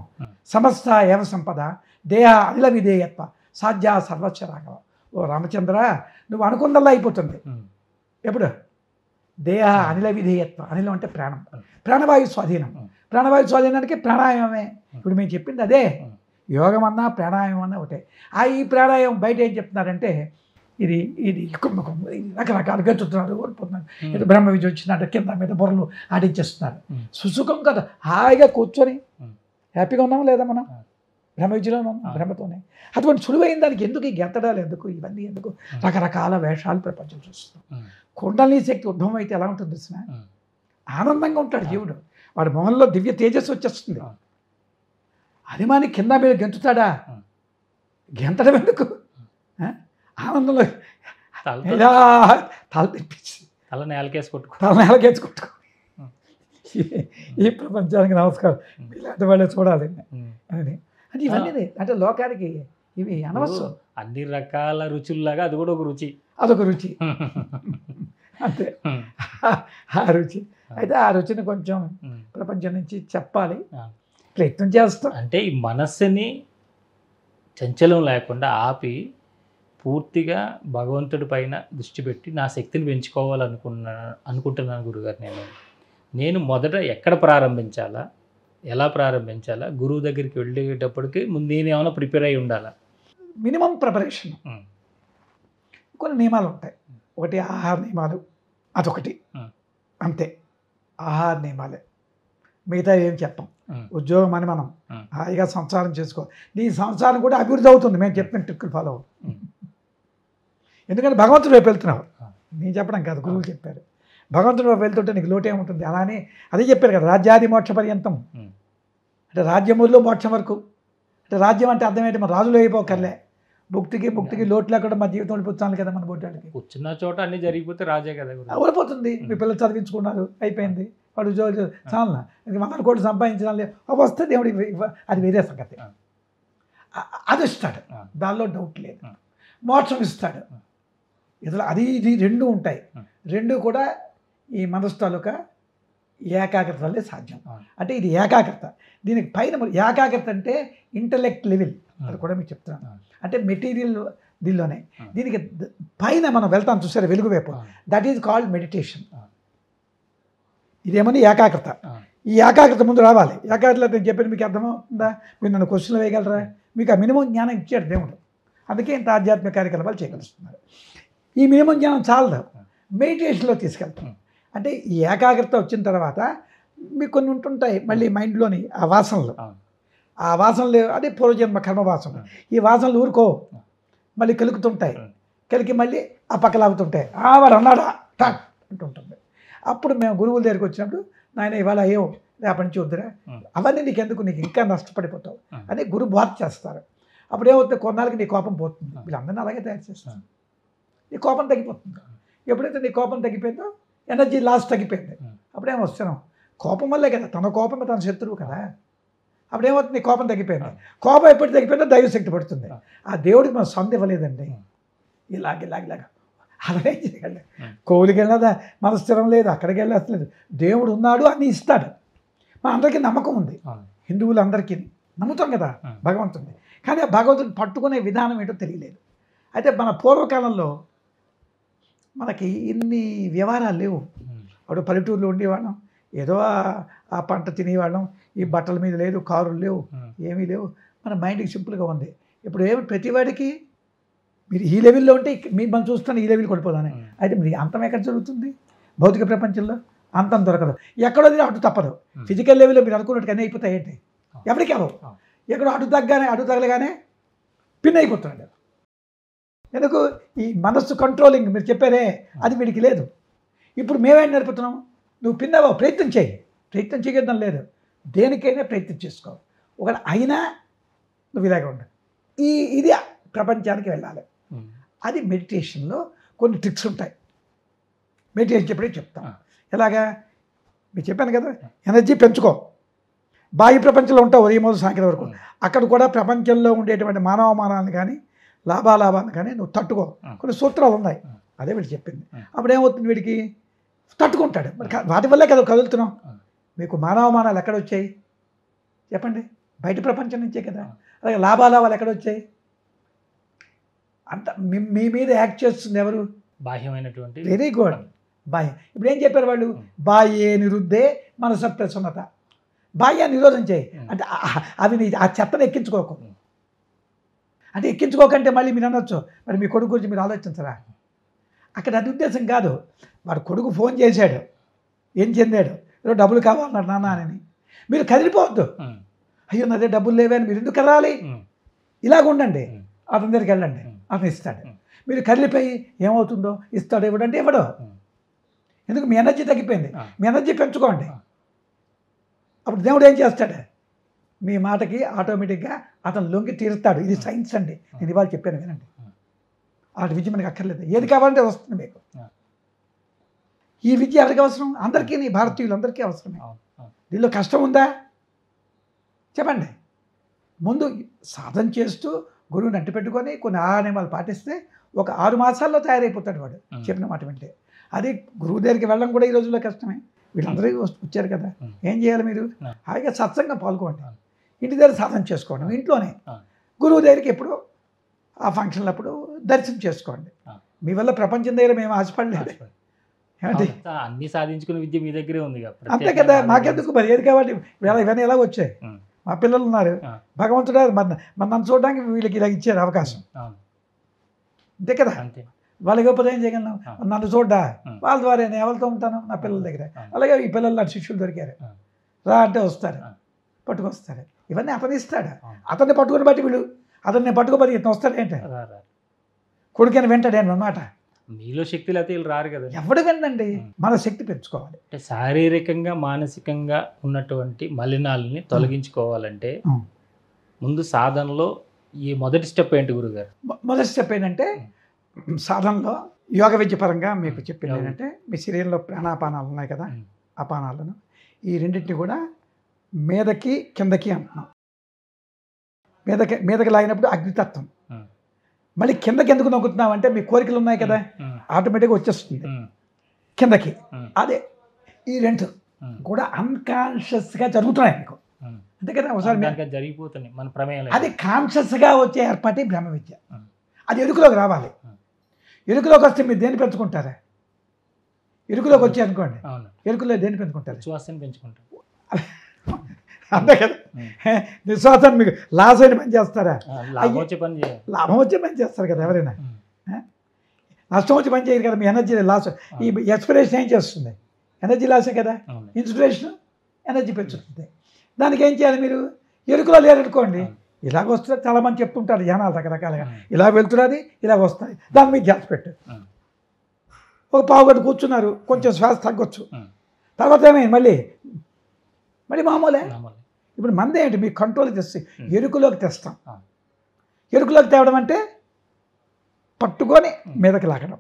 సమస్త ఏవ సంపద దేహ అనిల విధేయత్వ సాధ్య సర్వస్వ రాఘవ. ఓ రామచంద్ర, నువ్వు అనుకున్నల్లా అయిపోతుంది. ఎప్పుడు? దేహ అనిల విధేయత్వ. అనిలం అంటే ప్రాణం, ప్రాణవాయు స్వాధీనం. ప్రాణవాయు స్వాధీనానికి ప్రాణాయామమే. ఇప్పుడు మేము చెప్పింది అదే. యోగం అన్నా ప్రాణాయామం అన్నా ఒకటే. ఈ ప్రాణాయామం బయట ఏం చెప్తున్నారంటే ఇది రకరకాలుగా చూస్తున్నారు, ఓడిపోతున్నారు. ఇది బ్రహ్మ విజయం వచ్చినట్టు కింద మీద బుర్రలు ఆడించేస్తున్నారు. సుసుఖం కదా, హాయిగా కూర్చొని హ్యాపీగా ఉన్నాం లేదా మనం? బ్రహ్మ విజయంలో ఉన్నాం, బ్రహ్మతోనే. అటువంటి సులువైన దానికి ఎందుకు ఈ గెత్తడాలు, ఎందుకు ఇవన్నీ, ఎందుకు రకరకాల వేషాలు ప్రపంచం చూస్తున్నాం. కుండలిని శక్తి ఉద్భవం అయితే ఎలా ఉంటుంది తెలిసిన? ఆనందంగా ఉంటాడు జీవుడు. వాడి మొహంలో దివ్య తేజస్సు వచ్చేస్తుంది. అభిమాని కింద మీద గెంతుతాడా? గెంతడం ఎందుకు? ఆనందంలో ఇలా తల తెప్పించి తల నేలకేసి కొట్టుకో. ఈ ప్రపంచానికి నమస్కారం. ఇలాంటి వాళ్ళే చూడాలి అని. అంటే ఇవన్నీ అంటే లోకానికి ఇవి అనవసరం. అన్ని రకాల రుచుల్లాగా అది కూడా ఒక రుచి, అదొక రుచి అంతే. ఆ రుచి అయితే ఆ రుచిని కొంచెం ప్రపంచం నుంచి చెప్పాలి, ప్రయత్నం చేస్తాం. అంటే ఈ మనస్సుని చంచలం లేకుండా ఆపి పూర్తిగా భగవంతుడి పైన దృష్టి పెట్టి నా శక్తిని అనుకుంటున్నాను గురుగారు. నేను మొదట ఎక్కడ ప్రారంభించాలా, ఎలా ప్రారంభించాలా? గురువు దగ్గరికి వెళ్ళేటప్పటికి ముందు నేనేమైనా ప్రిపేర్ అయి ఉండాలా? Minimum preparation. కొన్ని నియమాలు ఉంటాయి. ఒకటి ఆహార నియమాలు, అదొకటి అంతే. ఆహార నియమాలే, మిగతా ఏం చెప్పం. ఉద్యోగం అని మనం హాయిగా సంసారం చేసుకో. నీ సంసారం కూడా అభివృద్ధి అవుతుంది మేము చెప్పిన ట్రిక్కులు ఫాలో అవ్వు. ఎందుకంటే భగవంతుడు వైపు వెళ్తున్నావు, నేను చెప్పడం కాదు, గురువులు చెప్పారు. భగవంతుడు వైపు వెళ్తుంటే నీకు లోటే ఉంటుంది. అలానే అదే చెప్పారు కదా, రాజ్యాది మోక్ష పర్యంతం. అంటే రాజ్యముల్లో మోక్షం వరకు. అంటే రాజ్యం అంటే అర్థం ఏంటి? మన రాజులు అయిపోకర్లే. ముక్తికి లోటు లేకుండా మా జీవితం వెళ్ళిపోతాను కదా మన బొడ్డాడికి. కూర్చున్న చోట అన్ని జరిగిపోతే రాజే కదా ఓడిపోతుంది. మీ పిల్లలు చదివించుకున్నారు, అయిపోయింది. వాడు ఉద్యోగాలు చాలా 100 కోట్లు సంపాదించాలి వస్తే దేవుడు అది వేరే సంగతి. అది ఇస్తాడు, దానిలో డౌట్ లేదు. మోక్షం ఇస్తాడు. ఇట్లా అది ఇది రెండు ఉంటాయి. రెండు కూడా ఈ మనసు తాలూకా ఏకాగ్రత వల్లే సాధ్యం. అంటే ఇది ఏకాగ్రత. దీనికి పైన ఏకాగ్రత అంటే ఇంటలెక్ట్ లెవెల్, అది కూడా మీకు చెప్తున్నాను. అంటే మెటీరియల్ దీనిలోనే. దీనికి పైన మనం వెళ్తాం చూసారా వెలుగు వైపు, దట్ ఈజ్ కాల్డ్ మెడిటేషన్. ఇదేమని ఏకాగ్రత. ఈ ఏకాగ్రత ముందు రావాలి. ఏకాగ్రత నేను చెప్పాను, మీకు అర్థమవుతుందా? మీరు నన్ను క్వశ్చన్లు వేయగలరా? మీకు ఆ మినిమం జ్ఞానం ఇచ్చాడు దేవుడు, అందుకే ఇంత ఆధ్యాత్మిక కార్యకలాపాలు చేయగలుగుతున్నారు. ఈ మినిమం జ్ఞానం చాలదు, మెడిటేషన్లో తీసుకెళ్తాం. అంటే ఈ ఏకాగ్రత వచ్చిన తర్వాత మీకు కొన్ని ఉంటుంటాయి మళ్ళీ మైండ్లోని ఆ వాసనలు. ఆ వాసనలు అదే పూర్వజన్మ కర్మ వాసన. ఈ వాసనలు ఊరుకో మళ్ళీ కెలుకుతుంటాయి, కెలికి మళ్ళీ ఆ పక్కలాగుతుంటాయి. వాడు అన్నాడా టాక్ అంటుంటుంది. అప్పుడు మేము గురువుల దగ్గరికి వచ్చినప్పుడు, నాయన ఇవాళ అయ్యో రేపటి నుంచి వద్దురా, అవన్నీ నీకు ఎందుకు, నీకు ఇంకా నష్టపడిపోతావు అని గురువు బాధ చేస్తారు. అప్పుడు ఏమవుతుంది, కొన్నాళ్ళకి నీ కోపం పోతుంది. వీళ్ళందరినీ అలాగే తయారు చేస్తారు. నీ కోపం తగ్గిపోతుంది. ఎప్పుడైతే నీ కోపం తగ్గిపోయిందో ఎనర్జీ లాస్ తగ్గిపోయింది. అప్పుడేమో వస్తున్నాం, కోపం వల్లే కదా, తన కోపం తన శత్రువు కదా. అప్పుడేమవుతుంది, నీ కోపం తగ్గిపోయింది. కోపం ఎప్పుడు తగ్గిపోయిందో దైవశక్తి పడుతుంది. ఆ దేవుడికి మనం సంధ ఇవ్వలేదండి. ఇలాగ అలాగే చేయగలరు. కోవిలికి వెళ్ళదా మన స్థిరం లేదు, అక్కడికి వెళ్ళలేదు. దేవుడు ఉన్నాడు అని ఇస్తాడు. మన అందరికీ నమ్మకం ఉంది, హిందువులందరికీ నమ్ముతాం కదా భగవంతుడిని. కానీ ఆ భగవంతుడిని పట్టుకునే విధానం ఏంటో తెలియలేదు. అయితే మన పూర్వకాలంలో మనకి ఇన్ని వ్యవహారాలు లేవు. అప్పుడు పల్లెటూరులో ఉండేవాళ్ళం, ఏదో ఆ పంట తినేవాళ్ళం, ఈ బట్టల మీద లేదు, కారులు లేవు, ఏమీ లేవు. మన మైండ్కి సింపుల్గా ఉంది. ఇప్పుడు ఏమి ప్రతివాడికి మీరు ఈ లెవెల్లో ఉంటే మీ మనం చూస్తాను ఈ లెవెల్కి వెళ్ళిపోదానే. అయితే మీరు అంతం ఎక్కడ జరుగుతుంది? భౌతిక ప్రపంచంలో అంతం దొరకదు. ఎక్కడో అటు తప్పదు. ఫిజికల్ లెవెల్లో మీరు అనుకున్నట్టు కానీ అయిపోతాయి ఏంటి? ఎవరికి అవ్వవు. ఎక్కడో అటు తగ్గగానే పిన్ అయిపోతున్నాడు. ఎందుకు? ఈ మనస్సు కంట్రోలింగ్ మీరు చెప్పారే అది వీడికి లేదు. ఇప్పుడు మేమేం నేర్పుతున్నాం? నువ్వు పిన్ అవ్వవు, ప్రయత్నం చేయి. ప్రయత్నం చేయడం లేదు, దేనికైనా ప్రయత్నం చేసుకో. ఒకటి అయినా నువ్వు ఇలాగే ఉండు. ఇది ప్రపంచానికి వెళ్ళాలి. అది మెడిటేషన్లో కొన్ని ట్రిక్స్ ఉంటాయి. మెడిటేషన్ చెప్పడే చెప్తాం. ఎలాగా మీరు చెప్పాను కదా, ఎనర్జీ పెంచుకో. బాహ్య ప్రపంచంలో ఉంటావు ఉదయం మొదలు సాయంత్రం వరకు. అక్కడ కూడా ప్రపంచంలో ఉండేటువంటి మానవమానాలను కానీ లాభాలను కానీ నువ్వు తట్టుకో. కొన్ని సూత్రాలు ఉన్నాయి, అదే వీడు చెప్పింది. అప్పుడు ఏమవుతుంది? వీడికి తట్టుకుంటాడు. మరి వాటి వల్లే కదా కదులుతున్నాం. మీకు మానవమానాలు ఎక్కడ వచ్చాయి చెప్పండి? బయట ప్రపంచం నుంచే కదా. అలాగే లాభాలు ఎక్కడ వచ్చాయి? అంత మీ మీద యాక్ట్ చేస్తుంది ఎవరు? బాహ్యమైనటువంటి. Very good. బాహ్యం. ఇప్పుడు ఏం చెప్పారు వాళ్ళు? బాహ్యే నిరుద్ధే మనస ప్రసన్నత. బాహ్యాన్ని నిరోధం చేయి అంటే అది ఆ చెత్తను ఎక్కించుకోకు. అంటే ఎక్కించుకోకంటే మళ్ళీ మీరు అనొచ్చు, మరి మీ కొడుకు గురించి మీరు ఆలోచించరా? అక్కడ అది ఉద్దేశం కాదు. వాడు కొడుకు ఫోన్ చేశాడు, ఏం చెందాడు, ఏదో డబ్బులు కావాలన్నారు నాన్న అని. మీరు కదిలిపోవద్దు. అయ్యో నా దగ్గర డబ్బులు లేవే అని మీరు ఎందుకు కదలాలి? ఇలాగ ఉండండి, అతని దగ్గరికి వెళ్ళండి, అతను ఇస్తాడు. మీరు కదిలిపోయి ఏమవుతుందో ఇస్తాడు ఇవ్వడంటే ఇవ్వడు. ఎందుకు? మీ ఎనర్జీ తగ్గిపోయింది. మీ ఎనర్జీ పెంచుకోండి. అప్పుడు దేవుడు ఏం చేస్తాడు? మీ మాటకి ఆటోమేటిక్గా అతను లొంగి తీరుస్తాడు. ఇది సైన్స్ అండి. నేను ఇవాళ చెప్పాను వినండి. అలాంటి విద్య మనకి అక్కర్లేదు. ఏది కావాలంటే వస్తుంది మీకు. ఈ విద్య ఎవరికి అవసరం? అందరికీ, నీ భారతీయులందరికీ అవసరమే. దీనిలో కష్టం ఉందా చెప్పండి? ముందు సాధన చేస్తూ గురువుని అంటి పెట్టుకొని కొన్ని నియమాలు పాటిస్తే ఒక 6 మాసాల్లో తయారైపోతాడు వాడు చెప్పిన మాట వింటే. అది గురువు దగ్గరికి వెళ్ళడం కూడా ఈ రోజుల్లో కష్టమే. వీళ్ళందరూ వచ్చారు కదా, ఏం చేయాలి? మీరు హాయిగా సత్సంగం పాల్గొండి, ఇంటి దగ్గర సాధన చేసుకోండి. మీ ఇంట్లోనే గురువు దగ్గరికి ఎప్పుడు ఆ ఫంక్షన్లు అప్పుడు దర్శనం చేసుకోండి. మీ వల్ల ప్రపంచం దగ్గర మేము ఆశపడలేదు. ఏమంటే అన్ని సాధించుకునే విద్య మీ దగ్గరే ఉంది అంతే కదా. మాకెందుకు మరి ఏది కాబట్టి ఇవన్నీ ఎలా వచ్చాయి? మా పిల్లలు ఉన్నారు, భగవంతుడు నన్ను చూడడానికి వీళ్ళకి ఇలా ఇచ్చారు అవకాశం. అంతే కదా. వాళ్ళకి గొప్పది ఏం చేయగలను? నన్ను చూడ్డా, వాళ్ళ ద్వారా నేను ఎవరితో ఉంటాను? నా పిల్లల దగ్గర. అలాగే ఈ పిల్లలు నా శిష్యులు దొరికారు, రా అంటే వస్తారు, పట్టుకొస్తారు. ఇవన్నీ అతను ఇస్తాడు. అతన్ని పట్టుకుని బట్టి వీళ్ళు అతన్ని పట్టుకోబట్టి ఇతను వస్తాడు ఏంటి? కొడుకని వెంటాడు అన్నమాట. మీలో శక్తి లేకపోతే వీళ్ళు రారు కదా. ఎవడు వినండి, మన శక్తి పెంచుకోవాలి. అంటే శారీరకంగా మానసికంగా ఉన్నటువంటి మలినాలని తొలగించుకోవాలంటే ముందు సాధనలో ఈ మొదటి స్టెప్ ఏంటి గురుగారు? మొదటి స్టెప్ ఏంటంటే సాధనలో యోగ విద్య పరంగా మీకు చెప్పింది ఏంటంటే, మీ శరీరంలో ప్రాణాపానాలు ఉన్నాయి కదా, అపానాలను ఈ రెండింటిని కూడా మీదకి కిందకి అంటున్నాం. మీదకి లాగినప్పుడు అగ్నితత్వం. మళ్ళీ కిందకి ఎందుకు నొక్కుతున్నాం అంటే మీ కోరికలు ఉన్నాయి కదా, ఆటోమేటిక్గా వచ్చేస్తుంది కిందకి. అదే ఈ రెండు కూడా అన్కాన్షియస్గా జరుగుతున్నాయి మీకు, అంతే కదా. ఒకసారి జరిగిపోతుంది మన ప్రమేయం. అది కాన్షియస్గా వచ్చే ఏర్పాటే బ్రహ్మ విద్య. అది ఎరుకులోకి రావాలి. ఎరుకులోకి వస్తే మీరు దేన్ని పెంచుకుంటారా? ఎరుకులోకి వచ్చి అనుకోండి, ఎరుకులో దేన్ని పెంచుకుంటారు? విశ్వాసాన్ని పెంచుకుంటారు. అంతే కదా. నిశ్వాసాన్ని మీకు లాస్ అయిన పని చేస్తారా? లాభం వచ్చే పని చేయాలి. లాభం వచ్చే పని చేస్తారు కదా ఎవరైనా. నష్టం వచ్చి పని చేయరు కదా. మీ ఎనర్జీ లాస్. ఈ ఎక్స్పిరేషన్ ఏం చేస్తుంది? ఎనర్జీ లాసే కదా. ఇన్స్పిరేషన్ ఎనర్జీ పెంచుతుంది. దానికి ఏం చేయాలి? మీరు ఎరుకులో లేరనుకోండి, ఇలాగ వస్తుంది. చాలామంది చెప్తుంటారు జనాలు రకరకాలుగా, ఇలా వెళ్తున్నది ఇలాగ వస్తుంది, దాని మీద గ్యాస్ పెట్టు. ఒక పావుగంట కూర్చున్నారు, కొంచెం శ్వాస తగ్గొచ్చు, తర్వాత ఏమైంది మళ్ళీ మామూలే. ఇప్పుడు మంది ఏంటి? మీ కంట్రోల్ తెస్తే ఎరుకులోకి తెస్తాం. ఎరుకులోకి తేవడం అంటే పట్టుకొని మీదకి లాగడం.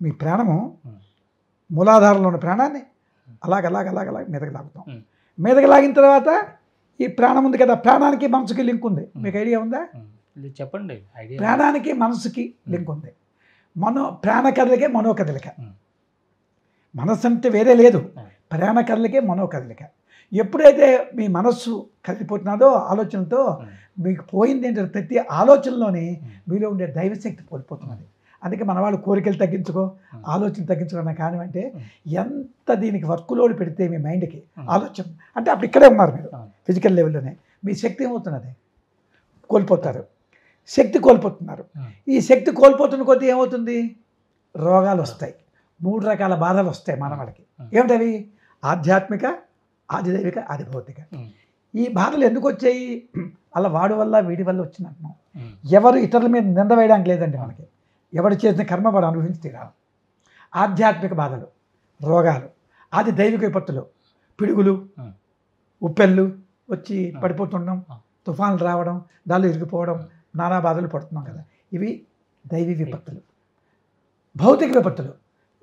మీ ప్రాణము మూలాధారంలో ఉన్న ప్రాణాన్ని అలాగ మీదకి లాగుతాం. మీదకి లాగిన తర్వాత ఈ ప్రాణం ఉంది కదా, ప్రాణానికి మనసుకి లింక్ ఉంది. మీకు ఐడియా ఉందా? చెప్పండి. ప్రాణానికి మనసుకి లింక్ ఉంది. ప్రాణ కదలికే మనో కదలిక. మనస్సు అంటే వేరే లేదు, ప్రాణ కదలికే మనో కదలిక. ఎప్పుడైతే మీ మనస్సు కదిలిపోతున్నదో ఆలోచనలతో, మీకు పోయింది ఏంటంటే ప్రతి ఆలోచనలోని మీలో ఉండే దైవశక్తి కోల్పోతున్నది. అందుకే మన వాళ్ళు కోరికలు తగ్గించుకో, ఆలోచన తగ్గించుకున్నా కానివంటే ఎంత దీనికి వర్క్ లోడ్ పెడితే మీ మైండ్కి ఆలోచన అంటే అప్పుడు ఇక్కడే ఉన్నారు మీరు ఫిజికల్ లెవెల్లోనే, మీ శక్తి ఏమవుతున్నది? కోల్పోతారు. శక్తి కోల్పోతున్నారు. ఈ శక్తి కోల్పోతున్న కొద్దీ ఏమవుతుంది? రోగాలు వస్తాయి. 3 రకాల బాధలు వస్తాయి మానవాడికి. ఏమిటవి? ఆధ్యాత్మిక, ఆదిదైవిక, ఆదిభౌతిక. ఈ బాధలు ఎందుకు వచ్చాయి? అలా వాడి వల్ల వీడి వల్ల వచ్చినట్టున్నాం. ఎవరు ఇతరుల మీద నింద వేయడానికి లేదండి మనకి. ఎవరు చేసిన కర్మ వాడు అనుభవించి తీరాలి. ఆధ్యాత్మిక బాధలు, రోగాలు, ఆది దైవిక విపత్తులు, పిడుగులు, ఉప్పెళ్ళు వచ్చి పడిపోతుండడం, తుఫాన్లు రావడం, దాళ్ళు ఇరిగిపోవడం, నానా బాధలు పడుతున్నాం కదా. ఇవి దైవీ విపత్తులు. భౌతిక విపత్తులు,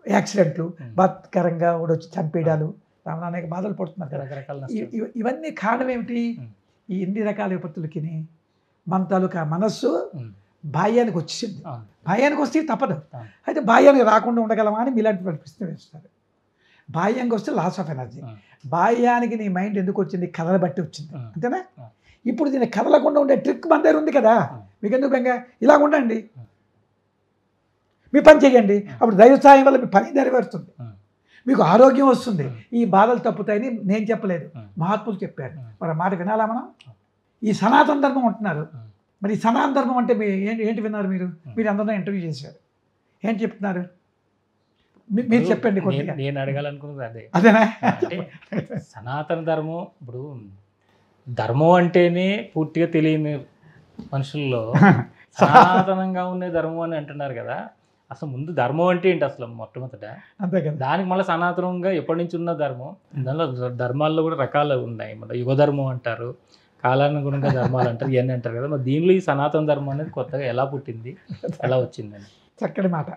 యాక్సిడెంట్లు, బలాత్కారంగా కూడా వచ్చి చంపేయడాలు, అనేక బాధలు పడుతున్నారు కదా. ఇవన్నీ కారణం ఏమిటి? ఈ ఎన్ని రకాల విపత్తులకి మన తాలూకా మనస్సు బాహ్యానికి వచ్చింది. బాహ్యానికి వస్తే తప్పదు. అయితే బాహ్యానికి రాకుండా ఉండగలమా అని మీలాంటి ప్రశ్న వేస్తారు. బాహ్యంగా వస్తే లాస్ ఆఫ్ ఎనర్జీ. బాహ్యానికి నీ మైండ్ ఎందుకు వచ్చింది? కథలు బట్టి వచ్చింది, అంతేనా? ఇప్పుడు దీన్ని కదలకుండా ఉండే ట్రిక్ మన దగ్గర ఉంది కదా. మీకు ఎందుకు బెంగ? ఇలా ఉండండి, మీ పని చేయండి, అప్పుడు దైవ సాయం వల్ల మీ పని నెరవేరుతుంది, మీకు ఆరోగ్యం వస్తుంది, ఈ బాధలు తప్పుతాయని నేను చెప్పలేదు, మహాత్ములు చెప్పారు. మరి మాట వినాలా మనం? ఈ సనాతన ధర్మం అంటున్నారు. మరి ఈ సనాతన ధర్మం అంటే ఏంటి విన్నారు మీరు? మీరు అందరూ ఇంటర్వ్యూ చేశారు, ఏంటి చెప్తున్నారు? మీరు చెప్పండి. నేను అడగాలనుకున్నది అదేనా? సనాతన ధర్మం. ఇప్పుడు ధర్మం అంటేనే పూర్తిగా తెలియని మనుషుల్లో సనాతనంగా ఉండే ధర్మం అని అంటున్నారు కదా. అసలు ముందు ధర్మం అంటే ఏంటి అసలు మొట్టమొదట? అంతే కదా. దానికి మళ్ళీ సనాతనంగా ఎప్పటి నుంచి ఉన్న ధర్మం. దానిలో ధర్మాల్లో కూడా రకాలు ఉన్నాయి. మన యుగ ధర్మం అంటారు, కాలానుగుణంగా ధర్మాలు అంటారు, ఇవన్నీ అంటారు కదా. మరి దీనిలో ఈ సనాతన ధర్మం అనేది కొత్తగా ఎలా పుట్టింది, ఎలా వచ్చిందని? చక్కటి మాట.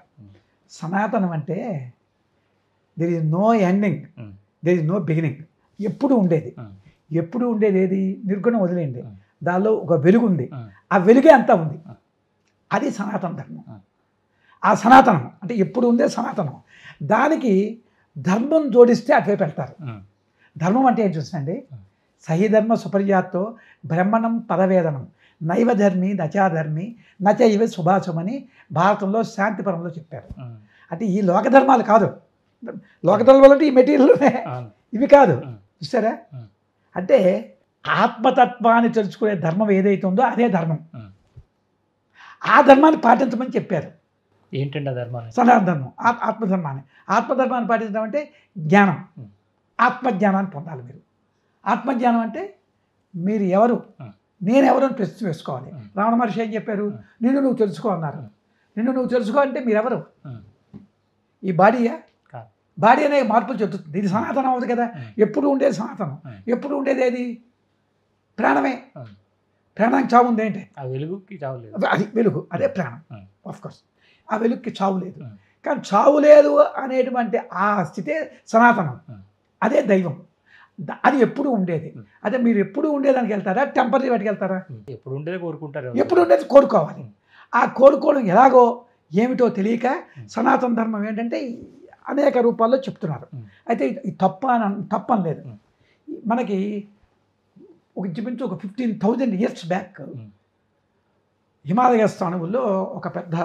సనాతనం అంటే there is no ending, there is no beginning. ఎప్పుడు ఉండేది. ఎప్పుడు ఉండేది ఏది? నిర్గుణం వదిలేండి, దానిలో ఒక వెలుగు ఉంది, ఆ వెలుగే అంతా ఉంది. అది సనాతన ధర్మం. ఆ సనాతనం అంటే ఎప్పుడు ఉందే సనాతనం. దానికి ధర్మం జోడిస్తే అటువైపు పెడతారు. ధర్మం అంటే ఏం చూసండి? సహిధర్మ సుపర్యాత్తో బ్రహ్మణం పదవేదనం నైవ ధర్మి నచాధర్మి నచైవ శుభాశుమని భారతంలో శాంతిపరంలో చెప్పారు. అంటే ఈ లోకధర్మాలు కాదు. లోకధర్మాలు అంటే ఈ మెటీరియల్నే, ఇవి కాదు. చూసారా? అంటే ఆత్మతత్వాన్ని తెలుసుకునే ధర్మం ఏదైతే ఉందో అదే ధర్మం. ఆ ధర్మాన్ని పాటించమని చెప్పారు. ఏంటంటే ధర్మాన్ని? సనాతన ధర్మం, ఆత్మధర్మాన్ని. ఆత్మధర్మాన్ని పాటించడం అంటే జ్ఞానం, ఆత్మజ్ఞానాన్ని పొందాలి మీరు. ఆత్మజ్ఞానం అంటే మీరు ఎవరు, నేనెవరు అని ప్రశ్న వేసుకోవాలి. రావణ మహర్షి ఏం చెప్పారు? నిన్ను నువ్వు తెలుసుకో అన్నారు. నిన్ను నువ్వు తెలుసుకో అంటే మీరెవరు? ఈ బాడీయా? బాడీ అనే మార్పులు చెప్తుంది. ఇది సనాతనం అవుతుంది కదా. ఎప్పుడు ఉండేది సనాతనం. ఎప్పుడు ఉండేది ఏది? ప్రాణమే. ప్రాణానికి చావు ఉంది ఏంటి? ఆ వెలుగుకి చావు లేదు. అది వెలుగు, అదే ప్రాణం. ఆఫ్కోర్స్ ఆ వెలుగుకి చావు లేదు. కానీ చావు లేదు అనేటువంటి ఆ స్థితే సనాతనం, అదే దైవం. అది ఎప్పుడు ఉండేది. అదే మీరు ఎప్పుడు ఉండేదానికి వెళ్తారా, టెంపరీ వాటికి వెళ్తారా? ఎప్పుడు ఉండేది కోరుకుంటారు. ఎప్పుడు ఉండేది కోరుకోవాలి. ఆ కోరుకోవడం ఎలాగో ఏమిటో తెలియక సనాతన ధర్మం ఏంటంటే అనేక రూపాల్లో చెప్తున్నారు. అయితే ఇది తప్పని లేదు. మనకి ఒక ఇంచుమించు ఒక 15,000 years బ్యాక్ హిమాలయ స్థానువుల్లో ఒక పెద్ద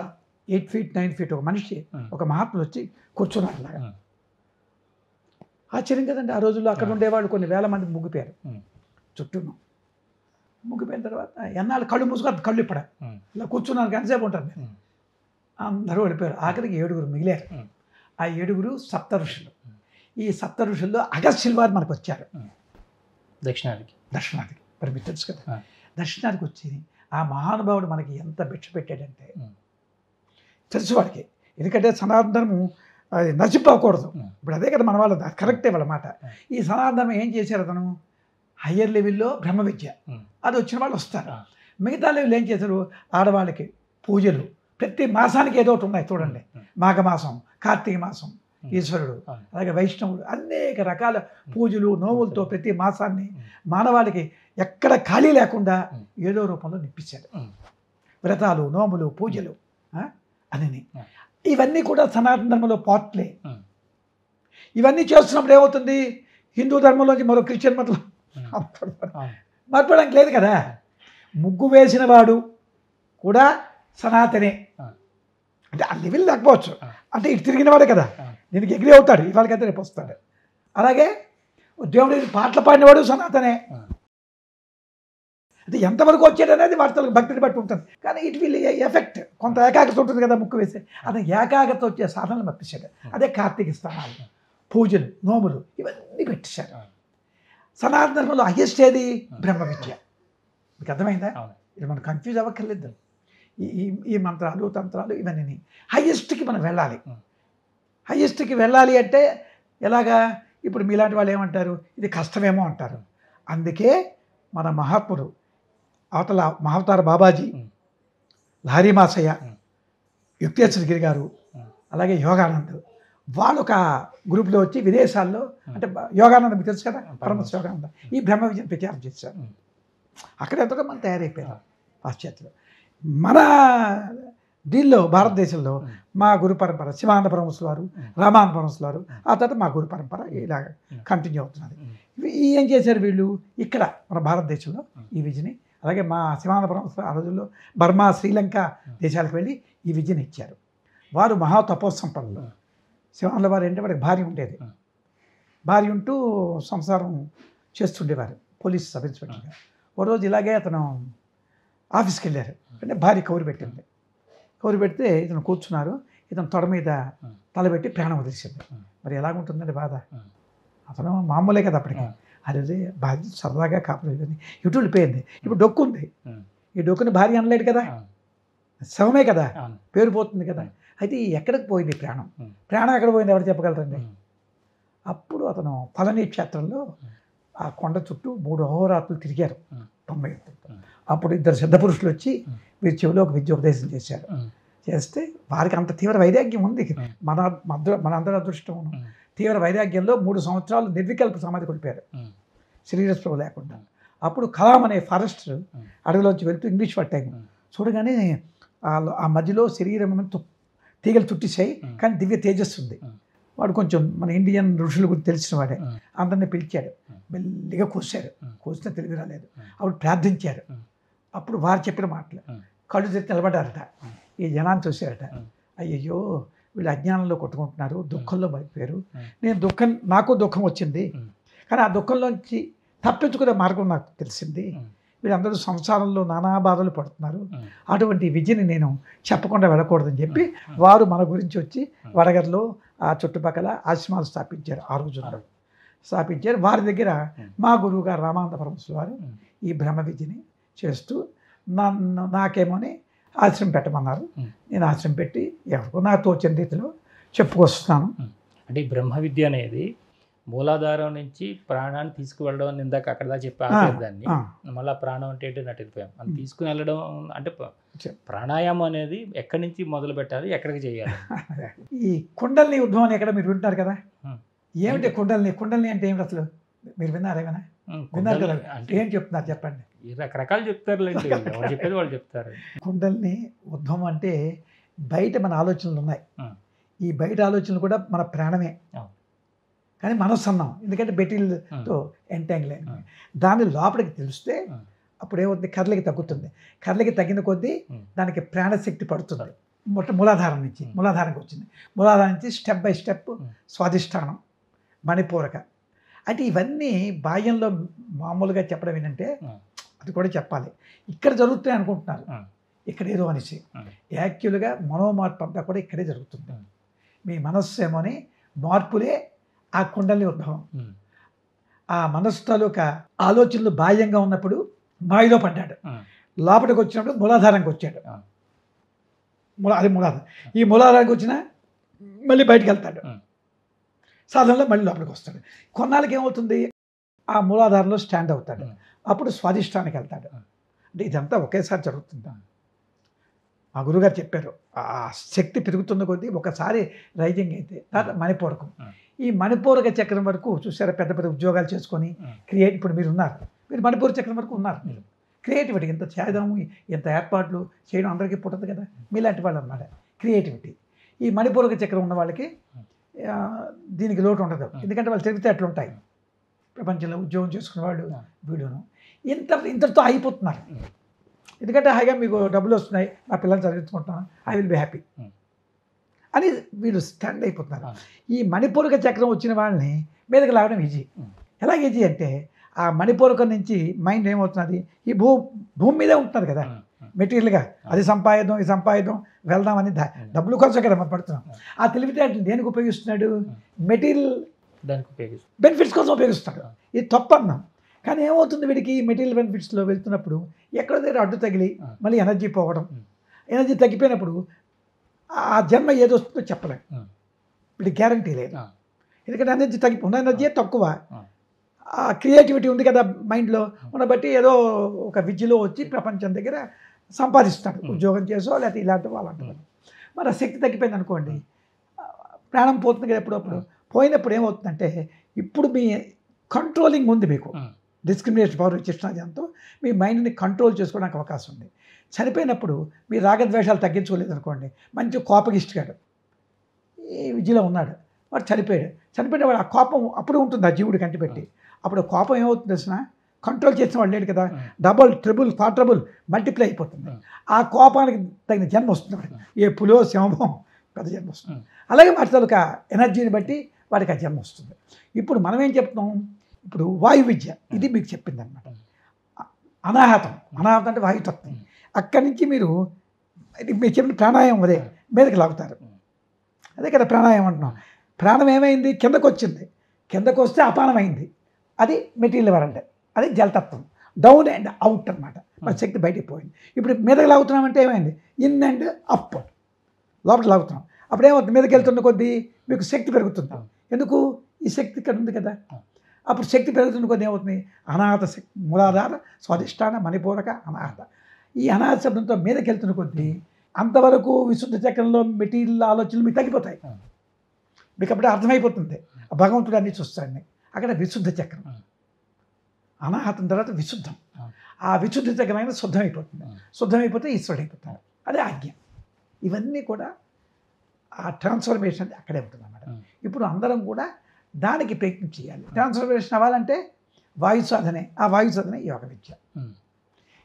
8 feet 9 feet ఒక మనిషి, ఒక మహాత్ముడు వచ్చి కూర్చున్నారు. అలాగా ఆశ్చర్యం కదండి. ఆ రోజుల్లో అక్కడ ఉండేవాళ్ళు కొన్ని వేల మంది ముగ్గిపోయారు చుట్టూను. ముగ్గిపోయిన తర్వాత ఎన్నాళ్ళు కళ్ళు మూసుకొని కళ్ళు ఇప్పడా ఇలా కూర్చున్నారు. ఎంతసేపు ఉంటారు మీరు? అందరూ వెళ్ళిపోయారు. ఆఖరికి 7 మిగిలారు. ఆ 7 సప్త ఋషులు. ఈ సప్త ఋషుల్లో అగస్త్యుల వారు మనకు వచ్చారు దక్షిణాదికి. మరి మీకు తెలుసు కదా, దక్షిణాదికి వచ్చి ఆ మహానుభావుడు మనకి ఎంత భిక్ష పెట్టాడంటే తెలుసు వాడికి. ఎందుకంటే సనాతన ధర్మం అది నచ్చిపోకూడదు. ఇప్పుడు అదే కదా మన వాళ్ళు, కరెక్టే వాళ్ళ మాట. ఈ సనాతన ధర్మం ఏం చేశారు? అతను హయ్యర్ లెవెల్లో బ్రహ్మ విద్య అది వచ్చిన వాళ్ళు వస్తారు. మిగతా లెవెల్ ఏం చేశారు? ఆడవాళ్ళకి పూజలు ప్రతి మాసానికి ఏదో ఒకటి ఉన్నాయి చూడండి. మాఘమాసం, కార్తీక మాసం, ఈశ్వరుడు, అలాగే వైష్ణవుడు, అనేక రకాల పూజలు నోవులతో ప్రతి మాసాన్ని మానవాళికి ఎక్కడ ఖాళీ లేకుండా ఏదో రూపంలో నింపించాడు. వ్రతాలు, నోములు, పూజలు అని ఇవన్నీ కూడా సనాతన ధర్మంలో పార్ట్లే. ఇవన్నీ చేస్తున్నప్పుడు ఏమవుతుంది? హిందూ ధర్మంలోంచి మరో క్రిస్టియన్ మతం మార్పడానికి లేదు కదా. ముగ్గు వేసిన వాడు కూడా సనాతనే. అంటే ఆ లెవెల్ లేకపోవచ్చు, అంటే ఇటు తిరిగిన వాడే కదా, దీనికి ఎగ్రీ అవుతాడు, ఇవాళకైతే రేపు వస్తాడు. అలాగే దేవుడి పాటలు పాడినవాడు సనాతనే. అది ఎంతవరకు వచ్చాడు అనేది వాటి భక్తిని బట్టి ఉంటుంది. కానీ ఇట్ విల్ ఎఫెక్ట్, కొంత ఏకాగ్రత ఉంటుంది కదా ముక్కు వేసే, అతను ఏకాగ్రత వచ్చే సాధనలు మర్పించాడు. అదే కార్తీక స్థానాలు, పూజలు, నోములు ఇవన్నీ పెట్టేశారు. సనాతన ధర్మంలో హైయెస్ట్ ఏది? బ్రహ్మ విద్య. మీకు అర్థమైందా? ఇది మనం కన్ఫ్యూజ్ అవ్వక్కర్లేదు. ఈ మంత్రాలు, తంత్రాలు ఇవన్నీ హైయెస్ట్కి మనం వెళ్ళాలి. హైయెస్ట్కి వెళ్ళాలి అంటే ఎలాగా? ఇప్పుడు మీలాంటి వాళ్ళు ఏమంటారు, ఇది కష్టమేమో అంటారు. అందుకే మన మహాత్ముడు అవతల మహావతార బాబాజీ, లహరి మాసయ్య, యుక్తేశ్వర గిరి గారు, అలాగే యోగానంద్, వాళ్ళు ఒక గ్రూప్లో వచ్చి విదేశాల్లో, అంటే యోగానంద మీకు తెలుసు కదా, పరమహంస యోగానంద, ఈ బ్రహ్మ విద్యను ప్రచారం చేశారు. అక్కడ ఎంతో మనం తయారైపోయారు పాశ్చాత్యులు. మన దీనిలో భారతదేశంలో మా గురు పరంపర శివానంద పరమహంసుల వారు, రామానంద పరమహంసుల వారు, ఆ తర్వాత మా గురు పరంపర ఇలాగ కంటిన్యూ అవుతున్నది. ఏం చేశారు వీళ్ళు? ఇక్కడ మన భారతదేశంలో ఈ విద్యని, అలాగే మా శివానంద పరమహంసుల ఆ రోజుల్లో బర్మా, శ్రీలంక దేశాలకు వెళ్ళి ఈ విద్యను ఇచ్చారు. వారు మహా తపోసంపన్నులు. శివానంద వారు అంటే వాడికి భార్య ఉండేది. భార్య ఉంటూ సంసారం చేస్తుండేవారు, పోలీస్ సబ్ ఇన్స్పెక్టర్గా. ఓ రోజు ఇలాగే అతను ఆఫీస్కి వెళ్ళారు. అంటే భార్య కౌరు పెట్టింది. కౌరు పెడితే ఇతను కూర్చున్నారు. ఇతను తొడ మీద తలబెట్టి ప్రాణం వదిలిసింది. మరి ఎలాగుంటుందండి బాధ? అతను మామూలే కదా అప్పటికి. అదే భార్య సరదాగా కాపురం ఇటు వెళ్ళిపోయింది. ఇప్పుడు డొక్కు ఉంది. ఈ డొక్కుని భార్య అనలేడు కదా, శవమే కదా, పేరు పోతుంది కదా. అయితే ఎక్కడికి పోయింది ప్రాణం? ప్రాణం ఎక్కడ పోయింది ఎవరు చెప్పగలరండి? అప్పుడు అతను పళని క్షేత్రంలో ఆ కొండ చుట్టూ 3 అహోరాత్రులు తిరిగారు 90. అప్పుడు 2 సిద్ధపురుషులు వచ్చి వీరి చెవిలో ఒక విద్యోపదేశం చేశారు. చేస్తే వారికి అంత తీవ్ర వైరాగ్యం ఉంది. మనందరి అదృష్టం. తీవ్ర వైరాగ్యంలో 3 సంవత్సరాలు నిర్వికల్ప సమాధి కొలిపారు, శరీరస్పృహ లేకుండా. అప్పుడు కలాం అనే ఫారెస్ట్ అడవిలోంచి వెళ్తూ ఇంగ్లీష్ వర్డ్ టైం చూడగానే ఆ మధ్యలో శరీరం తీగలు చుట్టేసాయి, కానీ దివ్య తేజస్సు ఉంది. వాడు కొంచెం మన ఇండియన్ ఋషుల గురించి తెలిసిన వాడే. అందరినీ పిలిచాడు, మెల్లిగా కోసారు. కోసినా తెలివి రాలేదు. అప్పుడు ప్రార్థించారు. అప్పుడు వారు చెప్పిన మాటలు కళ్ళు తెరిచి నిలబడ్డారట. ఈ జనాన్ని చూశారట. అయ్యయ్యో వీళ్ళు అజ్ఞానంలో కొట్టుకుంటున్నారు, దుఃఖంలో పడిపోయారు. నాకు దుఃఖం వచ్చింది, కానీ ఆ దుఃఖంలోంచి తప్పించుకునే మార్గం నాకు తెలిసింది. వీళ్ళందరూ సంసారంలో నానా బాధలు పడుతున్నారు, అటువంటి విద్యని నేను చెప్పకుండా వెళ్ళకూడదని చెప్పి వారు మన గురించి వచ్చి వడగర్లో ఆ చుట్టుపక్కల ఆశ్రమాలు స్థాపించారు. ఆ రోజుల్లో స్థాపించారు. వారి దగ్గర మా గురువు గారు రామానంద పరమహంసుల వారు ఈ బ్రహ్మ విద్యని చేస్తూ నాకేమోని ఆశ్రమం పెట్టమన్నారు. నేను ఆశ్రమం పెట్టి ఎవరికో నాకు తోచిన రీతిలో చెప్పుకొస్తున్నాను. అంటే ఈ బ్రహ్మ విద్య అనేది మూలాధారం నుంచి ప్రాణాన్ని తీసుకువెళ్ళడం అని ఇందాక అక్కడ చెప్పేదాన్ని, మళ్ళీ ప్రాణం అంటే ఏంటో నటిపోయాం. మనం తీసుకుని వెళ్ళడం అంటే ప్రాణాయామం అనేది ఎక్కడి నుంచి మొదలు పెట్టాలి, ఎక్కడికి చేయాలి? ఈ కుండల్ని ఉద్భవం ఎక్కడ మీరు వింటున్నారు కదా, ఏమిటి కుండల్ని అంటే ఏమిటి అసలు? మీరు విన్నారు ఏమైనా? విన్నారు కదా, ఏం చెప్తున్నారు చెప్పండి. రకరకాలు చెప్తారులేండి, ఎవరు చెప్పేది వాళ్ళు చెప్తారు. కుండల్ని ఉద్భవం అంటే బయట మన ఆలోచనలు ఉన్నాయి. ఈ బయట ఆలోచనలు కూడా మన ప్రాణమే, కానీ మనస్సు అన్నాం, ఎందుకంటే బెటిల్తో ఎంటాంగిల్ అయింది. దాన్ని లోపలికి తెలిస్తే అప్పుడు ఏమవుతుంది, కర్రలకి తగ్గుతుంది. కర్రలకి తగ్గిన కొద్దీ దానికి ప్రాణశక్తి పడుతుంది. మూలాధారం నుంచి మూలాధారంకి వచ్చింది. మూలాధారం నుంచి స్టెప్ బై స్టెప్ స్వాధిష్టానం, మణిపూరక. అంటే ఇవన్నీ బాహ్యంలో మామూలుగా చెప్పడం ఏంటంటే అది కూడా చెప్పాలి. ఇక్కడ జరుగుతాయి అనుకుంటున్నారు, ఇక్కడ ఏదో అనేసి. యాక్చువల్గా మనోమార్పు అంతా కూడా ఇక్కడే జరుగుతుంది. మీ మనస్సు ఏమోని మార్పులే ఆ కుండలి ఉద్భవం. ఆ మనస్సు తాలూకా ఆలోచనలు బాహ్యంగా ఉన్నప్పుడు మాయలో పడ్డాడు, లోపలికి వచ్చినప్పుడు మూలాధారానికి వచ్చాడు. అది మూలాధారం. ఈ మూలాధారానికి వచ్చినా మళ్ళీ బయటకు వెళ్తాడు, సాధనలో మళ్ళీ లోపలికి వస్తాడు. కొన్నాళ్ళకి ఏమవుతుంది, ఆ మూలాధారంలో స్టాండ్ అవుతాడు. అప్పుడు స్వాధిష్టానికి వెళ్తాడు. అంటే ఇదంతా ఒకేసారి జరుగుతుంది. మా గురుగారు చెప్పారు, ఆ శక్తి పెరుగుతున్న కొద్దీ ఒకసారి రైజింగ్ అయితే తర్వాత మణిపూరకం. ఈ మణిపూరక చక్రం వరకు చూసారా, పెద్ద పెద్ద ఉద్యోగాలు చేసుకొని ఇప్పుడు మీరు ఉన్నారు, మీరు మణిపూర చక్రం వరకు ఉన్నారు. మీరు క్రియేటివిటీ ఎంత చేద్దాము, ఎంత ఏర్పాట్లు చేయడం అందరికీ పుట్టదు కదా, మీలాంటి వాళ్ళు అన్నమాట క్రియేటివిటీ. ఈ మణిపూరక చక్రం ఉన్న వాళ్ళకి దీనికి లోటు ఉండదు, ఎందుకంటే వాళ్ళు తిరిగితే అట్లా ఉంటాయి. ప్రపంచంలో ఉద్యోగం చేసుకునే వాళ్ళు వీళ్ళను ఇంతటితో అయిపోతున్నారు. ఎందుకంటే హాయిగా మీకు డబ్బులు వస్తున్నాయి, నా పిల్లలు చదివించుకుంటాను, ఐ విల్ బి హ్యాపీ అని వీళ్ళు స్టాండ్ అయిపోతున్నారు. ఈ మణిపూరక చక్రం వచ్చిన వాళ్ళని మీదకి లాగడం ఈజీ. ఎలా ఈజీ అంటే ఆ మణిపూరకం నుంచి మైండ్ ఏమవుతున్నది, ఈ భూమి మీదే ఉంటున్నారు కదా మెటీరియల్గా, అది సంపాదిద్దాం ఇది సంపాదిద్దాం వెళ్దామని డబ్బుల కోసం కదా మనం పడుతున్నాం. ఆ తెలివితేటలు దేనికి ఉపయోగిస్తున్నాడు, మెటీరియల్ దానికి ఉపయోగిస్తాం, బెనిఫిట్స్ కోసం ఉపయోగిస్తాడు. ఇది తప్పు అన్నాం. కానీ ఏమవుతుంది, వీడికి మెటీరియల్ బెనిఫిట్స్లో వెళ్తున్నప్పుడు ఎక్కడో దగ్గర అడ్డు తగిలి మళ్ళీ ఎనర్జీ పోవడం, ఎనర్జీ తగ్గిపోయినప్పుడు ఆ జన్మ ఏదో వస్తుందో చెప్పలేం, వీడికి గ్యారంటీ లేదు. ఎందుకంటే ఎనర్జీ ఉన్న ఎనర్జీ తక్కువ, ఆ క్రియేటివిటీ ఉంది కదా మైండ్లో ఉన్న బట్టి ఏదో ఒక విద్యలో వచ్చి ప్రపంచం దగ్గర సంపాదిస్తాడు, ఉద్యోగం చేసో లేకపోతే ఇలాంటి వాళ్ళంటే. మరి ఆ శక్తి తగ్గిపోయింది అనుకోండి, ప్రాణం పోతుంది కదా ఎప్పుడప్పుడు. పోయినప్పుడు ఏమవుతుందంటే ఇప్పుడు మీ కంట్రోలింగ్ ఉంది, మీకు డిస్క్రిమినేషన్ పవర్ ఇచ్చినంతో మీ మైండ్ని కంట్రోల్ చేసుకోవడానికి అవకాశం ఉంది. చనిపోయినప్పుడు మీ రాగద్వేషాలు తగ్గించుకోలేదు అనుకోండి, మంచి కోపగిష్టిగాడు ఈ విద్యలో ఉన్నాడు, వాడు చనిపోయిన వాడు ఆ కోపం అప్పుడు ఉంటుంది ఆ జీవుడికి అంటిపెట్టి. అప్పుడు కోపం ఏమవుతుంది తెలిసిన, కంట్రోల్ చేసిన వాడు లేడు కదా, డబుల్ ట్రిబుల్ క్వాడ్రబుల్ మల్టిప్లై అయిపోతుంది. ఆ కోపానికి తగిన జన్మ వస్తుంది వాడికి, ఏ పులో సింహం పెద్ద జన్మ వస్తుంది. అలాగే వాటి తాలూకా ఎనర్జీని బట్టి వాడికి ఆ జన్మ వస్తుంది. ఇప్పుడు మనం ఏం చెప్తున్నాం, ఇప్పుడు వాయు విద్య ఇది మీకు చెప్పింది అనమాట. అనాహతం అంటే వాయుతత్వం. అక్కడి నుంచి మీరు చెప్పిన ప్రాణాయామం అదే మీదకి లాగుతారు, అదే కదా ప్రాణాయామం అంటున్నాం. ప్రాణం ఏమైంది, కిందకు వచ్చింది, కిందకు వస్తే అపానం అయింది, అది మెటీరియల్ వరండి, అది జలతత్వం. డౌన్ అండ్ అవుట్ అనమాట, మన శక్తి బయటికి పోయింది. ఇప్పుడు మీదకి లాగుతున్నామంటే ఏమైంది, ఇన్ అండ్ అప్, లోపల లాగుతున్నాం. అప్పుడు ఏమవుతుంది, మీదకి వెళ్తున్న కొద్దీ మీకు శక్తి పెరుగుతుంది. ఎందుకు, ఈ శక్తి ఇక్కడ ఉంది కదా. అప్పుడు శక్తి పెరుగుతున్న కొద్దీ ఏమవుతుంది, అనాహత శక్తి, మూలాధార స్వాధిష్టాన మణిపూరక అనాహత. ఈ అనాహత శబ్దంతో మీదకి వెళ్తున్న కొద్దీ అంతవరకు విశుద్ధ చక్రంలో మెటీరియల్ ఆలోచనలు మీకు తగ్గిపోతాయి. మీకు అప్పుడే అర్థమైపోతుంది భగవంతుడు అన్ని చూస్తాడని. అక్కడ విశుద్ధ చక్రం, అనాహతం తర్వాత విశుద్ధం. ఆ విశుద్ధ చక్రమైన శుద్ధమైపోతుంది, శుద్ధమైపోతే ఈశ్వరుడు అయిపోతాడు, అదే ఆజ్ఞ. ఇవన్నీ కూడా ఆ ట్రాన్స్ఫర్మేషన్ అక్కడే ఉంటుంది అన్నమాట. ఇప్పుడు అందరం కూడా దానికి ప్రయత్నం చేయాలి. ట్రాన్స్ఫర్మేషన్ అవ్వాలంటే వాయు సాధనే, ఆ వాయు సాధనే యోగ విద్య.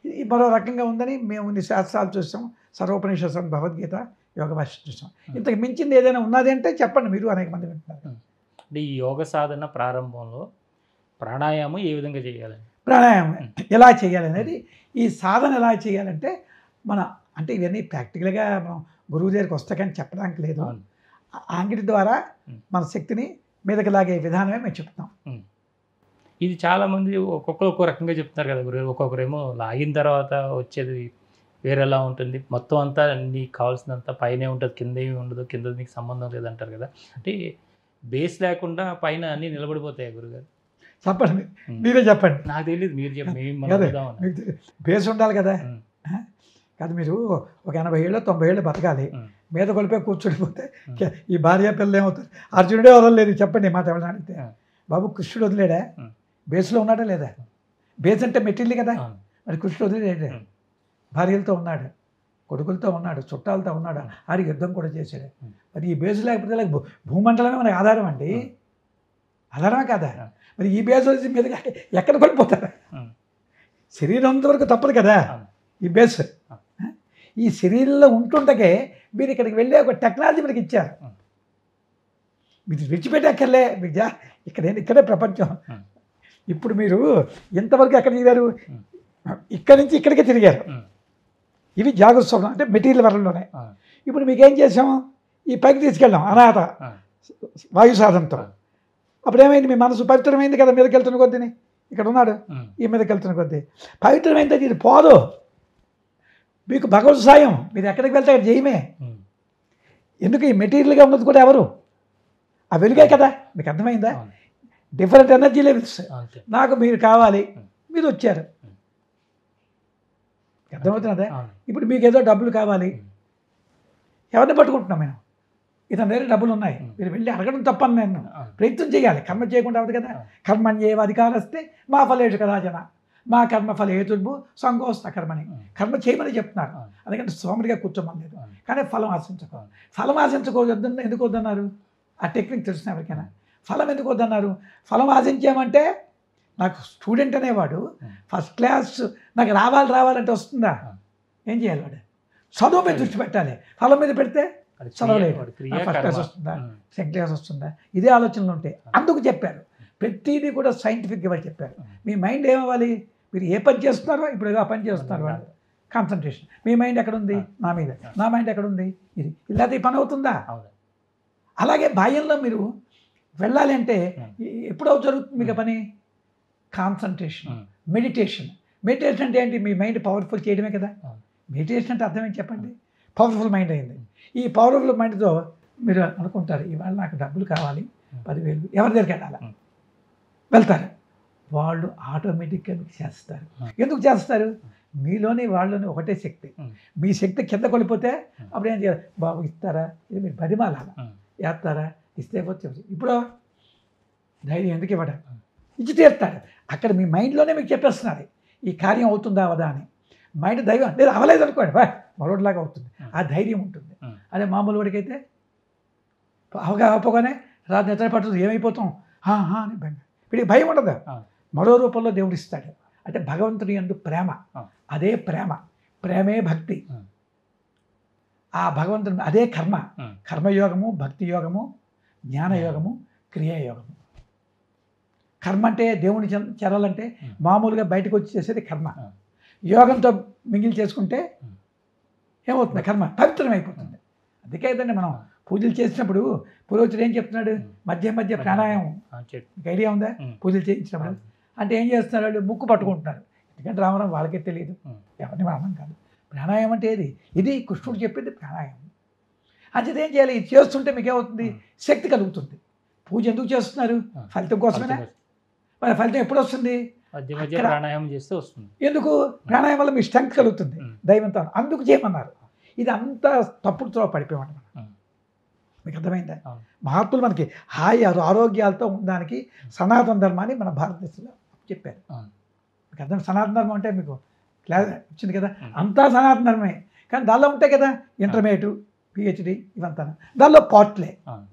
ఇది మరో రకంగా ఉందని మేము ఇన్ని శాస్త్రాలు చూసాం, సర్వోపనిషత్తులు, భగవద్గీత, యోగ భాష చూసాం. ఇంతకు మించింది ఏదైనా ఉన్నది అంటే చెప్పండి, మీరు అనేక మంది వింటున్నారు. అంటే ఈ యోగ సాధన ప్రారంభంలో ప్రాణాయామం ఏ విధంగా చేయాలండి, ప్రాణాయామం ఎలా చేయాలి అనేది, ఈ సాధన ఎలా చేయాలంటే మన అంటే ఇవన్నీ ప్రాక్టికల్గా మనం గురువు దగ్గరికి వస్తే కానీ చెప్పడానికి లేదు. అంగిటి ద్వారా మన శక్తిని మీదకి లాగే విధానమే మేము చెప్తాం. ఇది చాలామంది ఒక్కొక్కరు ఒక్కో రకంగా చెప్తున్నారు కదా గురువు. ఒక్కొక్కరేమో లాగిన తర్వాత వచ్చేది వేరేలా ఉంటుంది, మొత్తం అంతా నీకు కావాల్సినంత పైనే ఉంటుంది, కింద ఏమి ఉండదు, కింద నీకు సంబంధం లేదంటారు కదా. అంటే బేస్ లేకుండా పైన అన్నీ నిలబడిపోతాయి గురుగారు. చెప్పండి, మీరే చెప్పండి. నాకు తెలియదు, మీరు చెప్పి బేస్ ఉండాలి కదా. కాదు, మీరు ఒక 80 ఏళ్ళు 90 ఏళ్ళు బతకాలి, మీద కొలిపే కూర్చుండిపోతే ఈ భార్య పిల్లలు ఏమవుతారు. అర్జునుడే వదలలేదు, చెప్పండి మాట ఎవరైనా అడిగితే. బాబు కృష్ణుడు వదిలేడా, బేస్లో ఉన్నాడా లేదా? బేస్ అంటే మెటీరియల్ కదా, మరి కృష్ణుడు వదిలేడే, భార్యలతో ఉన్నాడు, కొడుకులతో ఉన్నాడు, చుట్టాలతో ఉన్నాడు, ఆడికి యుద్ధం కూడా చేశాడు. మరి ఈ బేసు లేకపోతే భూమండలమే మనకు ఆధారం అండి, ఆధారమే కదా. మరి ఈ బేస్ వచ్చి మీద ఎక్కడ పడిపోతారు, శరీరం అంతవరకు తప్పదు కదా ఈ బేస్. ఈ శరీరంలో ఉంటుండకే మీరు ఇక్కడికి వెళ్ళే ఒక టెక్నాలజీ మనకి ఇచ్చారు, మీరు విడిచిపెట్టక్కర్లే, మీకు ఇక్కడే ప్రపంచం. ఇప్పుడు మీరు ఇంతవరకు ఎక్కడ తిరిగారు, ఇక్కడి నుంచి ఇక్కడికే తిరిగారు. ఇవి జాగ్రత్త స్వప్నం అంటే మెటీరియల్ వరల్డ్లోనే. ఇప్పుడు మీకేం చేసాము, ఈ పైకి తీసుకెళ్ళాం అనాథ వాయు సాధనతో. అప్పుడు ఏమైంది, మీ మనసు పవిత్రమైంది కదా, మీదకి వెళ్తున్న కొద్దిని ఇక్కడ ఉన్నాడు, ఈ మీదకి వెళ్తున్న కొద్దీ పవిత్రమైంది, ఇది పోదు. మీకు భగవత్ సాయం, మీరు ఎక్కడికి వెళ్తే అక్కడ జయమే. ఎందుకు, ఈ మెటీరియల్గా ఉన్నది కూడా ఎవరు, ఆ వెలుగే కదా. మీకు అర్థమైందా, డిఫరెంట్ ఎనర్జీ లెవెల్స్. నాకు మీరు కావాలి, మీరు వచ్చారు, అర్థమవుతున్నదా. ఇప్పుడు మీకు ఏదో డబ్బులు కావాలి, ఎవరిని పట్టుకుంటున్నాం మేము, ఇతని దగ్గర డబ్బులు ఉన్నాయి, మీరు వెళ్ళి అడగడం తప్పని నేను ప్రయత్నం చేయాలి. కర్మ చేయకుండా అవ్వదు కదా. కర్మణ్యేవ అధికారస్తే మా ఫలేషు కదా జన, మా కర్మ ఫలేతుర్భు సంగోస్త కర్మని. కర్మ చేయమని చెప్తున్నారు, అందుకంటే సోమరిగా కూర్చోమని లేదు. కానీ ఫలం ఆశించుకో, ఫలం ఆశించుకోవద్దు. ఎందుకు వద్దన్నారు, ఆ టెక్నిక్ తెలిసిన ఎవరికైనా. ఫలం ఎందుకు వద్దన్నారు, ఫలం ఆశించామంటే నాకు స్టూడెంట్ అనేవాడు ఫస్ట్ క్లాస్ నాకు రావాలంటే వస్తుందా, ఏం చేయాలి వాడు, చదువు మీద దృష్టి పెట్టాలి. ఫలం మీద పెడితే చదవలేదు, ఫస్ట్ క్లాస్ వస్తుందా, సెకండ్ క్లాస్ వస్తుందా, ఇదే ఆలోచనలు ఉంటాయి. అందుకు చెప్పారు ప్రతిదీ కూడా సైంటిఫిక్గా వాళ్ళు చెప్పారు. మీ మైండ్ ఏమవ్వాలి, మీరు ఏ పని చేస్తున్నారో ఇప్పుడు ఆ పని చేస్తున్నారు వాళ్ళు, కాన్సన్ట్రేషన్. మీ మైండ్ ఎక్కడుంది, నా మీద, నా మైండ్ ఎక్కడుంది, ఇది ఇలాంటి పని అవుతుందా? అలాగే బాహ్యంలో మీరు వెళ్ళాలి అంటే ఎప్పుడో జరుగుతుంది మీకు పని, కాన్సన్ట్రేషన్, మెడిటేషన్. మెడిటేషన్ అంటే ఏంటి, మీ మైండ్ పవర్ఫుల్ చేయడమే కదా. మెడిటేషన్ అంటే అర్థం ఏంటి చెప్పండి, పవర్ఫుల్ మైండ్ అయింది. ఈ పవర్ఫుల్ మైండ్తో మీరు అనుకుంటారు ఇవాళ నాకు డబ్బులు కావాలి 10,000, ఎవరి దగ్గరికి వెళ్ళాలి, వెళ్తారు. వాళ్ళు ఆటోమేటిక్గా మీకు చేస్తారు. ఎందుకు చేస్తారు, మీలోని వాళ్ళని ఒకటే శక్తి. మీ శక్తి కింద కొలిపోతే అప్పుడు ఏం చేయాలి, బాబు ఇస్తారా, ఇది మీరు బతిమాలాల, వేస్తారా, ఇస్తే పోతే. ఇప్పుడు ధైర్యం ఎందుకు ఇవ్వడం, ఇచ్చి తీరుతాడు. అక్కడ మీ మైండ్లోనే మీకు చెప్పేస్తున్నారు ఈ కార్యం అవుతుందా అవదా అని. మైండ్ దైవం లేదు, అవలేదు అనుకోండి మరోటిలాగా అవుతుంది, ఆ ధైర్యం ఉంటుంది. అదే మామూలు వాడికైతే అవగానే రాత్రి నిద్ర పడుతుంది, ఏమైపోతాం అని భయం. వీడికి భయం ఉండదు, మరో రూపంలో దేవుడు ఇస్తాడు. అంటే భగవంతుడి యందు ప్రేమ, అదే ప్రేమ, ప్రేమే భక్తి. ఆ భగవంతుని అదే కర్మ, కర్మయోగము, భక్తి యోగము, జ్ఞానయోగము, క్రియాయోగము. కర్మ అంటే దేవుని చేరాలంటే మామూలుగా బయటకు వచ్చి చేసేది కర్మ. యోగంతో మిగిలి చేసుకుంటే ఏమవుతుంది, కర్మ పవిత్రమైపోతుంది. అందుకే కదండి మనం పూజలు చేసినప్పుడు పురోహితుడు ఏం చెప్తున్నాడు, మధ్య మధ్య ప్రాణాయామం. మీకు ఐడియా ఉందా, పూజలు చేయించినప్పుడు అంటే ఏం చేస్తున్నారు, వాళ్ళు ముక్కు పట్టుకుంటున్నారు. ఎందుకంటే రామరాం వాళ్ళకే తెలియదు, ఎవరిని మనం కాదు. ప్రాణాయామం అంటే ఏది, ఇది కృష్ణుడు చెప్పింది ప్రాణాయామం. అంచేది ఏం చేయాలి, ఇది చేస్తుంటే మీకు ఏమవుతుంది, శక్తి కలుగుతుంది. పూజ ఎందుకు చేస్తున్నారు, ఫలితం కోసమేనా, మరి ఫలితం ఎప్పుడు వస్తుంది, ప్రాణాయామం చేస్తే వస్తుంది. ఎందుకు, ప్రాణాయామం వల్ల మీ స్ట్రెంగ్త్ కలుగుతుంది, దైవంతో అందుకు చేయమన్నారు. ఇది అంతా తప్పుడుతో పడిపోయామంట మనం. మీకు అర్థమైందా, మహాత్ములు మనకి హాయి ఆరోగ్యాలతో ఉండడానికి సనాతన ధర్మాన్ని మన భారతదేశంలో చెప్పారు. మీకు అర్థం, సనాతన ధర్మం అంటే మీకు క్లాస్ వచ్చింది కదా, అంతా సనాతన ధర్మమే. కానీ దానిలో ఉంటాయి కదా ఇంటర్మీడియట్, పిహెచ్డి, ఇవంతా దానిలో పార్ట్లే.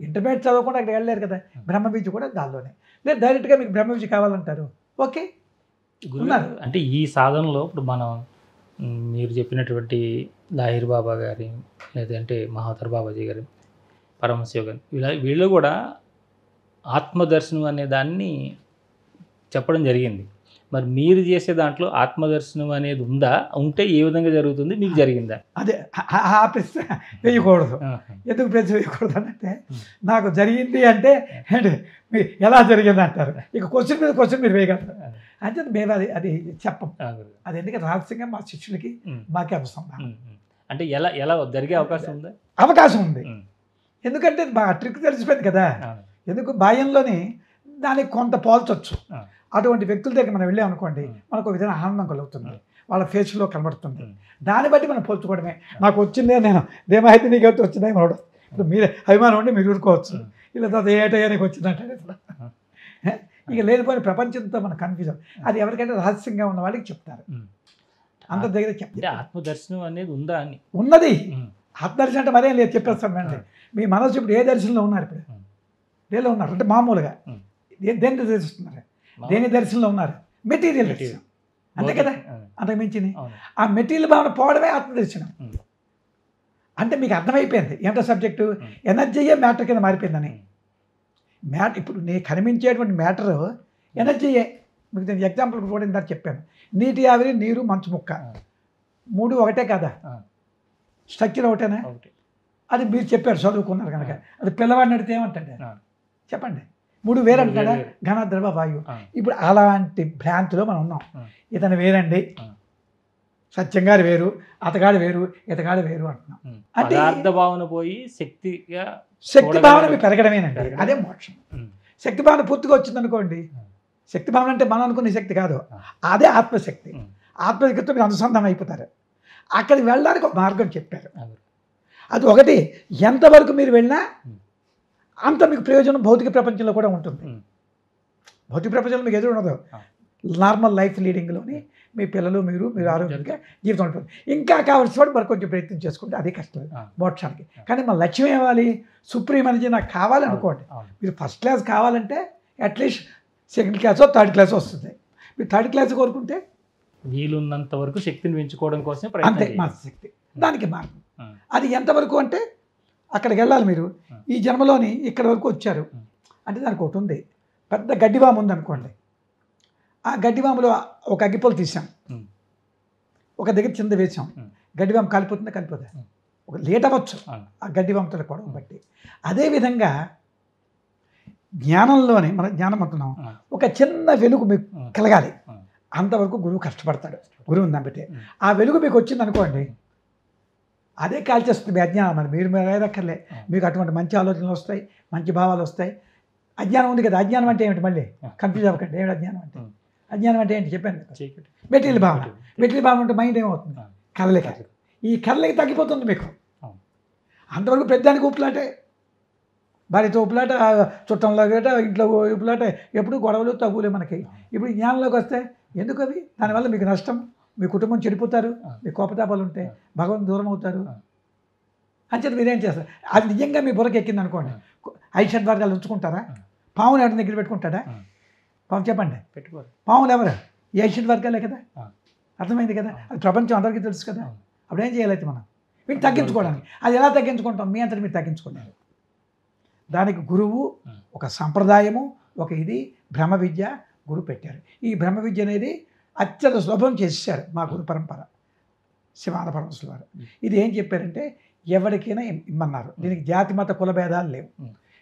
ఇంటర్మీడియట్ చదవకుండా అక్కడ వెళ్ళలేరు కదా, బ్రహ్మ విద్య కూడా దానిలోనే. లేదు డైరెక్ట్గా మీకు బ్రహ్మ విద్య కావాలంటారు, ఓకే ఉన్నారు. అంటే ఈ సాధనలో ఇప్పుడు మనం మీరు చెప్పినటువంటి లాహిర్ బాబా గారి, లేదంటే మహాతర్ బాబాజీ గారి, పరమశివ వీళ్ళు కూడా ఆత్మదర్శనం అనే దాన్ని చెప్పడం జరిగింది. మరి మీరు చేసే దాంట్లో ఆత్మదర్శనం అనేది ఉందా, ఉంటే ఏ విధంగా జరుగుతుంది, మీకు జరిగిందా? అదే ఆ ప్రశ్న వేయకూడదు. ఎందుకు ప్రశ్న వేయకూడదు అంటే, నాకు జరిగింది అంటే మీరు ఎలా జరిగింది అంటారు. ఇక క్వశ్చన్ మీద క్వశ్చన్ మీరు వేయగలరు. అంటే మేము అది చెప్పం. అది ఎందుకంటే రహస్యంగా మా శిష్యులకి మాకే అనుసంధానం. అంటే ఎలా జరిగే అవకాశం ఉందా? అవకాశం ఉంది. ఎందుకంటే మా ట్రిక్ తెలిసిపోయింది కదా. ఎందుకు బాహ్యంలోని దానికి కొంత పోల్చొచ్చు. అటువంటి వ్యక్తుల దగ్గర మనం వెళ్ళామనుకోండి, మనకు ఒక విధంగా ఆనందం కలుగుతుంది, వాళ్ళ ఫేస్లో కనబడుతుంది. దాన్ని బట్టి మనం పోల్చుకోవడమే. నాకు వచ్చిందే, నేను దేమైతే నీకైతే వచ్చిందే మనోడు. ఇప్పుడు మీరే అభిమానం ఉంటే మీరు ఊరుకోవచ్చు, ఇలా తర్వాత ఏటయ్యా నీకు వచ్చిందంటే ఇక లేనిపోయిన ప్రపంచంతో మనం కన్ఫ్యూజన్. అది ఎవరికైనా రహస్యంగా ఉన్న వాళ్ళకి చెప్తారు, అందరి దగ్గర చెప్తారు. ఆత్మదర్శనం అనేది ఉందా అని ఉన్నది. ఆత్మదర్శనం అంటే మరేం లేదు, చెప్పేస్తాను అండి. మీ మనసు ఇప్పుడు ఏ దర్శనంలో ఉన్నారు, ఇప్పుడు దేనిలో ఉన్నారు అంటే మామూలుగా దేని దర్శిస్తున్నారు, దేని దర్శనంలో ఉన్నారు, మెటీరియల్ దర్శనం అంతే కదా, అంతకు మించింది. ఆ మెటీరియల్ భావన పోవడమే ఆత్మదర్శనం. అంటే మీకు అర్థమైపోయింది ఏంటో సబ్జెక్టు, ఎనర్జీయే మ్యాటర్ కింద మారిపోయిందని. ఇప్పుడు నేను కనిపించేటువంటి మ్యాటర్ ఎనర్జీయే. మీకు నేను ఎగ్జాంపుల్ కూడా ఇందాక చెప్పాను, నీటి ఆవిరి, నీరు, మంచు ముక్క, మూడు ఒకటే కదా, స్ట్రక్చర్ ఒకటేనా. అది మీరు చెప్పారు, చదువుకున్నారు కనుక. అది పిల్లవాడిని అడిగితే ఏమంటాడు చెప్పండి, మూడు వేరే అంటాడా, ఘన, ద్రవ, వాయువు. ఇప్పుడు అలాంటి భ్రాంతిలో మనం ఉన్నాం. ఇతను వేరండి, సత్యంగారు వేరు, అతగాడు వేరు, ఇతగాడు వేరు అంటున్నాం. అంటే భావన పోయి శక్తి భావన మీకు పెరగడమేనండి, అదే మోక్షం. శక్తి భావన పూర్తిగా వచ్చిందనుకోండి, శక్తి భావన అంటే మనం అనుకునే శక్తి కాదు, అదే ఆత్మశక్తి. ఆత్మశక్తితో మీరు అనుసంధానం అయిపోతారు. అక్కడికి వెళ్ళడానికి ఒక మార్గం చెప్పారు. అది ఒకటి, ఎంతవరకు మీరు వెళ్ళినా అంత మీకు ప్రయోజనం భౌతిక ప్రపంచంలో కూడా ఉంటుంది. భౌతిక ప్రపంచంలో మీకు ఎదురు ఉండదు. నార్మల్ లైఫ్ లీడింగ్లోని మీ పిల్లలు మీరు ఆరోగ్యంగా జీవితం ఉంటుంది. ఇంకా కావాల్సిన వాడు మరి కొంచెం ప్రయత్నం చేసుకుంటే అదే కష్టం మోక్షానికి. కానీ మన లక్ష్యం ఏవాలి, సుప్రీం ఎనర్జీ నాకు కావాలనుకోండి. మీరు ఫస్ట్ క్లాస్ కావాలంటే అట్లీస్ట్ సెకండ్ క్లాసో థర్డ్ క్లాసో వస్తుంది. మీరు థర్డ్ క్లాస్ కోరుకుంటే వీలున్నంత వరకు శక్తిని పెంచుకోవడం కోసం అంతే మా శక్తి, దానికి మార్గం. అది ఎంతవరకు అంటే అక్కడికి వెళ్ళాలి. మీరు ఈ జన్మలోని ఇక్కడ వరకు వచ్చారు అంటే దానికి ఒకటి ఉంది, పెద్ద గడ్డివాము ఉందనుకోండి, ఆ గడ్డివాములో ఒక అగ్గిపొలు తీసాం, ఒక దగ్గర కింద వేసాం, గడ్డివాము కాలిపోతుందా కలిపోదా? ఒక లేట్ అవ్వచ్చు ఆ గడ్డివాముతో పొడవు బట్టి. అదేవిధంగా జ్ఞానంలోనే మన జ్ఞానం అంటున్నాం, ఒక చిన్న వెలుగు మీకు కలగాలి, అంతవరకు గురువు కష్టపడతాడు. గురువుని నమ్మితే ఆ వెలుగు మీకు వచ్చింది అనుకోండి, అదే కాల్చేస్తుంది మీ అజ్ఞానం. మరి మీరు ఏదక్కర్లే, మీకు అటువంటి మంచి ఆలోచనలు వస్తాయి, మంచి భావాలు వస్తాయి. అజ్ఞానం ఉంది కదా, అజ్ఞానం అంటే ఏమిటి? మళ్ళీ కన్ఫ్యూజ్ అవ్వకండి. ఏమిటి అజ్ఞానం అంటే? అజ్ఞానం అంటే ఏంటి చెప్పాను. మెటీరియల్ భావన. మెటీరియల్ భావన ఉంటే మైండ్ ఏమవుతుంది? కదలిక. ఈ కదలిక తగ్గిపోతుంది మీకు. అంతవరకు పెద్దానికి ఉప్పులాటే, భార్యతో ఉప్పులాట, చుట్టంలో గట, ఇంట్లో ఉప్పులాట, ఎప్పుడు గొడవలు తగ్గులే మనకి. ఇప్పుడు జ్ఞానంలోకి వస్తే ఎందుకు అవి? దానివల్ల మీకు నష్టం, మీ కుటుంబం చెడిపోతారు, మీ కోపతాపాలు ఉంటాయి, భగవంతుడు దూరం అవుతారు. అంచేత మీరేం చేస్తారు? అది నిజంగా మీ బుర్రకి ఎక్కింది అనుకోండి, 5 షడ్వర్గాలు ఉంచుకుంటారా? పావును ఎవరి దగ్గర పెట్టుకుంటాడా? పాము చెప్పండి, పెట్టుకోరు. పావులు ఎవరు? ఈ 5 షడ్వర్గాలే కదా. అర్థమైంది కదా, అది ప్రపంచం అందరికీ తెలుసు కదా. అప్పుడు ఏం చేయాలి మనం? వీటిని తగ్గించుకోవడానికి. అది ఎలా తగ్గించుకుంటాం? మీ అంతటి మీరు తగ్గించుకున్నారు. దానికి గురువు ఒక సంప్రదాయము, ఒక ఇది బ్రహ్మ విద్య గురువు పెట్టారు. ఈ బ్రహ్మ విద్య అనేది అత్యంత సులభం చేశారు మా గురు పరంపర, శివానంద పరమహంసుల వారు. ఇది ఏం చెప్పారంటే ఎవరికైనా ఇమ్మన్నారు. దీనికి జాతి మత కుల భేదాలు లేవు,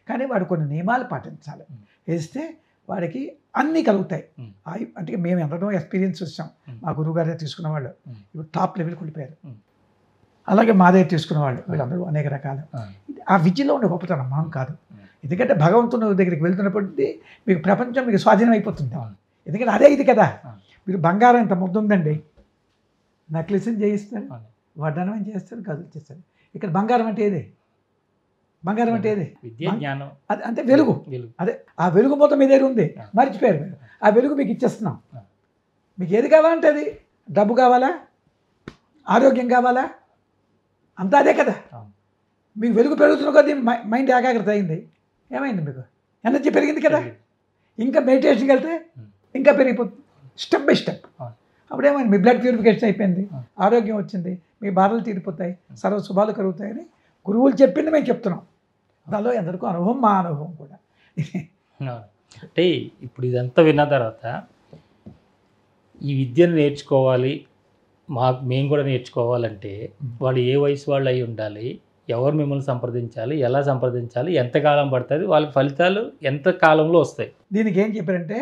కానీ వాడు కొన్ని నియమాలు పాటించాలి. వేస్తే వాడికి అన్నీ కలుగుతాయి. అంటే మేము ఎంతనో ఎక్స్పీరియన్స్ వచ్చాం. మా గురువు గారే తీసుకున్న వాళ్ళు ఇప్పుడు టాప్ లెవెల్కి వెళ్ళిపోయారు. అలాగే మా దగ్గర తీసుకున్న వాళ్ళు వీళ్ళందరూ అనేక రకాలు. ఆ విద్యలో ఉండే గొప్పతనం మనం కాదు. ఎందుకంటే భగవంతుని దగ్గరికి వెళ్తున్నప్పుడు మీకు ప్రపంచం మీకు స్వాధీనం అయిపోతుంది. ఎందుకంటే అదే ఇది కదా. మీరు బంగారం ఇంత ముద్ద ఉందండి, నక్లెస్ని చేయిస్తారు, వడ్డానం చేస్తారు, గదులు చేస్తారు. ఇక్కడ బంగారం అంటే ఏది? బంగారం అంటే ఏది? అది అంటే వెలుగు. అదే ఆ వెలుగు మొత్తం మీ దగ్గర ఉంది, మర్చిపోయారు మీరు. ఆ వెలుగు మీకు ఇచ్చేస్తున్నాం. మీకు ఏది కావాలంటే అది. డబ్బు కావాలా, ఆరోగ్యం కావాలా, అంతా అదే కదా. మీకు వెలుగు పెరుగుతున్న కొద్దీ మైండ్ ఏకాగ్రత అయింది. ఏమైంది? మీకు ఎనర్జీ పెరిగింది కదా. ఇంకా మెడిటేషన్కి వెళ్తే ఇంకా పెరిగిపోతుంది, స్టెప్ బై స్టెప్. అప్పుడేమైంది? మీ బ్లడ్ ప్యూరిఫికేషన్ అయిపోయింది, ఆరోగ్యం వచ్చింది, మీ బాధలు తీరిపోతాయి, సర్వ శుభాలు కలుగుతాయని గురువులు చెప్పింది మేము చెప్తున్నాం. దానిలో ఎందరికో అనుభవం, మా అనుభవం కూడా. అంటే ఇప్పుడు ఇదంతా విన్న తర్వాత ఈ విద్యను నేర్చుకోవాలి, మేము కూడా నేర్చుకోవాలంటే వాళ్ళు ఏ వయసు వాళ్ళు అయి ఉండాలి, ఎవరు మిమ్మల్ని సంప్రదించాలి, ఎలా సంప్రదించాలి, ఎంతకాలం పడుతుంది, వాళ్ళకి ఫలితాలు ఎంత కాలంలో వస్తాయి? దీనికి ఏం చెప్పారంటే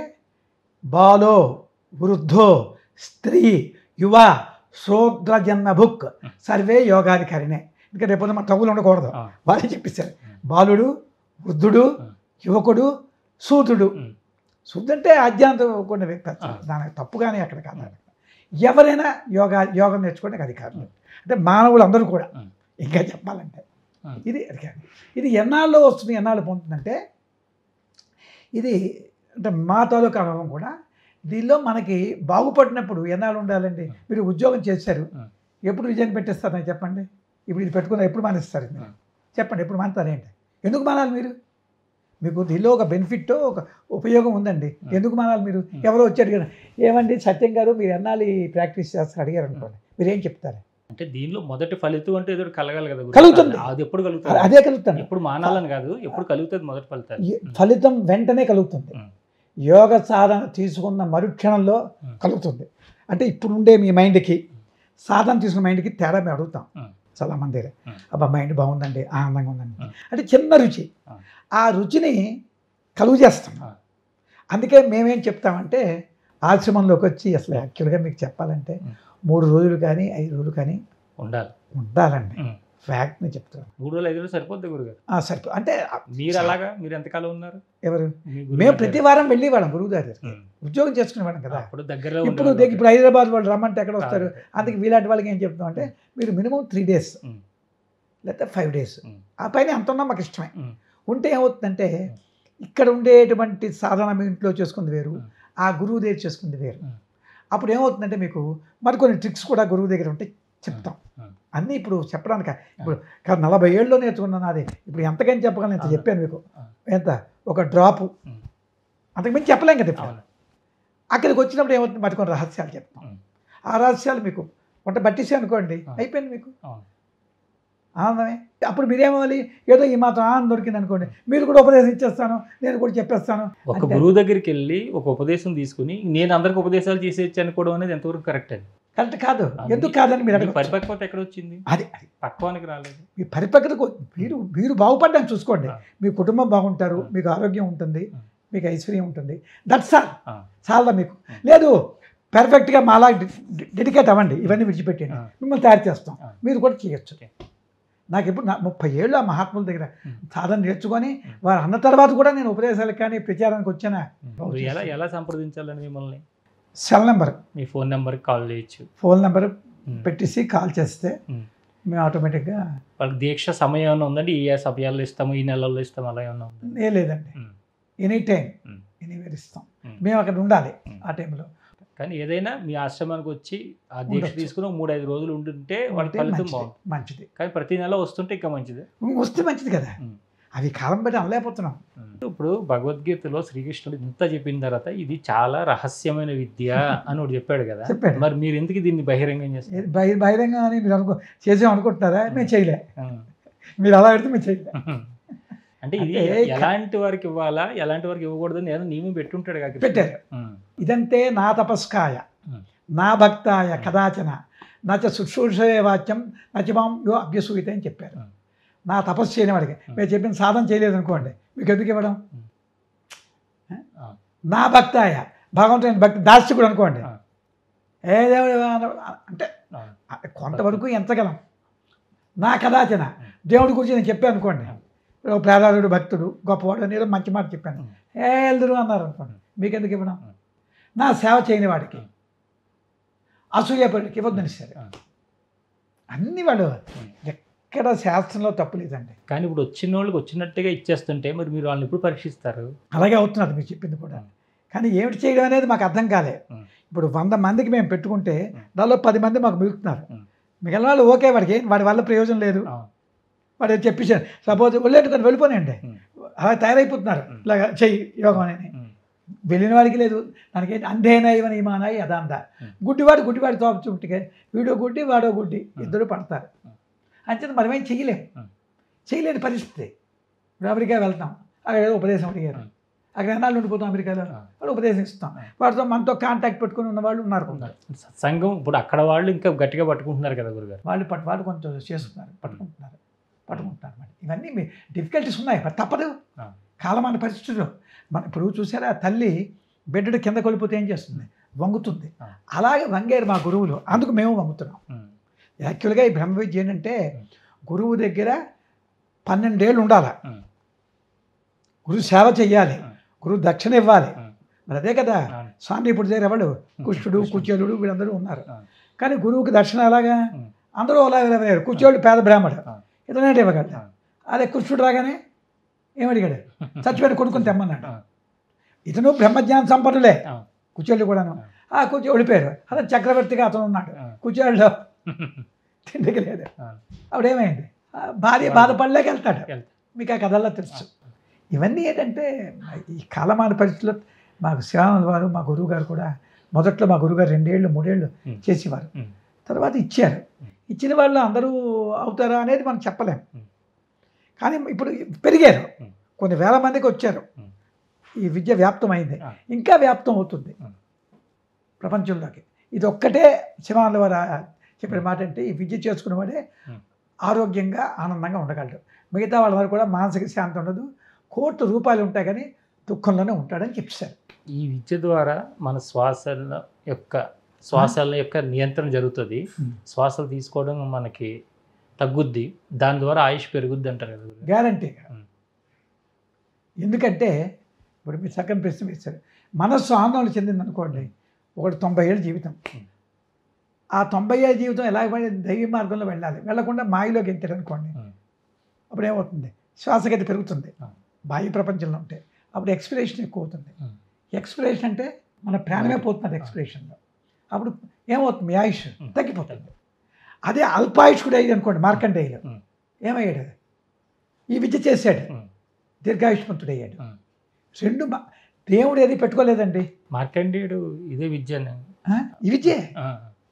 బాలో వృద్ధో స్త్రీ యువ శూద్రజన్మ భుక్ సర్వే యోగాధికారినే. ఇంకా రేపు మన తగులు ఉండకూడదు, వాళ్ళే చెప్పేశారు. బాలుడు, వృద్ధుడు, యువకుడు, శూద్రుడు. శూద్రుడు అంటే అజ్ఞానంతో కూడిన వ్యక్తి, దానికి తప్పు కానీ అక్కడ కాదు. ఎవరైనా యోగం నేర్చుకోవడానికి అధికారులు, అంటే మానవులు అందరూ కూడా. ఇంకా చెప్పాలంటే ఇది అధికారం. ఇది ఎన్నాళ్ళు వస్తుంది, ఎన్నాళ్ళు పొందుతుందంటే ఇది అంటే మా తాలూకా అనుభవం కూడా. దీనిలో మనకి బాగుపడినప్పుడు ఎన్నాళ్ళు ఉండాలండి? మీరు ఉద్యోగం చేశారు, ఎప్పుడు విజయం పెట్టేస్తారు నాకు చెప్పండి. ఇప్పుడు ఇది పెట్టుకున్నారు, ఎప్పుడు మానేస్తారు మీరు చెప్పండి? ఎప్పుడు మానేస్తారేంటి? ఎందుకు మానాలి మీరు? మీకు దీనిలో ఒక బెనిఫిట్, ఒక ఉపయోగం ఉందండి, ఎందుకు మానాలి మీరు? ఎవరో వచ్చారు కదా, ఏమండి సత్యం గారు మీరు ఎన్నాళ్ళు ప్రాక్టీస్ చేస్తారు అడిగారు అనుకోండి, మీరు ఏం చెప్తారు? అంటే దీనిలో మొదటి ఫలితం అంటే ఏదో కలగాలి కదా. కలుగుతుంది. అది ఎప్పుడు కలుగుతుంది? అదే కలుగుతుంది. ఎప్పుడు మానాలని కాదు, ఎప్పుడు కలుగుతుంది మొదటి ఫలితం? ఫలితం వెంటనే కలుగుతుంది. యోగ సాధన తీసుకున్న మరుక్షణంలో కలుగుతుంది. అంటే ఇప్పుడు ఉండే మీ మైండ్కి సాధన తీసుకున్న మైండ్కి తేడా మేము అడుగుతాం చాలామంది దగ్గర. అబ్బా మైండ్ బాగుందండి, ఆనందంగా ఉందండి అంటే చిన్న రుచి, ఆ రుచిని కలుగు చేస్తాం. అందుకే మేమేం చెప్తామంటే ఆశ్రమంలోకి వచ్చి అసలు యాక్చువల్గా మీకు చెప్పాలంటే 3 రోజులు కానీ 5 రోజులు కానీ ఉండాలండి. ఫ్యాక్ట్ని చెప్తాను. 3 రోజులు 5 రోజులు సరిపోద్ది గురుగారు? సరిపో అంటే మీరు అలాగా మీరు ఎంతకాలం ఉన్నారు? ఎవరు? మేము ప్రతి వారం వెళ్ళేవాళ్ళం గురువు గారి ఉద్యోగం చేసుకునేవాళ్ళం కదా. ఇప్పుడు హైదరాబాద్ వాళ్ళు రమ్మంటే ఎక్కడ వస్తారు? అందుకే వీలాంటి వాళ్ళకి ఏం చెప్తాం అంటే మీరు మినిమం 3 days లేకపోతే 5 days, ఆ పైన ఎంత ఉన్నా మాకు ఇష్టమే. ఉంటే ఏమవుతుందంటే ఇక్కడ ఉండేటువంటి సాధన మీ ఇంట్లో చేసుకుంది వేరు, ఆ గురువు దగ్గర చేసుకుంది వేరు. అప్పుడు ఏమవుతుందంటే మీకు మరికొన్ని ట్రిక్స్ కూడా గురువు దగ్గర ఉంటే చెప్తాం. అన్నీ ఇప్పుడు చెప్పడానికి ఇప్పుడు 40 ఏళ్ళలో నేర్చుకున్నాను అది. ఇప్పుడు ఎంతకని చెప్పగలను? ఇంత చెప్పాను మీకు. ఎంత ఒక డ్రాపు, అంతకుమించి చెప్పలేం కదా. ఇప్పుడు అక్కడికి వచ్చినప్పుడు ఏమవుతుంది, మరికొన్ని రహస్యాలు చెప్తాం. ఆ రహస్యాలు మీకు వంట పట్టించే అనుకోండి, అయిపోయింది మీకు. ఆనందమే. అప్పుడు మీరేమవ్వాలి, ఏదో ఈ మాత్రం ఆనందం దొరికింది అనుకోండి, మీరు కూడా ఉపదేశం ఇచ్చేస్తాను, నేను కూడా చెప్పేస్తాను. ఒక గురువు దగ్గరికి వెళ్ళి ఒక ఉపదేశం తీసుకుని నేను అందరికి ఉపదేశాలు చేసేయచ్చు అనుకోవడం అనేది ఎంతవరకు కరెక్ట్ అండి? కరెక్ట్ కాదు. ఎందుకు కాదని మీరు అడగచ్చు. పరిపక్వత ఎక్కడ వచ్చింది? అది పక్వానికి రాలేదు. మీ పరిపక్వతకు మీరు బాగుపడ్డాన్ని చూసుకోండి. మీ కుటుంబం బాగుంటారు, మీకు ఆరోగ్యం ఉంటుంది, మీకు ఐశ్వర్యం ఉంటుంది. That's all. చాలా మీకు లేదు, పర్ఫెక్ట్గా మాలా డెడికేట్ అవ్వండి, ఇవన్నీ విడిచిపెట్టండి, మిమ్మల్ని తయారు చేస్తాం, మీరు కూడా చేయొచ్చు. నాకు ఇప్పుడు 30 ఏళ్ళు ఆ మహాత్ముల దగ్గర సాధన నేర్చుకొని వారు అన్న తర్వాత కూడా నేను ఉపదేశాలకు కానీ ప్రచారానికి వచ్చానా. ఎలా సంప్రదించాలని మిమ్మల్ని? సెల్ నెంబర్, మీ ఫోన్ నెంబర్కి కాల్ చేయొచ్చు. ఫోన్ నెంబర్ పెట్టేసి కాల్ చేస్తే మేము ఆటోమేటిక్గా వాళ్ళకి దీక్ష సమయం ఏమైనా ఉందండి? ఈ సమయాల్లో ఇస్తాము, ఈ నెలల్లో ఇస్తాము, అలా ఏమన్నా ఉందా? ఏ లేదండి, ఎనీ టైం ఎనీవేర్ ఇస్తాం. మేము అక్కడ ఉండాలి ఆ టైంలో. కానీ ఏదైనా మీ ఆశ్రమానికి వచ్చి ఆ దీక్ష తీసుకుని 3-5 రోజులు ఉంటుంటే వాళ్ళ ఫలితం బాగుంటుంది, మంచిది. కానీ ప్రతి నెల వస్తుంటే ఇంకా మంచిది. వస్తే మంచిది కదా, అవి కాలం బట్టి అనలేకపోతున్నాం. ఇప్పుడు భగవద్గీతలో శ్రీకృష్ణుడు ఇంత చెప్పిన తర్వాత ఇది చాలా రహస్యమైన విద్య అని ఒకటి చెప్పాడు కదా, మరి మీరు ఎందుకు దీన్ని బహిరంగం చేస్తారు? బహిరంగం అని మీరు చేసాం అనుకుంటున్నారా? మేము చేయలే. మీరు అలా పెడితే మేము చేయలే. అంటే ఇది ఎలాంటి వారికి ఇవ్వాలా, ఎలాంటి వారికి ఇవ్వకూడదని ఏదో నియమం పెట్టుంటాడు కదా. పెట్టారు. ఇదంతే నా తపస్కాయ నా భక్తాయ కదాచన నచ శుశ్రూషే వాచ్యం నచమాం యో అభ్యసూయితే అని చెప్పారు. నా తపస్సు చేయని వాడికి మీరు చెప్పిన సాధన చేయలేదు అనుకోండి, మీకు ఎందుకు ఇవ్వడం? నా భక్తాయ భగవంతుని భక్తి దార్శకుడు అనుకోండి, అంటే కొంతవరకు ఎంతగలం. నా కదాచన దేవుడి గురించి నేను చెప్పాను అనుకోండి, ప్రహ్లాదుడు భక్తుడు గొప్పవాడు అని ఏదో మంచి మాట చెప్పాను, వెళ్దురు అన్నారు అనుకోండి, మీకు ఎందుకు ఇవ్వడం? నా సేవ చేయని వాడికి అసూయపడికి ఇవ్వద్దని సరే అన్ని వాడు ఎక్కడ శాస్త్రంలో తప్పు లేదండి. కానీ ఇప్పుడు వచ్చిన వాళ్ళకి వచ్చినట్టుగా ఇచ్చేస్తుంటే మరి మీరు వాళ్ళని ఎప్పుడు పరీక్షిస్తారు? అలాగే అవుతున్నది మీరు చెప్పింది కూడా. కానీ ఏమిటి చేయడం అనేది మాకు అర్థం కాలే. ఇప్పుడు 100 మందికి మేము పెట్టుకుంటే దానిలో 10 మంది మాకు మిగులుతున్నారు. మిగిలిన వాళ్ళు ఓకే, వాడి వల్ల ప్రయోజనం లేదు, వాడు చెప్పించారు సపోజ్ ఒళ్ళేట్టుకొని వెళ్ళిపోనండి, అలా తయారైపోతున్నారు ఇలాగ చెయ్యి యోగం అని. వెళ్ళిన వాడికి లేదు, దానికి అంధేనా ఇవని ఇమానాయి అదాంద. గుడ్డివాడు తోపుచుంటే వీడో గుడ్డి వాడో గుడ్డి ఇద్దరు పడతారు. అంచేత మనమేం చేయలేని పరిస్థితి. ఇప్పుడు అమెరికా వెళ్తాం, అక్కడ ఏదో ఉపదేశం అడిగారు, అక్కడ ఎన్నాళ్ళు ఉండిపోతాం అమెరికాలో, వాడు ఉపదేశం ఇస్తాం, వాడితో మనతో కాంటాక్ట్ పెట్టుకుని ఉన్న వాళ్ళు ఉన్నారు. సంఘం ఇప్పుడు అక్కడ వాళ్ళు ఇంకా గట్టిగా పట్టుకుంటున్నారు కదా గురుగారు, వాళ్ళు కొంచెం చేస్తున్నారు, పట్టుకుంటున్నారు. మరి ఇవన్నీ డిఫికల్టీస్ ఉన్నాయి, మరి తప్పదు. కాలమాన పరిస్థితుల్లో మన ఇప్పుడు చూసారా, తల్లి బిడ్డడు కింద కొలిపోతే ఏం చేస్తుంది? వంగుతుంది. అలాగే వంగారు మా గురువులు, అందుకు మేము వంగుతున్నాం. యాక్చువల్గా ఈ బ్రహ్మ విద్య ఏంటంటే గురువు దగ్గర 12 ఏళ్ళు ఉండాలి, గురువు సేవ చెయ్యాలి, గురువు దక్షిణ ఇవ్వాలి. మరి అదే కదా స్వామి ఇప్పుడు దగ్గర ఎవరు కుష్ఠుడు కుచేలుడు వీళ్ళందరూ ఉన్నారు. కానీ గురువుకి దక్షిణ ఎలాగా? అందరూ అలా ఇవ్వలేరు. కుచేలుడు పేద బ్రాహ్మడు, ఇతనే ఇవ్వగలడు. అదే కుష్ఠుడు రాగానే ఏమడిగాడు? చచ్చిపోయిన కొడుకుని తెమ్మన్నాడు. ఇతను బ్రహ్మజ్ఞాన సంపన్నులే, కుచేలుడు కూడాను. ఆ కుచేలుడు ఓడిపోయారు, అతను చక్రవర్తిగా అతను ఉన్నాడు, కుచేలుడు తిండికి లేదు. అప్పుడేమైంది? భార్య బాధపడలేక వెళ్తాడు. మీకు ఆ కథల్లో తెలుసు. ఇవన్నీ ఏంటంటే ఈ కాలమాన పరిస్థితుల్లో మాకు శివానంద వారు మా గురువు గారు కూడా మొదట్లో మా గురువుగారు 2 ఏళ్ళు 3 ఏళ్ళు చేసేవారు, తర్వాత ఇచ్చారు. ఇచ్చిన వాళ్ళు అందరూ అవుతారా అనేది మనం చెప్పలేం. కానీ ఇప్పుడు పెరిగారు, కొన్ని వేల మందికి వచ్చారు, ఈ విద్య వ్యాప్తం అయింది, ఇంకా వ్యాప్తం అవుతుంది ప్రపంచంలోకి. ఇది ఒక్కటే శివానంద వారు చెప్పిన మాట అంటే ఈ విద్య చేసుకునేవాడే ఆరోగ్యంగా ఆనందంగా ఉండగలడు. మిగతా వాళ్ళందరూ కూడా మానసిక శాంతి ఉండదు, కోట్ల రూపాయలు ఉంటాయి కానీ దుఃఖంలోనే ఉంటాడని చెప్పారు. ఈ విద్య ద్వారా మన శ్వాసల యొక్క నియంత్రణ జరుగుతుంది, శ్వాసలు తీసుకోవడం మనకి తగ్గుద్ది, దాని ద్వారా ఆయుష్ పెరుగుద్ది అంటారు కదా. గ్యారంటీగా. ఎందుకంటే ఇప్పుడు మీరు చక్కని ప్రశ్న వేశారు. మనస్సు ఆందోళన చెందింది అనుకోండి, ఒకటి 90 ఏళ్ళ జీవితం, ఆ 90 ఏళ్ళ జీవితం ఎలా దైవ మార్గంలో వెళ్ళాలి, వెళ్లకుండా మాయలోకి ఎంతాడు అనుకోండి, అప్పుడు ఏమవుతుంది? శ్వాసగతి పెరుగుతుంది బాహ్య ప్రపంచంలో ఉంటే, అప్పుడు ఎక్స్పిరేషన్ ఎక్కువ అవుతుంది. ఎక్స్పిరేషన్ అంటే మన ప్రాణమే పోతున్నది ఎక్స్పిరేషన్లో, అప్పుడు ఏమవుతుంది? ఆయుష్ తగ్గిపోతుంది. అదే అల్పాయుష్కుడు అయ్యేది అనుకోండి, మార్కండేయులు ఏమయ్యాడు? ఈ విద్య చేశాడు, దీర్ఘాయుష్మంతుడు అయ్యాడు. రెండు దేవుడు ఏది పెట్టుకోలేదండి. మార్కండేయుడు ఇదే విద్య,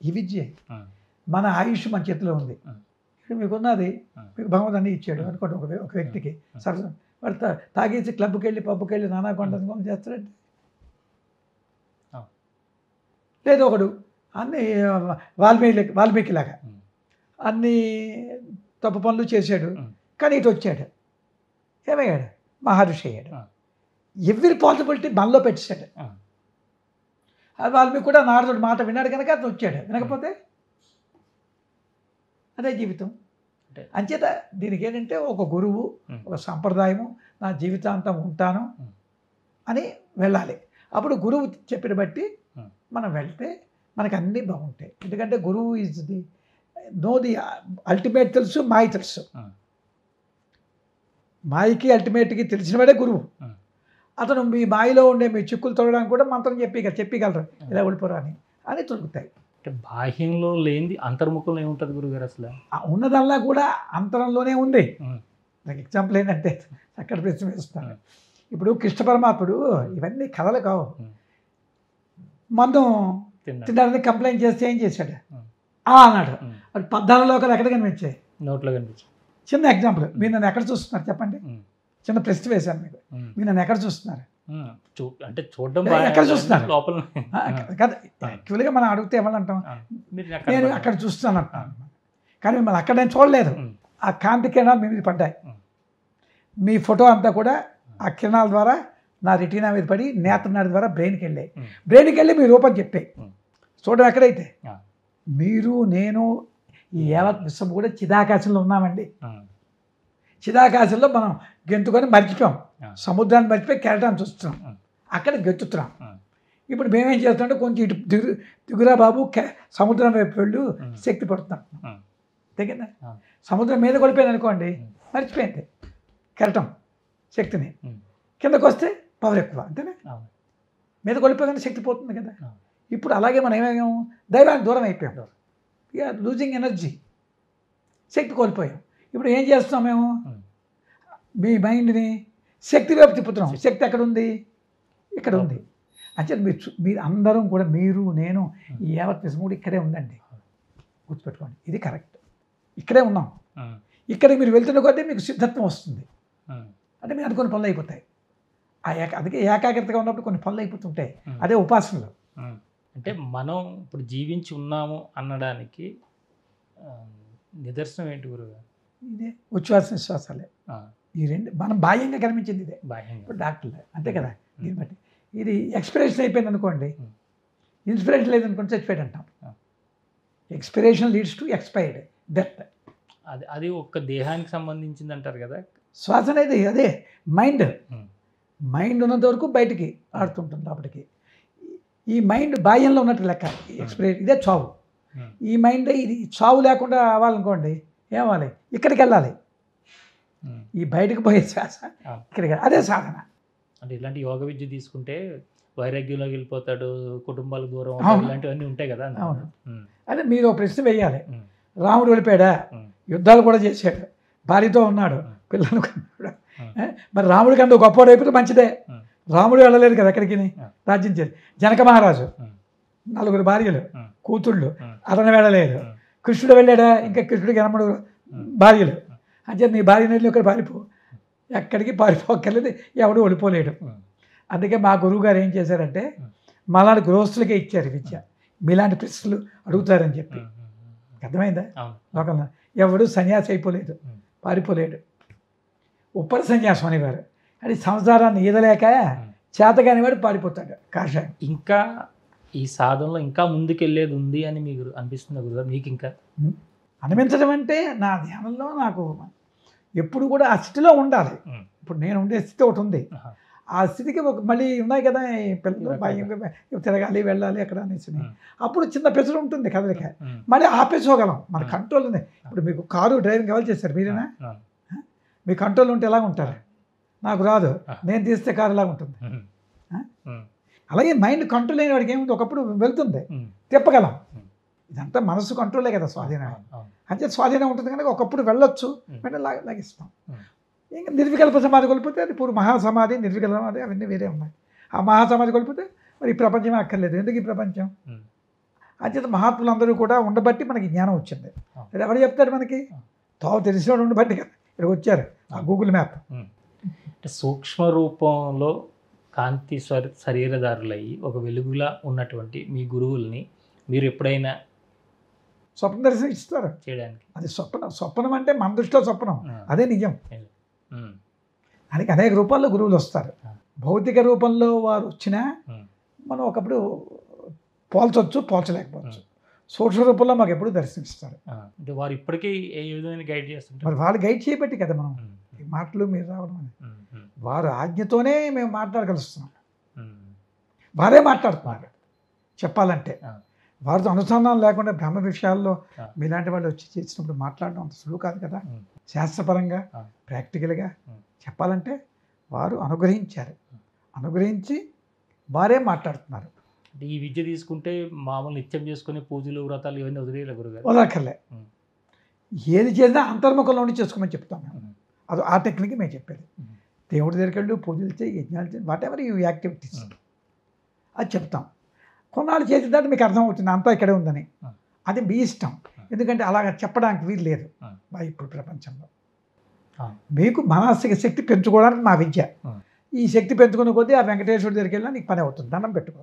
ఈ విద్యే మన ఆయుష్ మన చేతిలో ఉంది. మీకున్నది మీకు భగవంతుడు అన్నీ ఇచ్చాడు అనుకోండి ఒక వ్యక్తికి సరసం వాడు తాగేసి క్లబ్కి వెళ్ళి పబ్కి వెళ్ళి నానా కొండ చేస్తాడంటే లేదు ఒకడు అన్నీ వాల్మీకిలాగా అన్నీ తప్పు పనులు చేశాడు కానీ ఇటు వచ్చాడు ఏమయ్యాడు మహర్షి అయ్యాడు ఎవ్రీ పాసిబిలిటీ మనలో పెట్టాడు వాల్మీకి కూడా నారదుడు మాట విన్నాడు కనుక అతను వచ్చాడు వినకపోతే అదే జీవితం అంచేత దీనికి ఏంటంటే ఒక గురువు ఒక సంప్రదాయము నా జీవితాంతం ఉంటాను అని వెళ్ళాలి అప్పుడు గురువు చెప్పిన బట్టి మనం వెళ్తే మనకు అన్నీ బాగుంటాయి ఎందుకంటే గురువు ఈజ్ ది ది అల్టిమేట్ తెలుసు మాయ తెలుసు మాయకి అల్టిమేట్కి తెలిసినవాడే గురువు అతను మీ మాయలో ఉండే మీ చిక్కులు తొలగడానికి కూడా మంత్రం చెప్పగలరు ఇలా ఓడిపోరా అని తొలుగుతాయి అంటే బాహ్యంలో లేనిది అంతర్ముఖంలో ఏముంటుంది గురుగారు అసలు ఉన్నదల్లా కూడా అంతరంలోనే ఉంది నాకు ఎగ్జాంపుల్ ఏంటంటే అక్కడ ప్రశ్న వేస్తాను ఇప్పుడు కృష్ణ పరమాత్ముడు ఇవన్నీ కథలు కావు మందం తినడానికి కంప్లైంట్ చేస్తే ఏం చేశాడు అన్నాడు అది 14 లోకాలు ఎక్కడ కనిపించాయి నోట్లో కనిపించాయి చిన్న ఎగ్జాంపుల్ మీరు నన్ను ఎక్కడ చూస్తున్నారు చెప్పండి చిన్న ప్రశ్న వేశాను మీకు మీరు నన్ను ఎక్కడ చూస్తున్నారు అంటే చూడడం ఎక్కడ చూస్తున్నారు లోపల కదా యాక్చువల్గా మనం అడిగితే ఏమనంటాం నేను అక్కడ చూస్తున్నాను అంటాను కానీ మిమ్మల్ని అక్కడ నేను చూడలేదు ఆ కాంతి కిరణాలు మీ మీద పడ్డాయి మీ ఫోటో అంతా కూడా ఆ కిరణాల ద్వారా నా రెటీనా మీద పడి నేత్రనాడి ద్వారా బ్రెయిన్కి వెళ్ళి మీ రూపం చెప్పాయి చూడడం ఎక్కడైతే మీరు నేను ఈ యావత్ విశ్వం కూడా చిదాకాశంలో ఉన్నామండి చిదాకాశంలో మనం గెంతుకొని మర్చిపోయాం సముద్రాన్ని మర్చిపోయి కెరటాన్ని చూస్తున్నాం అక్కడ గెంతుతున్నాం ఇప్పుడు మేమేం చేస్తామంటే కొంచెం ఇటు దిగురా బాబు సముద్రం వైపు వెళ్ళు శక్తి పడుతున్నాం తెగిందా సముద్రం మీద కొడిపోయింది అనుకోండి మర్చిపోయింది కెరటం శక్తిని కిందకు వస్తే పవర్ ఎక్కువ అంతేనే మీద కొడిపోగానే శక్తి పోతుంది కదా ఇప్పుడు అలాగే మనం ఏమేమో దైవానికి దూరం అయిపోయాం ఇక లూజింగ్ ఎనర్జీ శక్తి కోల్పోయాం ఇప్పుడు ఏం చేస్తున్నాం మేము మీ మైండ్ని శక్తి వైపు తిప్పుతున్నాం శక్తి ఎక్కడ ఉంది ఇక్కడ ఉంది అంటే మీరు అందరం కూడా మీరు నేను ఈ యావత్ విశ్వం కూడా ఇక్కడే ఉందండి గుర్తుపెట్టుకోండి ఇది కరెక్ట్ ఇక్కడే ఉన్నాం ఇక్కడికి మీరు వెళ్తున్న కొద్దీ మీకు సిద్ధత్వం వస్తుంది అంటే మీరు అనుకున్న పనులు అయిపోతాయి అందుకే ఏకాగ్రతగా ఉన్నప్పుడు కొన్ని పనులు అయిపోతుంటాయి అదే ఉపాసనలు అంటే మనం ఇప్పుడు జీవించి ఉన్నాము అనడానికి నిదర్శనం ఏంటి గురువు ఇదే ఉచ్ఛ్వాస నిశ్వాసాలే ఈ రెండు మనం బాహ్యంగా కనిపించింది ఇదే బాహ్యంగా ఇప్పుడు డాక్టర్లే అంతే కదా దీన్ని బట్టి ఇది ఎక్స్పిరేషన్ అయిపోయింది అనుకోండి ఇన్స్పిరేషన్ లేదనుకోండి చచ్చిపోయాడు అంటాం expiration leads to expired death అది ఒక్క దేహానికి సంబంధించింది అంటారు కదా శ్వాస అనేది అదే మైండ్ ఉన్నంత వరకు బయటికి ఆడుతుంటుంది లోపలికి ఈ మైండ్ బాహ్యంలో ఉన్నట్టు లెక్క ఎక్స్పైర్ ఇదే చావు ఈ మైండ్ ఇది చావు లేకుండా అవ్వాలనుకోండి ఏమవ్వాలి ఇక్కడికి వెళ్ళాలి ఈ బయటకు పోయే శ్వాస ఇక్కడికి అదే సాధన అంటే ఇలాంటి యోగ విద్య తీసుకుంటే వైరాగ్యంలోకి వెళ్ళిపోతాడు కుటుంబాలకు దూరం ఇలాంటివన్నీ ఉంటాయి కదా అవును అదే మీరు ఒక ప్రశ్న వేయాలి రాముడు వెళ్ళిపోయాడా యుద్ధాలు కూడా చేశాడు భార్యతో ఉన్నాడు పిల్లలు కన్నాడు మరి రాముడికి అంత గొప్పవాడు అయిపోతే మంచిదే రాముడు వెళ్ళలేదు కదా ఎక్కడికి రాజ్యం జనక మహారాజు 4 భార్యలు కూతుళ్ళు అతను వెళ్ళలేదు కృష్ణుడు వెళ్ళాడా ఇంకా కృష్ణుడికి 8 భార్యలు అంటే నీ భార్య నీళ్ళు ఇక్కడ పారిపో ఎక్కడికి పారిపోక్కర్లేదు ఎవడు వెళ్ళిపోలేడు అందుకే మా గురువు గారు ఏం చేశారంటే మాలాంటి గృహస్థులకే ఇచ్చారు విద్య మీలాంటి ప్రశ్నలు అడుగుతారని చెప్పి అర్థమైందా లోకంలో ఎవడు సన్యాసి అయిపోలేదు పారిపోలేడు ఉప్పర సన్యాసం అనేవారు అది సంసారాన్ని ఈదలేక చేతగానివాడు పారిపోతాడు కాషాయం ఇంకా ఈ సాధనలో ఇంకా ముందుకెళ్ళేది ఉంది అని మీకు అనిపిస్తుంది గురుగారు మీకు ఇంకా అనిపించడం అంటే నా ధ్యానంలో నాకు ఎప్పుడు కూడా ఆ స్థితిలో ఉండాలి ఇప్పుడు నేను ఉండే స్థితి ఒకటి ఉంది ఆ స్థితికి మళ్ళీ ఉన్నాయి కదా పిల్లలు భయంగా తిరగాలి వెళ్ళాలి ఎక్కడ అనేసి అప్పుడు చిన్న పెసరు ఉంటుంది కదలిక మళ్ళీ ఆపేసుకోగలం మన కంట్రోల్ ఉంది ఇప్పుడు మీకు కారు డ్రైవింగ్ ఎవరు చేస్తారు మీరేనా మీ కంట్రోల్ ఉంటే ఎలా ఉంటారు నాకు రాదు నేను తీస్తే కారు ఎలా ఉంటుంది అలాగే మైండ్ కంట్రోల్ అయిన వాడికి ఏముంది ఒకప్పుడు వెళ్తుంది తిప్పగలం ఇదంతా మనసు కంట్రోలే కదా స్వాధీనం అంటే స్వాధీనం ఉంటుంది కనుక ఒకప్పుడు వెళ్ళొచ్చు వెంటనే లాగిస్తాం ఇంకా నిర్వికల్ప సమాధి కోల్పోతే అది ఇప్పుడు మహాసమాధి నిర్వికల్ప సమాధి అవన్నీ వేరే ఉన్నాయి ఆ మహాసమాధి కోల్పోతే మరి ఈ ప్రపంచమే అక్కర్లేదు ఎందుకు ఈ ప్రపంచం అంచేత మహాత్ములందరూ కూడా ఉండబట్టి మనకి జ్ఞానం వచ్చింది అది ఎవరు చెప్తారు మనకి తోవ తెలిసిన ఉండి బట్టి కదా ఇక్కడికి వచ్చారు ఆ గూగుల్ మ్యాప్. అంటే సూక్ష్మ రూపంలో కాంతి శరీరధారులయ్యి ఒక వెలుగులా ఉన్నటువంటి మీ గురువుల్ని మీరు ఎప్పుడైనా స్వప్న దర్శనం ఇస్తారు చేయడానికి? అది స్వప్నం అంటే మన దృష్టిలో స్వప్నం, అదే నిజం. దానికి అనేక రూపాల్లో గురువులు వస్తారు. భౌతిక రూపంలో వారు వచ్చినా మనం ఒకప్పుడు పోల్చొచ్చు, పోల్చలేకపోవచ్చు. సూక్ష్మ రూపంలో మాకు ఎప్పుడు దర్శనమిస్తారు. అంటే వారు ఇప్పటికీ ఏ విధమైన గైడ్ చేస్తుంటారు? మరి వాళ్ళు గైడ్ చేయబట్టి కదా మనం ఈ మాటలు మీరు రావడం అని. వారు ఆజ్ఞతోనే మేము మాట్లాడగలుస్తున్నాం. వారే మాట్లాడుతున్నారు చెప్పాలంటే. వారితో అనుసంధానం లేకుండా బ్రహ్మ విషయాల్లో మీలాంటి వాళ్ళు వచ్చి చేసినప్పుడు మాట్లాడడం అంత సులువు కాదు కదా. శాస్త్రపరంగా ప్రాక్టికల్గా చెప్పాలంటే వారు అనుగ్రహించారు, అనుగ్రహించి వారే మాట్లాడుతున్నారు. అంటే ఈ విద్య తీసుకుంటే మామూలు నిత్యం చేసుకునే పూజలు వ్రతాలు ఇవన్నీ వదిలేయాలి గురుగారు? వదలక్కర్లే. ఏది చేసినా అంతర్ముఖంలో ఉండి చేసుకోమని చెప్తాం మేము. అది ఆ టెక్నిక్ మేము చెప్పేది. దేవుడి దగ్గరికి వెళ్ళి పూజలు చేయి, యజ్ఞాలు చేయి, వాట్ ఎవర్ యూ యాక్టివిటీస్ అది చెప్తాం. కొన్నాళ్ళు చేసిన తర్వాత మీకు అర్థమవుతుంది అంతా ఇక్కడే ఉందని. అది మీ ఇష్టం, ఎందుకంటే అలాగ చెప్పడానికి వీలు లేదు ఇప్పుడు ప్రపంచంలో. మీకు మానసిక శక్తి పెంచుకోవడానికి మా విద్య. ఈ శక్తి పెంచుకునే కొద్దీ ఆ వెంకటేశ్వరుడి దగ్గరికి వెళ్ళినా నీకు పని అవుతుంది. దండం పెట్టుకో,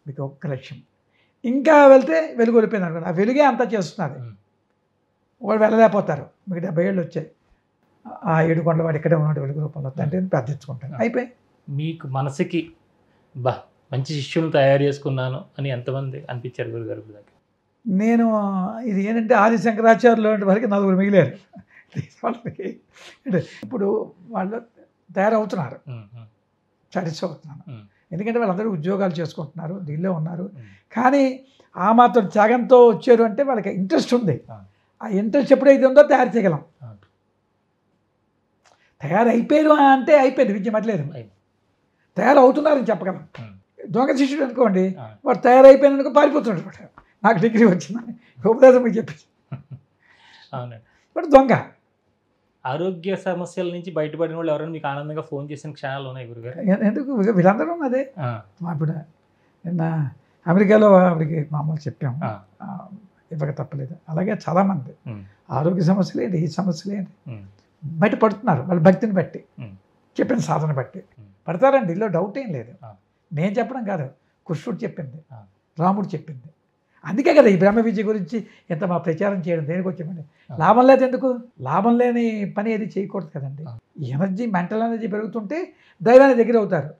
మీకు ఒక్క లక్ష్యం. ఇంకా వెళ్తే వెలుగు వెళ్ళిపోయింది అనుకోండి, ఆ వెలుగే అంతా చేస్తున్నది. వాళ్ళు వెళ్ళలేకపోతారు. మీకు 70 ఏళ్ళు వచ్చాయి, ఆ 7 కొండల వాడు ఇక్కడే ఉన్నాడు వెలుగు రూపంలో తండ్రిని ప్రార్థించుకుంటాను, అయిపోయి. మీకు మనసుకి మంచి శిష్యులను తయారు చేసుకున్నాను అని ఎంతమంది అనిపించారు గురుగారు దగ్గర? నేను ఇది ఏంటంటే ఆది శంకరాచార్యులు వరకు 4 మిగిలారు. ఇప్పుడు వాళ్ళు తయారవుతున్నారు, సాటిస్ఫై అవుతున్నాను. ఎందుకంటే వాళ్ళందరూ ఉద్యోగాలు చేసుకుంటున్నారు, దీనిలో ఉన్నారు. కానీ ఆ మాత్రం త్యాగంతో వచ్చారు అంటే వాళ్ళకి ఇంట్రెస్ట్ ఉంది. ఆ ఇంట్రెస్ట్ ఎప్పుడైతే ఉందో తయారు చేయగలం. తయారైపోయారు అంటే అయిపోయింది, విద్య మట్లేదు. తయారవుతున్నారని చెప్పగలం. దొంగ శిష్యుడు అనుకోండి, వాడు తయారైపోయిన అనుకో పారిపోతున్నాడు. నాకు డిగ్రీ వచ్చిందని ఉపదేశం మీకు చెప్పి అవునండి. వాడు దొంగ. ఆరోగ్య సమస్యల నుంచి బయటపడిన వాళ్ళు ఎవరైనా మీకు ఆనందంగా ఫోన్ చేసిన క్షణాలు ఉన్నాయి గురుగారు? ఎందుకు వీళ్ళందరూ అదే. ఇప్పుడు నిన్న అమెరికాలో ఆవిడకి మామూలు చెప్పాము, ఇవ్వక తప్పలేదు. అలాగే చాలామంది ఆరోగ్య సమస్యలు ఏంటి, ఈ సమస్యలు ఏంటి బయట పడుతున్నారు. వాళ్ళ భక్తిని బట్టి, చెప్పిన సాధన బట్టి పడతారండి, ఇందులో డౌట్ ఏం లేదు. నేను చెప్పడం కాదు, కృష్ణుడు చెప్పింది, రాముడు చెప్పింది. అందుకే కదా ఈ బ్రహ్మ విద్య గురించి ఎంత మా ప్రచారం చేయడం. దేనికి వచ్చామండి? లాభం లేదు. ఎందుకు లాభం లేని పని ఏది చేయకూడదు కదండి. ఎనర్జీ, మెంటల్ ఎనర్జీ పెరుగుతుంటే దైవానికి దగ్గర అవుతారు,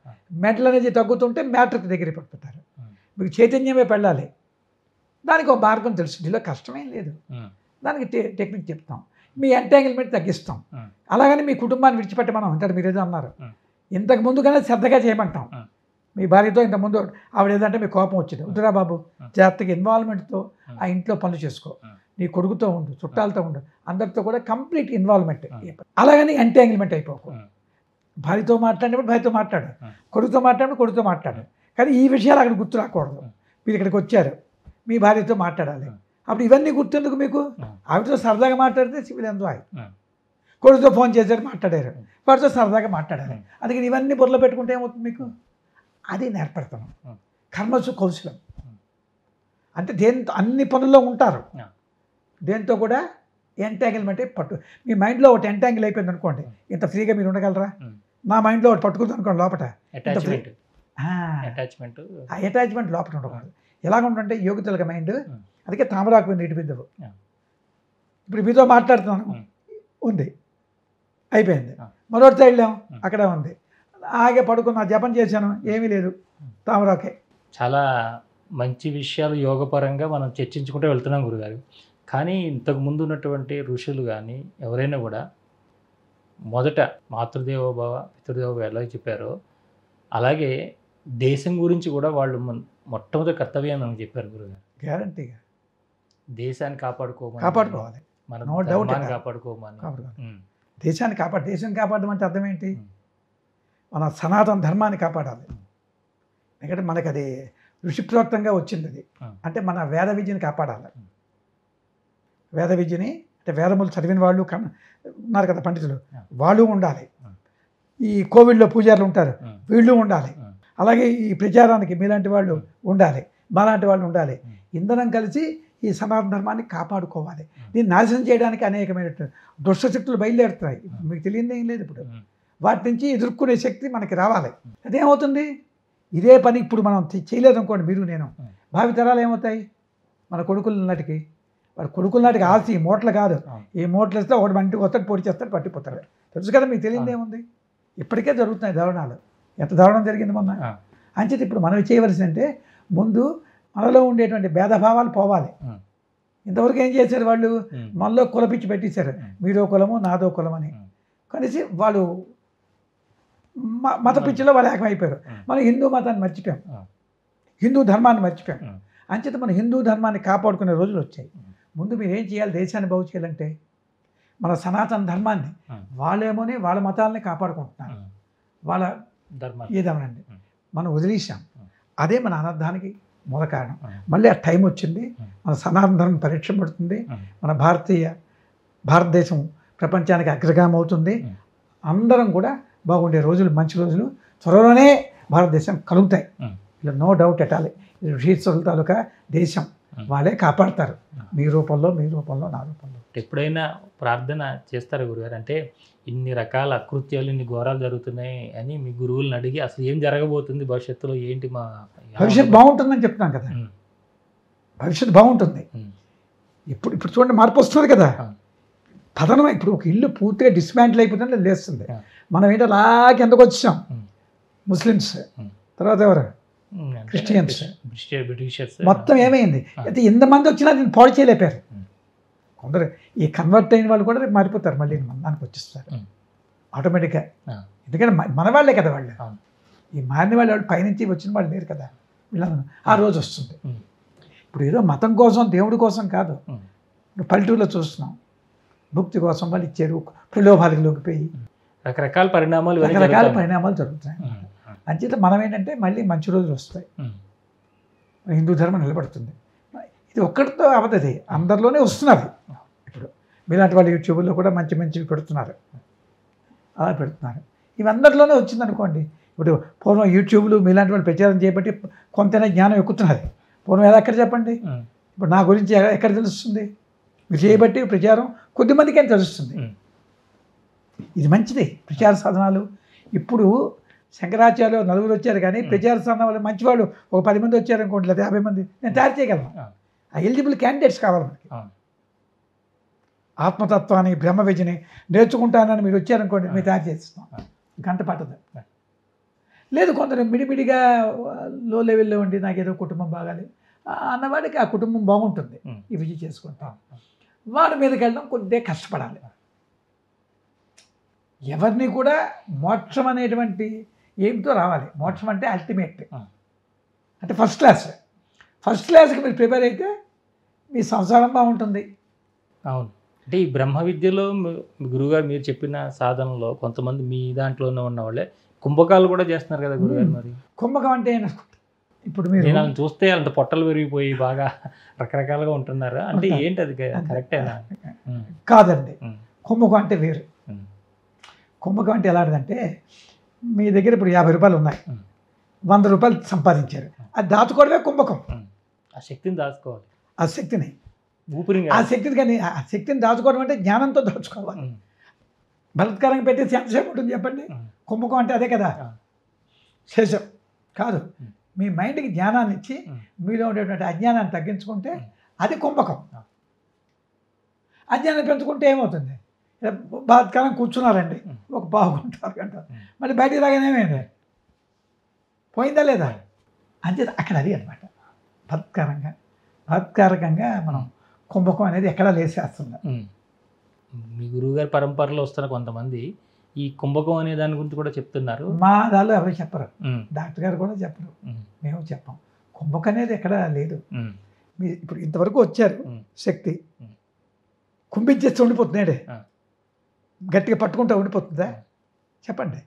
మెంటల్ ఎనర్జీ తగ్గుతుంటే మ్యాటర్కి దగ్గర పడిపోతారు. మీకు చైతన్యమే పెళ్ళాలి. దానికి ఒక మార్గం తెలుసు, దీనిలో కష్టమేం లేదు. దానికి టెక్నిక్ చెప్తాం, మీ ఎంటాంగిల్మెంట్ తగ్గిస్తాం. అలాగని మీ కుటుంబాన్ని విడిచిపెట్టమనం అంటే మీరు ఏదో అన్నారు. ఇంతకు ముందు కన్నా శ్రద్ధగా చేయమంటాం. మీ భార్యతో ఇంతకుముందు ఆవిడ ఏదంటే మీకు కోపం వచ్చింది, వద్దురా బాబు జాగ్రత్తగా ఇన్వాల్వ్మెంట్తో ఆ ఇంట్లో పనులు చేసుకో, నీ కొడుకుతో ఉండు, చుట్టాలతో ఉండు, అందరితో కూడా కంప్లీట్ ఇన్వాల్వ్మెంట్. అలాగని ఎంటాంగిల్మెంట్ అయిపోకు. భార్యతో మాట్లాడినప్పుడు భార్యతో మాట్లాడు, కొడుకుతో మాట్లాడినప్పుడు కొడుకుతో మాట్లాడు. కానీ ఈ విషయాలు అక్కడ గుర్తు రాకూడదు. మీరు ఇక్కడికి వచ్చారు, మీ భార్యతో మాట్లాడాలి. అప్పుడు ఇవన్నీ గుర్తెందుకు మీకు? ఆవిడతో సరదాగా మాట్లాడితే సివిల్ ఎంజాయ్. కొడుకుతో ఫోన్ చేశారు, మాట్లాడారు, వాడితో సరదాగా మాట్లాడాలి. అందుకని ఇవన్నీ బుర్రలో పెట్టుకుంటే ఏమవుతుంది మీకు? అది నేర్పడతాను. కర్మసు కౌశలం అంటే దేంతో అన్ని పనుల్లో ఉంటారు, దేంతో కూడా ఎంటాంగిల్మెంట్ పట్టు. మీ మైండ్లో ఒకటి ఎంటాంగిల్ అయిపోయింది అనుకోండి, ఇంత ఫ్రీగా మీరు ఉండగలరా? నా మైండ్లో ఒకటి పట్టుకుంది అనుకోండి, లోపల అటాచ్మెంట్ లోపల ఉండకూడదు. ఎలాగ ఉంటుంటే యోగితలుగా మైండ్. అందుకే తామరాకు నీటి బిందువు. ఇప్పుడు మీతో మాట్లాడుతున్నాను, ఉంది, అయిపోయింది. మరొకటి వెళ్ళాం, అక్కడ ఉంది, ఆగే పడుకున్నా, జపం చేశాను, ఏమీ లేదు, తామరాకే. చాలా మంచి విషయాలు యోగపరంగా మనం చర్చించుకుంటూ వెళ్తున్నాం గురుగారు. కానీ ఇంతకు ముందు ఉన్నటువంటి ఋషులు కానీ ఎవరైనా కూడా మొదట మాతృదేవోభవ పితృదేవోభవ ఎలా చెప్పారో అలాగే దేశం గురించి కూడా వాళ్ళు మొట్టమొదటి కర్తవ్యం మనకు చెప్పారు గురుగారు. గ్యారంటీగా దేశాన్ని కాపాడుకోవాలి, మన నో డౌట్ కాపాడుకోమని. దేశాన్ని దేశం కాపాడడం అంటే అర్థం ఏంటి? మన సనాతన ధర్మాన్ని కాపాడాలి. ఎందుకంటే మనకు అది ఋషిప్రోక్తంగా వచ్చింది. అది అంటే మన వేద విద్యని కాపాడాలి. వేద విద్యని అంటే వేదములు చదివిన వాళ్ళు ఉన్నారు కదా పండితులు, వాళ్ళు ఉండాలి. ఈ కోవిడ్లో పూజారులు ఉంటారు, వీళ్ళు ఉండాలి. అలాగే ఈ ప్రచారానికి మీలాంటి వాళ్ళు ఉండాలి, మాలాంటి వాళ్ళు ఉండాలి. ఇందరం కలిసి ఈ సనాతన ధర్మాన్ని కాపాడుకోవాలి. దీన్ని నాశనం చేయడానికి అనేకమైన దుష్టశక్తులు బయలుదేరుతున్నాయి. మీకు తెలియదు ఏం లేదు. ఇప్పుడు వాటి నుంచి ఎదుర్కొనే శక్తి మనకి రావాలి. అదేమవుతుంది, ఇదే పని ఇప్పుడు మనం చేయలేదు అనుకోండి, మీరు నేను, భావితరాలు ఏమవుతాయి, మన కొడుకుల నాటికి, వాడు కొడుకుల నాటికి ఆల్సి ఈ మూటలు కాదు, ఈ మూటలు ఇస్తే ఒకటి మంటికి వస్తాడు, పొడి చేస్తాడు, పట్టిపోతాడు. తెలుసు కదా, మీకు తెలియదు ఏముంది. ఇప్పటికే జరుగుతున్నాయి దారుణాలు. ఎంత దారుణం జరిగింది మొన్న. అంచేది ఇప్పుడు మనం చేయవలసింది అంటే ముందు మనలో ఉండేటువంటి భేదభావాలు పోవాలి. ఇంతవరకు ఏం చేశారు వాళ్ళు, మనలో కులపిచ్చి పెట్టేశారు, మీదో కులము నాదో కులం అని. కనీసం వాళ్ళు మత పిచ్చిలో వాళ్ళు ఏకమైపోయారు. మనం హిందూ మతాన్ని మర్చిపోయాం, హిందూ ధర్మాన్ని మర్చిపోయాం. అంచేత మనం హిందూ ధర్మాన్ని కాపాడుకునే రోజులు వచ్చాయి. ముందు మీరు ఏం చేయాలి, దేశాన్ని బాగు చేయాలంటే మన సనాతన ధర్మాన్ని, వాళ్ళేమోని వాళ్ళ మతాలని కాపాడుకుంటున్నారు, వాళ్ళ ధర్మాన్ని ఏదమనండి మనం వదిలేసాం. అదే మన అనర్థానికి మూల కారణం. మళ్ళీ ఆ టైం వచ్చింది, మన సనాతన ధర్మం పరీక్ష పడుతుంది, మన భారతదేశం ప్రపంచానికి అగ్రగామి అవుతుంది. అందరం కూడా బాగుండే రోజులు, మంచి రోజులు త్వరలోనే భారతదేశం కలుగుతాయి. ఇలా నో డౌట్ ఎటాలి. ఋషీశ్వరుల తాలూకా దేశం, వాళ్ళే కాపాడతారు, మీ రూపంలో నా రూపంలో. ఎప్పుడైనా ప్రార్థన చేస్తారు గురుగారు, అంటే ఇన్ని రకాల అకృత్యాలు, ఇన్ని ఘోరాలు జరుగుతున్నాయి అని మీ గురువులను అడిగి అసలు ఏం జరగబోతుంది భవిష్యత్తులో, ఏంటి మా భవిష్యత్తు బాగుంటుందని చెప్తున్నాం కదా, భవిష్యత్తు బాగుంటుంది. ఇప్పుడు చూడండి, మార్పు వస్తుంది కదా, పతనం. ఇప్పుడు ఒక ఇల్లు పూర్తిగా డిస్మాంటిల్ అయిపోతుంటే లేస్తుంది. మనం ఏంటో అలాగే ఎందుకు వచ్చాం, ముస్లిమ్స్, తర్వాత ఎవరు, క్రిస్టియన్స్, బ్రిటిషర్స్, మొత్తం ఏమైంది అయితే ఇంతమంది వచ్చినా దీన్ని పాడు చేయలేపారు. కొందరు ఈ కన్వర్ట్ అయిన వాళ్ళు కూడా రేపు మారిపోతారు, మళ్ళీ దానికి వచ్చేస్తారు ఆటోమేటిక్గా. ఎందుకంటే మన వాళ్ళే కదా వాళ్ళు, ఈ మారిన వాళ్ళు పైనుంచి వచ్చిన వాళ్ళు లేరు కదా, వీళ్ళందరూ ఆ రోజు వస్తుంది. ఇప్పుడు ఏదో మతం కోసం, దేవుడి కోసం కాదు. ఇప్పుడు పల్లెటూరులో చూస్తున్నాం, భక్తి కోసం వాళ్ళు ఇచ్చారు, ప్రలోభాలకు లోకిపోయి రకరకాల పరిణామాలు జరుగుతాయి. అంచేత మనం ఏంటంటే మళ్ళీ మంచి రోజులు వస్తాయి, హిందూ ధర్మం నిలబడుతుంది. ఇది ఒక్కడితో అవదది, అందరిలోనే వస్తున్నది. ఇప్పుడు మీలాంటి వాళ్ళు యూట్యూబ్లో కూడా మంచివి పెడుతున్నారు, అలా పెడుతున్నారు. ఇవి అందరిలోనే వచ్చిందనుకోండి. ఇప్పుడు పూర్వం యూట్యూబ్లు మీలాంటి వాళ్ళు ప్రచారం చేయబట్టి కొంతైనా జ్ఞానం ఎక్కుతున్నది. పూర్వం ఎలా ఎక్కడ చెప్పండి, ఇప్పుడు నా గురించి ఎక్కడ తెలుస్తుంది, మీరు చేయబట్టి ప్రచారం కొద్దిమందికైనా తెలుస్తుంది. ఇది మంచిది, ప్రచార సాధనాలు. ఇప్పుడు శంకరాచార్యులు నలుగురు వచ్చారు, కానీ ప్రచార సాధనాలు మంచివాళ్ళు ఒక 10 మంది వచ్చారనుకోండి, లేదా 50 మంది నేను తయారు చేయగలను. ఆ ఎలిజిబుల్ క్యాండిడేట్స్ కావాలి మనకి. ఆత్మతత్వాన్ని, బ్రహ్మ విద్యని నేర్చుకుంటానని మీరు వచ్చారనుకోండి, మీరు తయారు చేస్తాం, గంట పట్టదు. లేదు, కొందరు మిడిమిడిగా లో లెవెల్లో ఉండి నాకు ఏదో కుటుంబం బాగాలి అన్నవాడికి ఆ కుటుంబం బాగుంటుంది, ఈ విజయం చేసుకుంటాం. వాడి మీదకి వెళ్ళడం కొద్దిగా కష్టపడాలి. ఎవరిని కూడా మోక్షం అనేటువంటి ఏమితో రావాలి. మోక్షం అంటే అల్టిమేట్, అంటే ఫస్ట్ క్లాస్కి మీరు ప్రిపేర్ అయితే మీ సంసారం బాగుంటుంది. అవును. అంటే ఈ బ్రహ్మ విద్యలో గురువుగారు మీరు చెప్పిన సాధనలో కొంతమంది మీ దాంట్లోనే ఉన్న వాళ్ళే కుంభకాలు కూడా చేస్తున్నారు కదా గురుగారు. మరి కుంభకం అంటే ఇప్పుడు మీరు నేను చూస్తే అంత పొట్టలు పెరిగిపోయి బాగా రకరకాలుగా ఉంటున్నారు, అంటే ఏంటి అది కరెక్టేనా? కాదండి, కుంభకం అంటే వేరు. కుంభకం అంటే ఎలాంటిదంటే, మీ దగ్గర ఇప్పుడు 50 రూపాయలు ఉన్నాయి, 100 రూపాయలు సంపాదించారు, అది దాచుకోవడమే కుంభకం. ఆ శక్తిని దాచుకోవాలి, ఆ శక్తిని ఊపిరి, ఆ శక్తిని. కానీ ఆ శక్తిని దాచుకోవడం అంటే జ్ఞానంతో దాచుకోవాలి. బలత్కారంగా పెట్టేసి ఎంతసేపు ఉంటుంది చెప్పండి. కుంభకం అంటే అదే కదా, శేషం కాదు. మీ మైండ్కి జ్ఞానాన్ని ఇచ్చి మీలో ఉండేటువంటి అజ్ఞానాన్ని తగ్గించుకుంటే అది కుంభకం. అజ్ఞానం పెంచుకుంటే ఏమవుతుంది, బలత్కారం కూర్చున్నారండి ఒక బాగుంటారు గంట, మళ్ళీ బయటికి రాగానేమైంది, పోయిందా లేదా? అంతే అక్కడ అది అనమాట. బలత్కారకంగా మనం కుంభకం అనేది ఎక్కడా లేసేస్తుంది. మీ గురువుగారి పరంపరలో వస్తున్న కొంతమంది ఈ కుంభకం అనే దాని గురించి కూడా చెప్తున్నారు. మా దానిలో ఎవరు చెప్పరు, డాక్టర్ గారు కూడా చెప్పరు, మేము చెప్పాం. కుంభకం అనేది ఎక్కడా లేదు. మీ ఇప్పుడు ఇంతవరకు వచ్చారు శక్తి, కుంభించేస్తే ఉండిపోతున్నాడే, గట్టిగా పట్టుకుంటూ ఉండిపోతుందా చెప్పండి?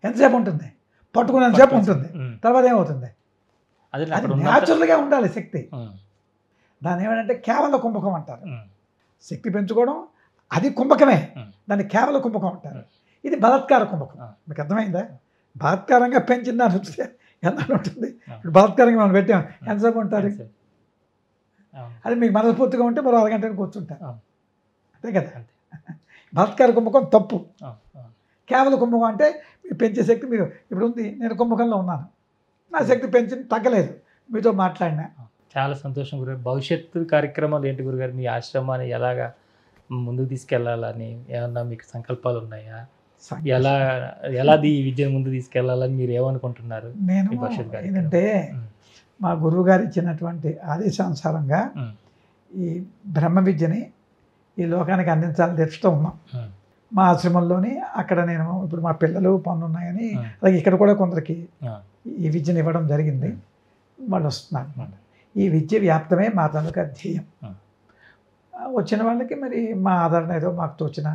ఎంతసేపు ఉంటుంది? పట్టుకున్నంతసేపు ఉంటుంది, తర్వాత ఏమవుతుంది? అది న్యాచురల్గా ఉండాలి శక్తి. దాన్ని ఏమంటే కేవల కుంభకం అంటారు. శక్తి పెంచుకోవడం అది కుంభకమే, దాన్ని కేవల కుంభకం అంటారు. ఇది బలాత్కార కుంభకం. మీకు అర్థమైందా? బలాత్కారంగా పెంచిన దాన్ని చూస్తే ఎంత ఉంటుంది. ఇప్పుడు బలాత్కారంగా మనం పెట్టాం, ఎంతసేపు ఉంటారు? అది మీకు మనస్ఫూర్తిగా ఉంటే మరో అరగంట కూర్చుంటారు. అవును. అంతే కదా. అంతే. బలాత్కార కుంభకం తప్పు. అవును, అవును. కేవలం కుంభకం అంటే మీరు పెంచే శక్తి మీరు ఇప్పుడు ఉంది. నేను కుంభకంలో ఉన్నాను, నా శక్తి పెంచి తగ్గలేదు, మీతో మాట్లాడినా. చాలా సంతోషం గురుగారు. భవిష్యత్తు కార్యక్రమాలు ఏంటి గురుగారు? మీ ఆశ్రమాన్ని ఎలాగా ముందుకు తీసుకెళ్లాలని ఏమన్నా మీకు సంకల్పాలు ఉన్నాయా? ఎలా ఈ విద్యను ముందు తీసుకెళ్లాలని మీరు ఏమనుకుంటున్నారు? నేను మీ భవిష్యత్తు కార్యక్రమం. ఏంటంటే మా గురువు గారు ఇచ్చినటువంటి ఆదేశానుసారంగా ఈ బ్రహ్మ విద్యని ఈ లోకానికి అందించాలని తెచ్చుతూ ఉన్నాం. మా ఆశ్రమంలోని అక్కడ నేను ఇప్పుడు మా పిల్లలు పనులు ఉన్నాయని అలాగే ఇక్కడ కూడా కొందరికి ఈ విద్యను ఇవ్వడం జరిగింది. వాళ్ళు వస్తున్నారు అన్నమాట. ఈ విద్య వ్యాప్తమే మా తాలూకా ధ్యేయం. వచ్చిన వాళ్ళకి మరి మా ఆదరణ ఏదో మాకు తోచిన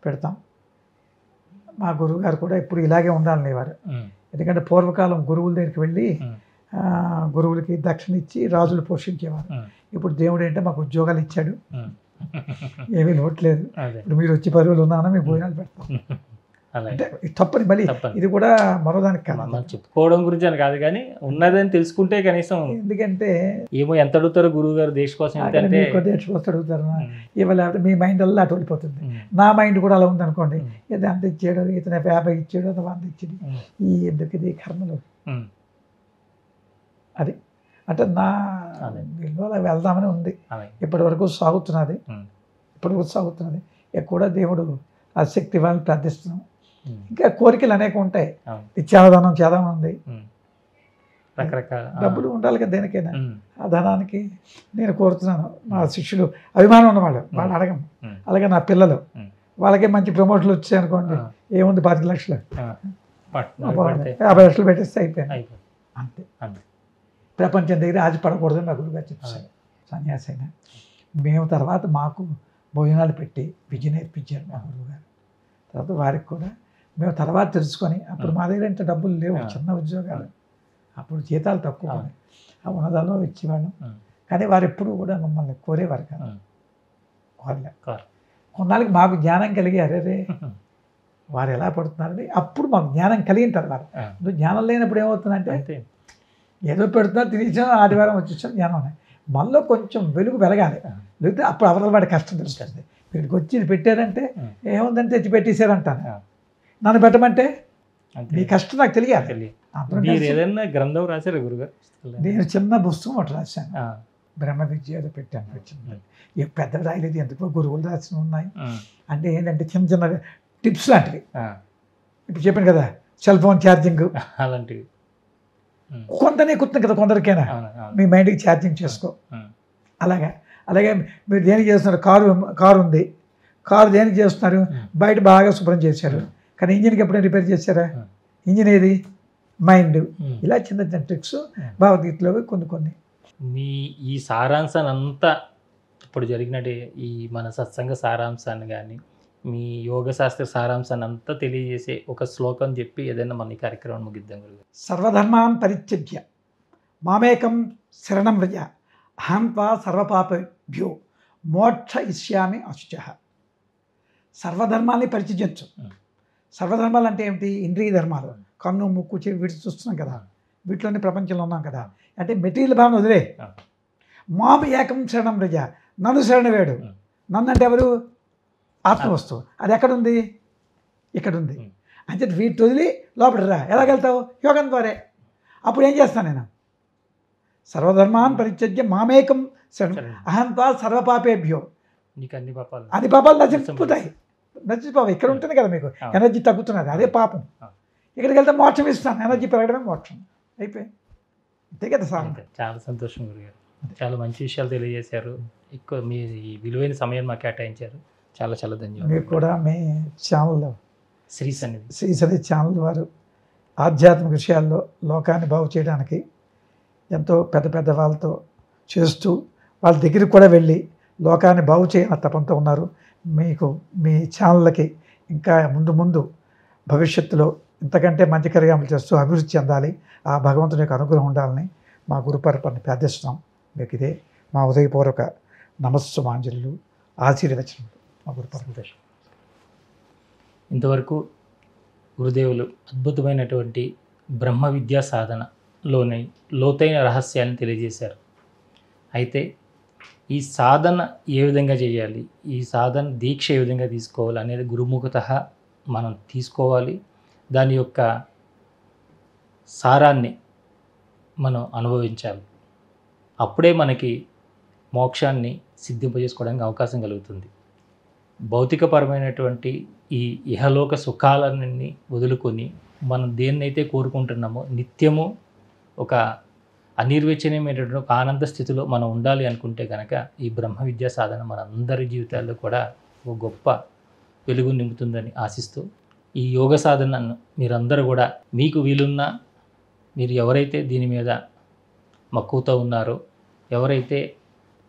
పెడతాం. మా గురువు గారు కూడా ఇప్పుడు ఇలాగే ఉండాలనేవారు. ఎందుకంటే పూర్వకాలం గురువుల దగ్గరికి వెళ్ళి గురువులకి దక్షిణ ఇచ్చి రాజులు పోషించేవారు. ఇప్పుడు దేవుడు ఏంటంటే మాకు ఉద్యోగాలు ఇచ్చాడు, ఏమీ లోట్లేదు. ఇప్పుడు మీరు వచ్చి 10 రోజులు ఉన్నానో మీకు భోజనాలు పెడతాం. అంటే తప్పని మళ్ళీ ఇది కూడా మరోదానికి కాదు, చెప్పుకోవడం గురించి అని కాదు, కానీ ఉన్నదని తెలుసుకుంటే కనీసం. ఎందుకంటే ఏమో ఎంత అడుగుతారో గురువు గారు దేశ కోసం అడుగుతారు. ఇవాళ మీ మైండ్ అలా అటు వెళ్ళిపోతుంది. నా మైండ్ కూడా అలా ఉందనుకోండి, ఇది అంత ఇచ్చాడు, ఇతను 50 ఇచ్చాడు, అతను 100 ఇచ్చాడు, ఈ ఎందుకు ఇది కర్మలు. అది అంటే నా అలా వెళ్దామని ఉంది. ఇప్పటి వరకు సాగుతున్నది, కూడా దేవుడు ఆ శక్తి వాళ్ళని ప్రార్థిస్తున్నాం. ఇంకా కోరికలు అనేక ఉంటాయి. ఇచ్చేదనం చేద్దామని ఉంది, రకరకాల డబ్బులు ఉండాలి కదా దేనికైనా. ఆ ధనానికి నేను కోరుతున్నాను. మా శిష్యులు అభిమానం ఉన్నవాళ్ళు, వాళ్ళు అడగం. అలాగే నా పిల్లలు, వాళ్ళకే మంచి ప్రమోషన్లు వచ్చాయి అనుకోండి, ఏముంది 25 లక్షలు 50 లక్షలు పెట్టేస్తే అయిపోయాయి అంతే. ప్రపంచం దగ్గర ఆశ పడకూడదని మా గురువుగారు చెప్పారు. సన్యాసి అయినా మేము తర్వాత మాకు భోజనాలు పెట్టి విద్య నేర్పించారు మా గురువుగారు. తర్వాత వారికి కూడా మేము తర్వాత తెలుసుకొని, అప్పుడు మా దగ్గర ఇంత డబ్బులు లేవు, చిన్న ఉద్యోగాలు, అప్పుడు జీతాలు తక్కువ, ఆ ఉన్నదాలో ఇచ్చేవాళ్ళం. కానీ వారు ఎప్పుడు కూడా మమ్మల్ని కోరేవారు కాదు, కోరలే. కొన్నాళ్ళకి మాకు జ్ఞానం కలిగి అరే వారు ఎలా పడుతున్నారని అప్పుడు మాకు జ్ఞానం కలిగిన తర్వాత. జ్ఞానం లేనప్పుడు ఏమవుతుందంటే ఏదో పెడుతున్నారు, తినేసాం, ఆదివారం వచ్చేసాం, జ్ఞానం ఉన్నాయి. మనలో కొంచెం వెలుగు వెలగాలి, లేకపోతే అప్పుడు అవతల వాడి కష్టం తెలుస్తుంది. వీడికి వచ్చి ఇది పెట్టారంటే ఏముందని తెచ్చి పెట్టేశారంటాను. నన్ను పెట్టమంటే నీ కష్టం నాకు తెలియాలి. ఏదైనా గ్రంథం రాశారు గురుగారు? నేను చిన్న పుస్తకం ఒకటి రాశాను, బ్రహ్మ విద్య ఏదో పెట్టాను. వచ్చింది పెద్దవి రాయలేదు, ఎందుకో గురువులు రాసినవి ఉన్నాయి. అంటే ఏంటంటే చిన్న చిన్న టిప్స్ లాంటివి. ఇప్పుడు చెప్పాను కదా, సెల్ ఫోన్ ఛార్జింగ్ అలాంటివి కొంతనే కుత్తుంది కదా కొందరికైనా, మీ మైండ్కి ఛార్జింగ్ చేసుకో. అలాగే మీరు దేనికి చేస్తున్నారు? కారు ఉంది, కారు దేనికి చేస్తున్నారు? బయట బాగా శుభ్రం చేశారు, కానీ ఇంజిన్కి ఎప్పుడైనా రిపేర్ చేశారా? ఇంజిన్ ఏది? మైండ్. ఇలా చిన్న చిన్న ట్రిక్స్ భగవద్గీతలో కొన్ని. మీ ఈ సారాంశాన్ని అంతా ఇప్పుడు జరిగినట్టు ఈ మన సత్సంగ సారాంశాన్ని కానీ మీ యోగశాస్త్ర సారాంశాన్ని అంతా తెలియజేసే ఒక శ్లోకం చెప్పి ఏదైనా మన ఈ కార్యక్రమం ముగిద్దాం గురుగారు. సర్వధర్మాన్ పరిత్యజ్య మామేకం శరణం వ్రజ అహం త్వా సర్వపాపేభ్యో మోక్ష ఇష్యామి అశుచః. సర్వధర్మాన్ని పరిత్యజించు. సర్వధర్మాలు అంటే ఏమిటి? ఇంద్రియ ధర్మాలు, కన్ను ముక్కు చెవి వీటి చూస్తున్నాం కదా, వీటిలోనే ప్రపంచంలో ఉన్నాం కదా. అంటే మెటీరియల్ భావన వదిలే, మామ ఏకం శరణం వ్రజ, నన్ను శరణ వేడు. నన్ను అంటే ఎవరు? ఆత్మవస్తువు. అది ఎక్కడుంది? ఇక్కడ ఉంది. అంటే వీటి వదిలి లోపలికి రా. ఎలాగెళ్తావు? యోగం ద్వారా. అప్పుడు ఏం చేస్తాను నేను? సర్వధర్మాన్ పరిత్యజ్య మామేకం శరణం అహం త్వా సర్వపాపేభ్యో. అన్ని పాపాలు నశించిపోతాయి. ఇక్కడ ఉంటుంది కదా, మీకు ఎనర్జీ తగ్గుతున్నది, అదే పాపం. ఇక్కడికి వెళ్తే మోక్షం ఇస్తాను, ఎనర్జీ పెరగడమే మోక్షం. అయిపోయి అంతే కదా సార్. చాలా సంతోషం గురుగారు, చాలా మంచి విషయాలు తెలియజేశారు. ఎక్కువ మీ విలువైన సమయం మాకు కేటాయించారు. చాలా ధన్యవాదాలు. మీరు కూడా మీ ఛానల్లో శ్రీ సన్నిధి ఛానల్ వారు ఆధ్యాత్మిక విషయాల్లో లోకాన్ని బాగు చేయడానికి ఎంతో పెద్ద వాళ్ళతో చేస్తూ వాళ్ళ దగ్గరికి కూడా వెళ్ళి లోకాన్ని బాగు చేయని తపంతో ఉన్నారు. మీకు మీ ఛానళ్ళకి ఇంకా ముందు భవిష్యత్తులో ఇంతకంటే మంచి కార్యక్రమాలు చేస్తూ అభివృద్ధి చెందాలి. ఆ భగవంతుని యొక్క అనుగ్రహం ఉండాలని మా గురుపరపని ప్రార్థిస్తున్నాం. మీకు ఇదే మా ఉదయపూర్వక నమస్సుమాంజలు, ఆశీర్వచనలు. మా గురుపర ఇంతవరకు గురుదేవులు అద్భుతమైనటువంటి బ్రహ్మ విద్యా సాధనలోని లోతైన రహస్యాన్ని తెలియజేశారు. అయితే ఈ సాధన ఏ విధంగా చేయాలి, ఈ సాధన దీక్ష ఏ విధంగా తీసుకోవాలి అనేది గురుముఖత మనం తీసుకోవాలి. దాని యొక్క సారాన్ని మనం అనుభవించాలి. అప్పుడే మనకి మోక్షాన్ని సిద్ధింపజేసుకోవడానికి అవకాశం కలుగుతుంది. భౌతికపరమైనటువంటి ఈ ఇహలోక సుఖాలన్నీ వదులుకొని మనం దేన్నైతే కోరుకుంటున్నామో నిత్యము ఒక అనిర్వచనీయమైనటువంటి ఒక ఆనంద స్థితిలో మనం ఉండాలి అనుకుంటే కనుక ఈ బ్రహ్మ విద్యా సాధన మన అందరి జీవితాల్లో కూడా ఒక గొప్ప వెలుగు నింపుతుందని ఆశిస్తూ ఈ యోగ సాధనను మీరందరూ కూడా మీకు వీలున్నా, మీరు ఎవరైతే దీని మీద మక్కువతో ఉన్నారో, ఎవరైతే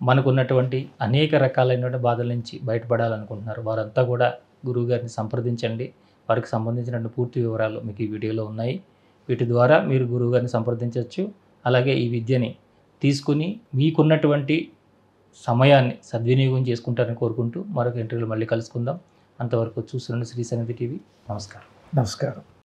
మనకున్నటువంటి అనేక రకాలైనటువంటి బాధల నుంచి బయటపడాలనుకుంటున్నారో వారంతా కూడా గురువుగారిని సంప్రదించండి. వారికి సంబంధించినటువంటి పూర్తి వివరాలు మీకు ఈ వీడియోలో ఉన్నాయి. వీటి ద్వారా మీరు గురువుగారిని సంప్రదించవచ్చు. అలాగే ఈ విద్యని తీసుకుని మీకున్నటువంటి సమయాన్ని సద్వినియోగం చేసుకుంటారని కోరుకుంటూ మరొక ఇంటర్వ్యూలో మళ్ళీ కలుసుకుందాం. అంతవరకు చూస్తున్నాను శ్రీ సన్నిధి టీవీ. నమస్కారం. నమస్కారం.